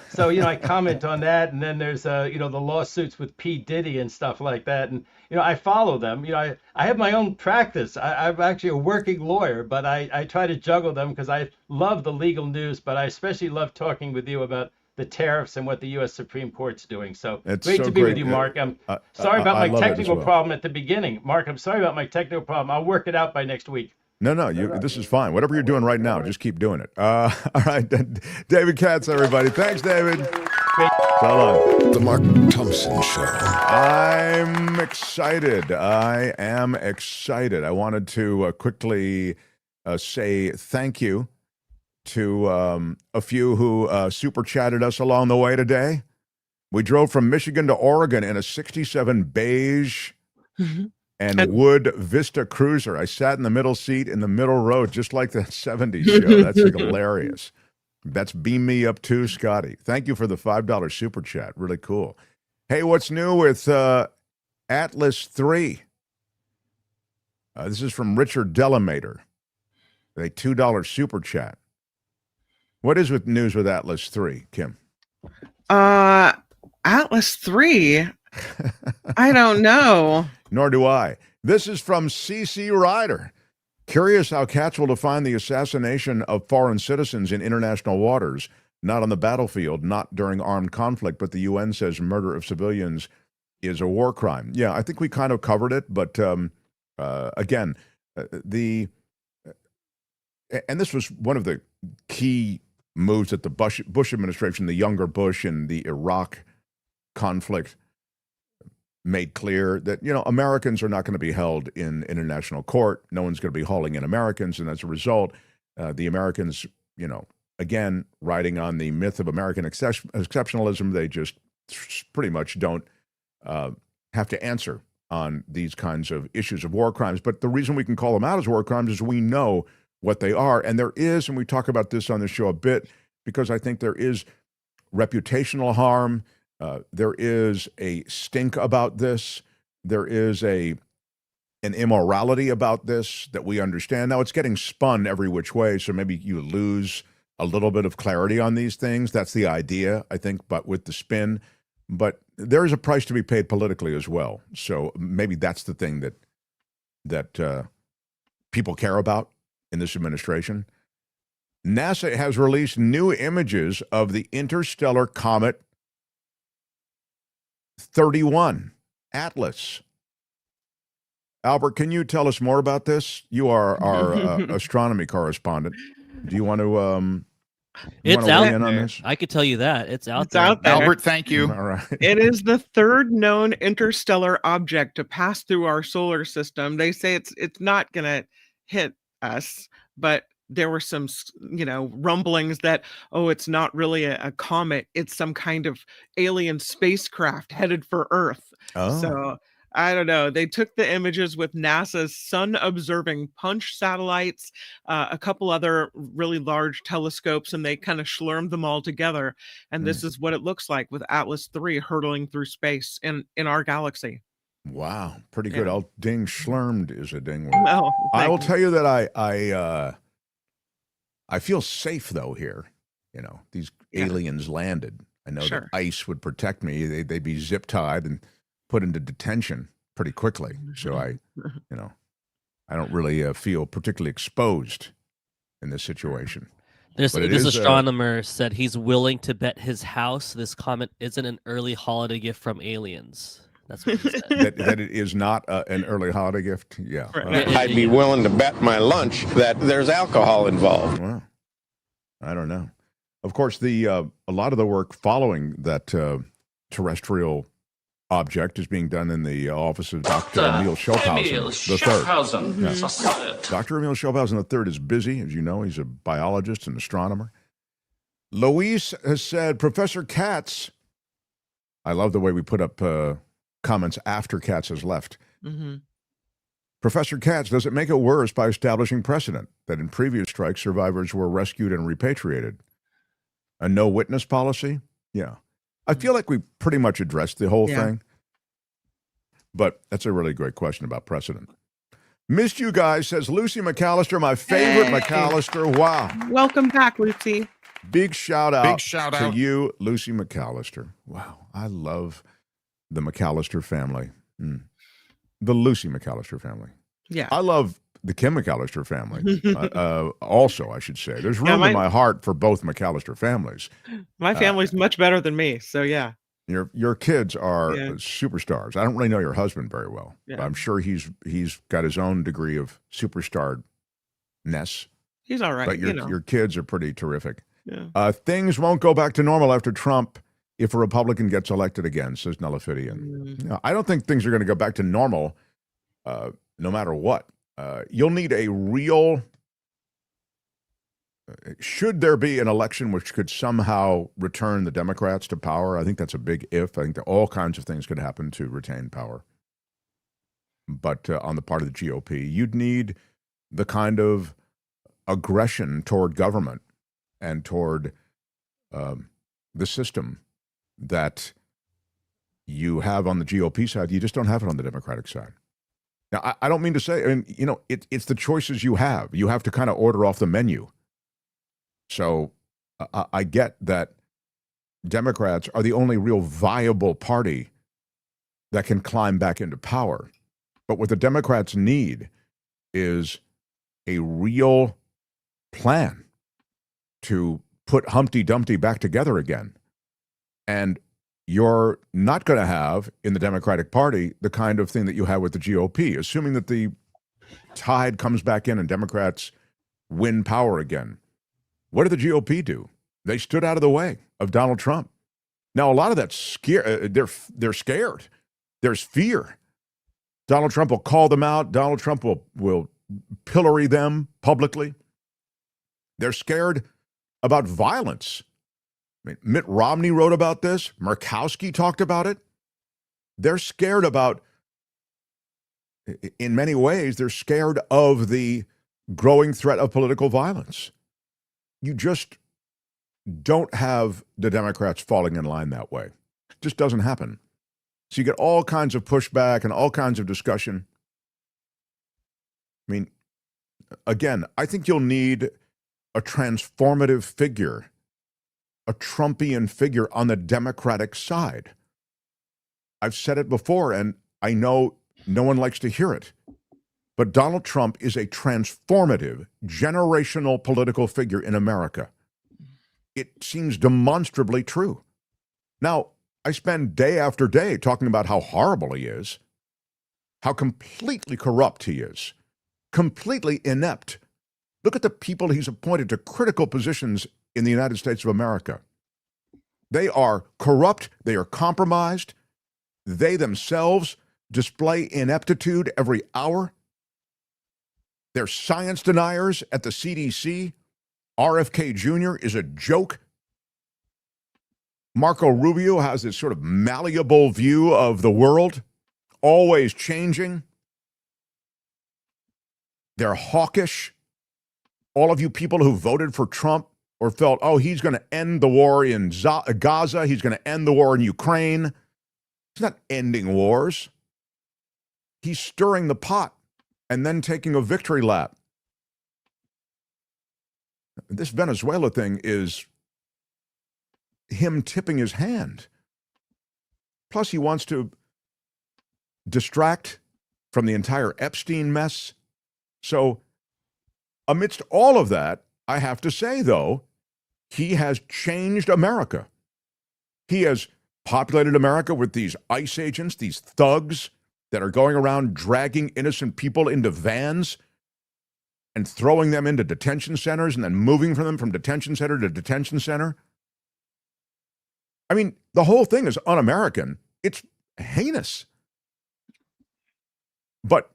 So I comment on that, and then there's the lawsuits with P. Diddy and stuff like that, and I follow them. I have my own practice. I'm actually a working lawyer, but I try to juggle them because I love the legal news, but I especially love talking with you about the tariffs and what the U.S. Supreme Court's doing. So it's great so to be great. with you, Mark. I'm sorry about my technical problem at the beginning. Mark, I'm sorry about my technical problem. I'll work it out by next week. No, this is fine. Whatever you're doing right now, just keep doing it. All right, David Katz, everybody. Thanks, David. So long. The Mark Thompson Show. I'm excited. I am excited. I wanted to quickly say thank you to a few who super chatted us along the way today. We drove from Michigan to Oregon in a 67 beige and wood Vista Cruiser. I sat in the middle seat in the middle row, just like the 70s show. That's hilarious. That's Beam Me Up too, Scotty. Thank you for the $5 super chat. Really cool. Hey, what's new with Atlas 3? This is from Richard Delamater. A $2 super chat. What is with news with Atlas 3, Kim? Atlas 3? I don't know. Nor do I. This is from CC Ryder. Curious how Katz will define the assassination of foreign citizens in international waters, not on the battlefield, not during armed conflict, but the UN says murder of civilians is a war crime. Yeah, I think we kind of covered it, but again, and this was one of the key moves that the Bush administration, the younger Bush in the Iraq conflict made clear that, Americans are not going to be held in international court. No one's going to be hauling in Americans. And as a result, the Americans, again, riding on the myth of American exceptionalism, they just pretty much don't have to answer on these kinds of issues of war crimes. But the reason we can call them out as war crimes is we know what they are. And there is, and we talk about this on the show a bit, because I think there is reputational harm. There is a stink about this. There is an immorality about this that we understand. Now, it's getting spun every which way, so maybe you lose a little bit of clarity on these things. That's the idea, I think, but with the spin. But there is a price to be paid politically as well. So maybe that's the thing that people care about in this administration. NASA has released new images of the interstellar comet 31, Atlas. Albert, can you tell us more about this? You are our astronomy correspondent. Do you want to it's out in on there. this? I could tell you that. It's out It's there. out there. Albert, thank you. All right. It is the third known interstellar object to pass through our solar system. They say it's not going to hit us, but there were some, rumblings that, it's not really a comet. It's some kind of alien spacecraft headed for Earth. Oh. So I don't know. They took the images with NASA's sun-observing punch satellites, a couple other really large telescopes, and they kind of schlurmed them all together. And this is what it looks like with Atlas 3 hurtling through space in our galaxy. Wow, pretty good. Yeah. I'll ding schlurmed is a ding word. Oh, I will thank tell you that I feel safe though here. These aliens landed. I know Sure. that ICE would protect me. They'd be zip tied and put into detention pretty quickly. So I don't really feel particularly exposed in this situation. This But it is, astronomer said he's willing to bet his house this comet isn't an early holiday gift from aliens. That's what he said. that it is not an early holiday gift. Yeah. I'd be willing to bet my lunch that there's alcohol involved. Well, I don't know. Of course, a lot of the work following that terrestrial object is being done in the office of Dr. Emil Schulthausen III. Dr. Emil Schulthausen III is busy, as you know. He's a biologist and astronomer. Luis has said, Professor Katz, I love the way we put up comments after Katz has left. Mm-hmm. Professor Katz, does it make it worse by establishing precedent that in previous strikes, survivors were rescued and repatriated? A no witness policy? Yeah. I feel like we pretty much addressed the whole thing. But that's a really great question about precedent. Missed you guys, says Lucy McAllister, my favorite McAllister. Wow. Welcome back, Lucy. Big shout out to you, Lucy McAllister. Wow. I love the McAllister family. The Lucy McAllister family. Yeah. I love the Kim McAllister family. Also, I should say. There's room in my heart for both McAllister families. My family's much better than me, so yeah. Your kids are superstars. I don't really know your husband very well. Yeah. But I'm sure he's got his own degree of superstar-ness. He's all right. But your kids are pretty terrific. Yeah. Things won't go back to normal after Trump if a Republican gets elected again, says Nullifidian. I don't think things are going to go back to normal no matter what. You'll need a real... should there be an election which could somehow return the Democrats to power? I think that's a big if. I think that all kinds of things could happen to retain power. But on the part of the GOP, you'd need the kind of aggression toward government and toward the system that you have on the GOP side. You just don't have it on the Democratic side. Now, I don't mean to say, it's the choices you have. You have to kind of order off the menu. So I get that Democrats are the only real viable party that can climb back into power. But what the Democrats need is a real plan to put Humpty Dumpty back together again. And you're not going to have in the Democratic Party the kind of thing that you have with the GOP, assuming that the tide comes back in and Democrats win power again. What did the GOP do? They stood out of the way of Donald Trump. Now, a lot of that's they're scared. There's fear. Donald Trump will call them out. Donald Trump will pillory them publicly. They're scared about violence. I mean, Mitt Romney wrote about this. Murkowski talked about it. They're scared about, in many ways, they're scared of the growing threat of political violence. You just don't have the Democrats falling in line that way. It just doesn't happen. So you get all kinds of pushback and all kinds of discussion. I mean, again, I think you'll need a transformative figure, a Trumpian figure on the Democratic side. I've said it before, and I know no one likes to hear it, but Donald Trump is a transformative, generational political figure in America. It seems demonstrably true. Now, I spend day after day talking about how horrible he is, how completely corrupt he is, completely inept. Look at the people he's appointed to critical positions in the United States of America. They are corrupt, they are compromised, they themselves display ineptitude every hour. They're science deniers at the CDC. RFK Jr. is a joke. Marco Rubio has this sort of malleable view of the world, always changing. They're hawkish. All of you people who voted for Trump or felt, oh, he's going to end the war in Gaza, he's going to end the war in Ukraine. He's not ending wars. He's stirring the pot and then taking a victory lap. This Venezuela thing is him tipping his hand. Plus, he wants to distract from the entire Epstein mess. So, amidst all of that, I have to say, though, he has changed America. He has populated America with these ICE agents, these thugs that are going around dragging innocent people into vans and throwing them into detention centers and then moving them from detention center to detention center. I mean, the whole thing is un-American. It's heinous. But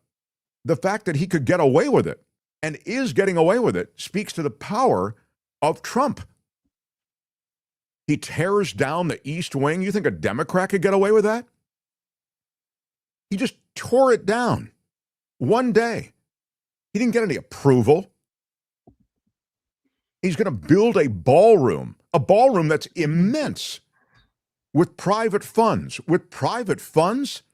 the fact that he could get away with it and is getting away with it speaks to the power of Trump. He tears down the East Wing. You think a Democrat could get away with that? He just tore it down one day. He didn't get any approval. He's going to build a ballroom that's immense with private funds. With private funds?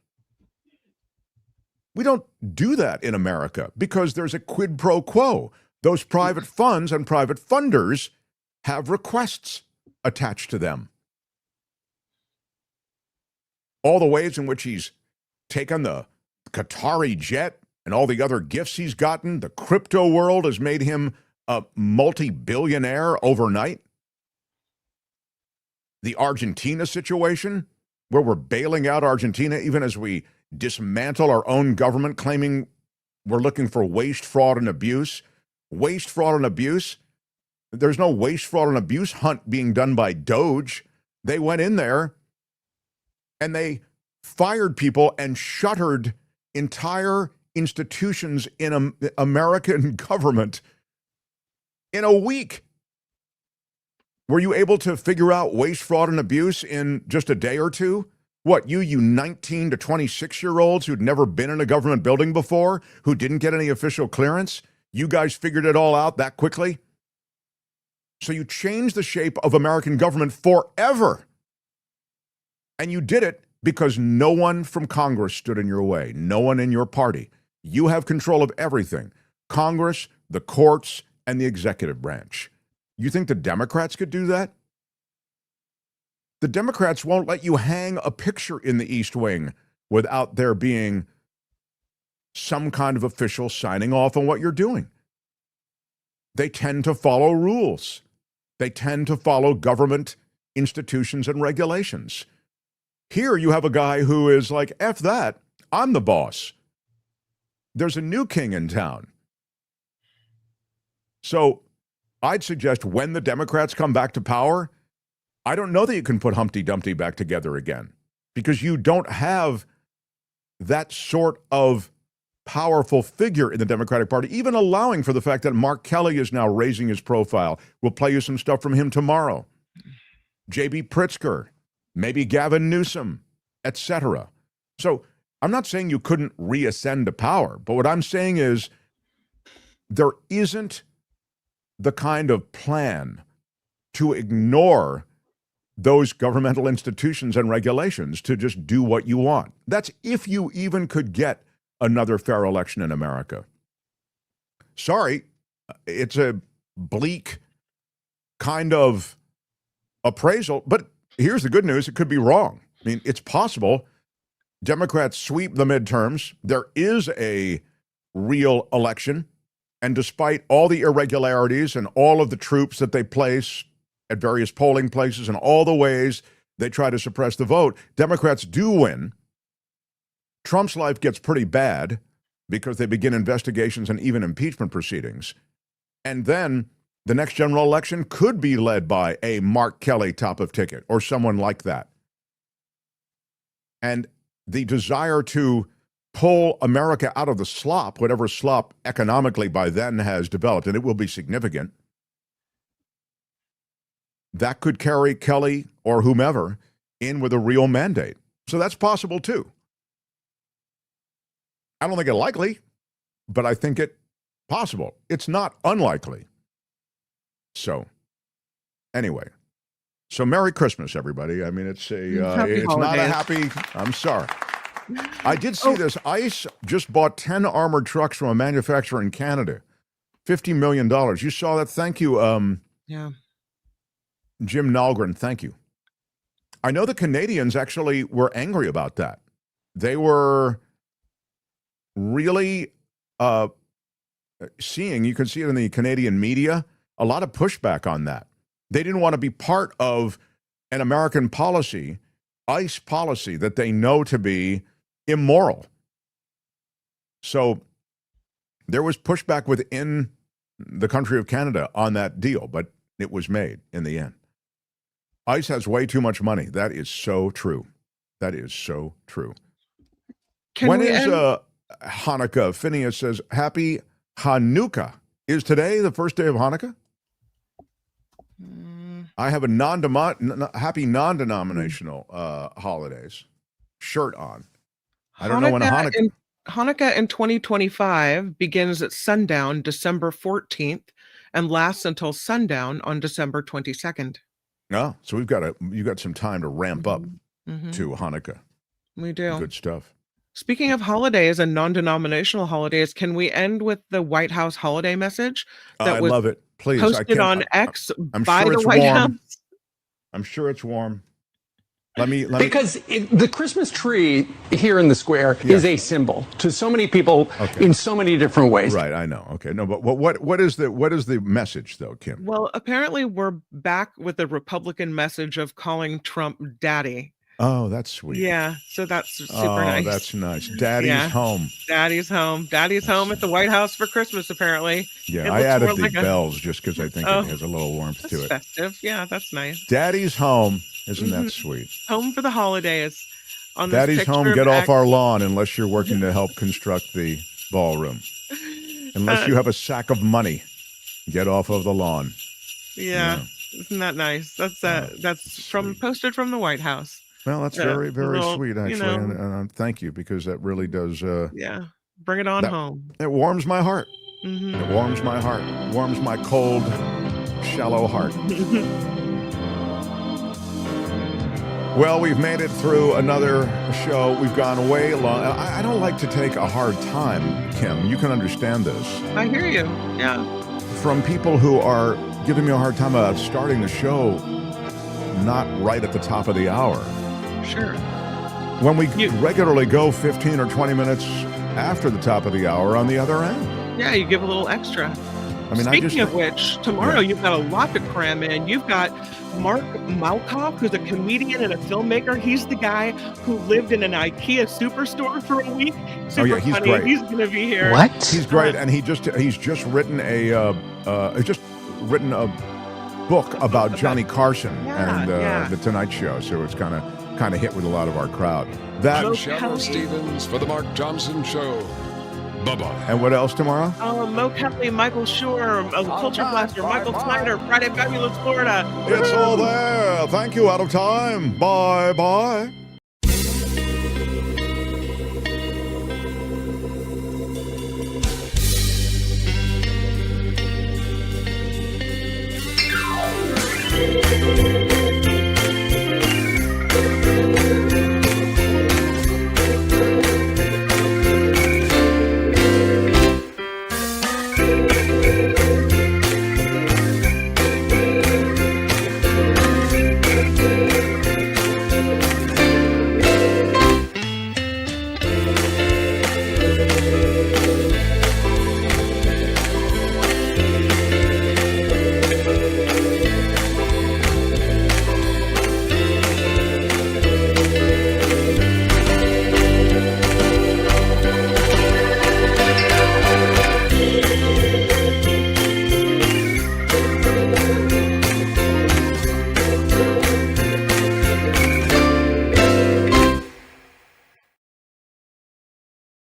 We don't do that in America because there's a quid pro quo. Those private funds and private funders have requests attached to them. All the ways in which he's taken the Qatari jet and all the other gifts he's gotten, the crypto world has made him a multi-billionaire overnight. The Argentina situation, where we're bailing out Argentina even as we dismantle our own government, claiming we're looking for waste, fraud, and abuse. Waste, fraud, and abuse. There's no waste, fraud, and abuse hunt being done by Doge. They went in there and they fired people and shuttered entire institutions in American government in a week. Were you able to figure out waste, fraud, and abuse in just a day or two? What, you 19 to 26-year-olds who'd never been in a government building before, who didn't get any official clearance? You guys figured it all out that quickly? So you changed the shape of American government forever. And you did it because no one from Congress stood in your way, no one in your party. You have control of everything. Congress, the courts, and the executive branch. You think the Democrats could do that? The Democrats won't let you hang a picture in the East Wing without there being some kind of official signing off on what you're doing. They tend to follow rules. They tend to follow government institutions and regulations. Here you have a guy who is like, F that, I'm the boss. There's a new king in town. So I'd suggest when the Democrats come back to power, I don't know that you can put Humpty Dumpty back together again because you don't have that sort of powerful figure in the Democratic Party, even allowing for the fact that Mark Kelly is now raising his profile. We'll play you some stuff from him tomorrow. J.B. Pritzker, maybe Gavin Newsom, etc. So I'm not saying you couldn't reascend to power, but what I'm saying is there isn't the kind of plan to ignore those governmental institutions and regulations to just do what you want. That's if you even could get another fair election in America. Sorry, it's a bleak kind of appraisal, but here's the good news. It could be wrong. I mean, it's possible Democrats sweep the midterms. There is a real election. And despite all the irregularities and all of the troops that they place at various polling places and all the ways they try to suppress the vote, Democrats do win. Trump's life gets pretty bad because they begin investigations and even impeachment proceedings. And then the next general election could be led by a Mark Kelly top of ticket or someone like that. And the desire to pull America out of the slop, whatever slop economically by then has developed, and it will be significant, that could carry Kelly or whomever in with a real mandate. So that's possible too. I don't think it's likely, but I think it possible. It's not unlikely. So anyway, so Merry Christmas, everybody. I mean, it's not a happy, I'm sorry. I did see this. ICE just bought 10 armored trucks from a manufacturer in Canada. $50 million. You saw that? Thank you. Yeah. Jim Nalgren, thank you. I know the Canadians actually were angry about that. They were really seeing, you can see it in the Canadian media, a lot of pushback on that. They didn't want to be part of an American policy, ICE policy, that they know to be immoral. So there was pushback within the country of Canada on that deal, but it was made in the end. ICE has way too much money. That is so true. That is so true. When is Hanukkah? Phineas says, Happy Hanukkah. Is today the first day of Hanukkah? I have a happy non-denominational holidays shirt on. I don't know when Hanukkah in 2025 begins at sundown December 14th and lasts until sundown on December 22nd. No, so you got some time to ramp up to Hanukkah. We do. Good stuff. Speaking of holidays and non-denominational holidays, can we end with the White House holiday message that was love it. Please, posted on X I'm by sure the it's White warm. House? I'm sure it's warm. Let me because the Christmas tree here in the square is a symbol to so many people in so many different ways. Right, I know. Okay, no, but what is the message though, Kim? Well, apparently we're back with the Republican message of calling Trump daddy. Oh, that's sweet. Yeah, so that's super nice. Oh, that's nice. Daddy's home. Daddy's home. Daddy's home at the White House for Christmas, apparently. Yeah, I added the bells just because I think it has a little warmth to it. Festive. Yeah, that's nice. Daddy's home. Isn't that sweet? Home for the holidays. On this Daddy's picture home. of Get off our lawn unless you're working to help construct the ballroom. Unless you have a sack of money, get off of the lawn. Yeah. Isn't that nice? That's posted from the White House. Well, that's very, very sweet, actually, and thank you, because that really does. Bring it on home. It warms my heart. It warms my heart. Warms my cold, shallow heart. Well, we've made it through another show. We've gone way long. I don't like to take a hard time, Kim. You can understand this. I hear you. Yeah. From people who are giving me a hard time about starting the show not right at the top of the hour. Sure. When we regularly go 15 or 20 minutes after the top of the hour on the other end. Yeah, you give a little extra. I mean, Speaking of which, tomorrow you've got a lot to cram in. You've got Mark Malkoff, who's a comedian and a filmmaker. He's the guy who lived in an IKEA superstore for a week. Super he's funny. great. He's going to be here. What? He's great, and he's just written a book about Johnny Carson Yeah, and yeah. the Tonight Show, so it's kind of hit with a lot of our crowd. That I'm Shadow Stevens for the Mark Thompson Show. Bye-bye. And what else tomorrow? Mo Kelly, Michael Shore, Culture Blaster, Michael Snyder, Friday Fabulous Florida. It's all there. Thank you. Out of time. Bye-bye. Bye.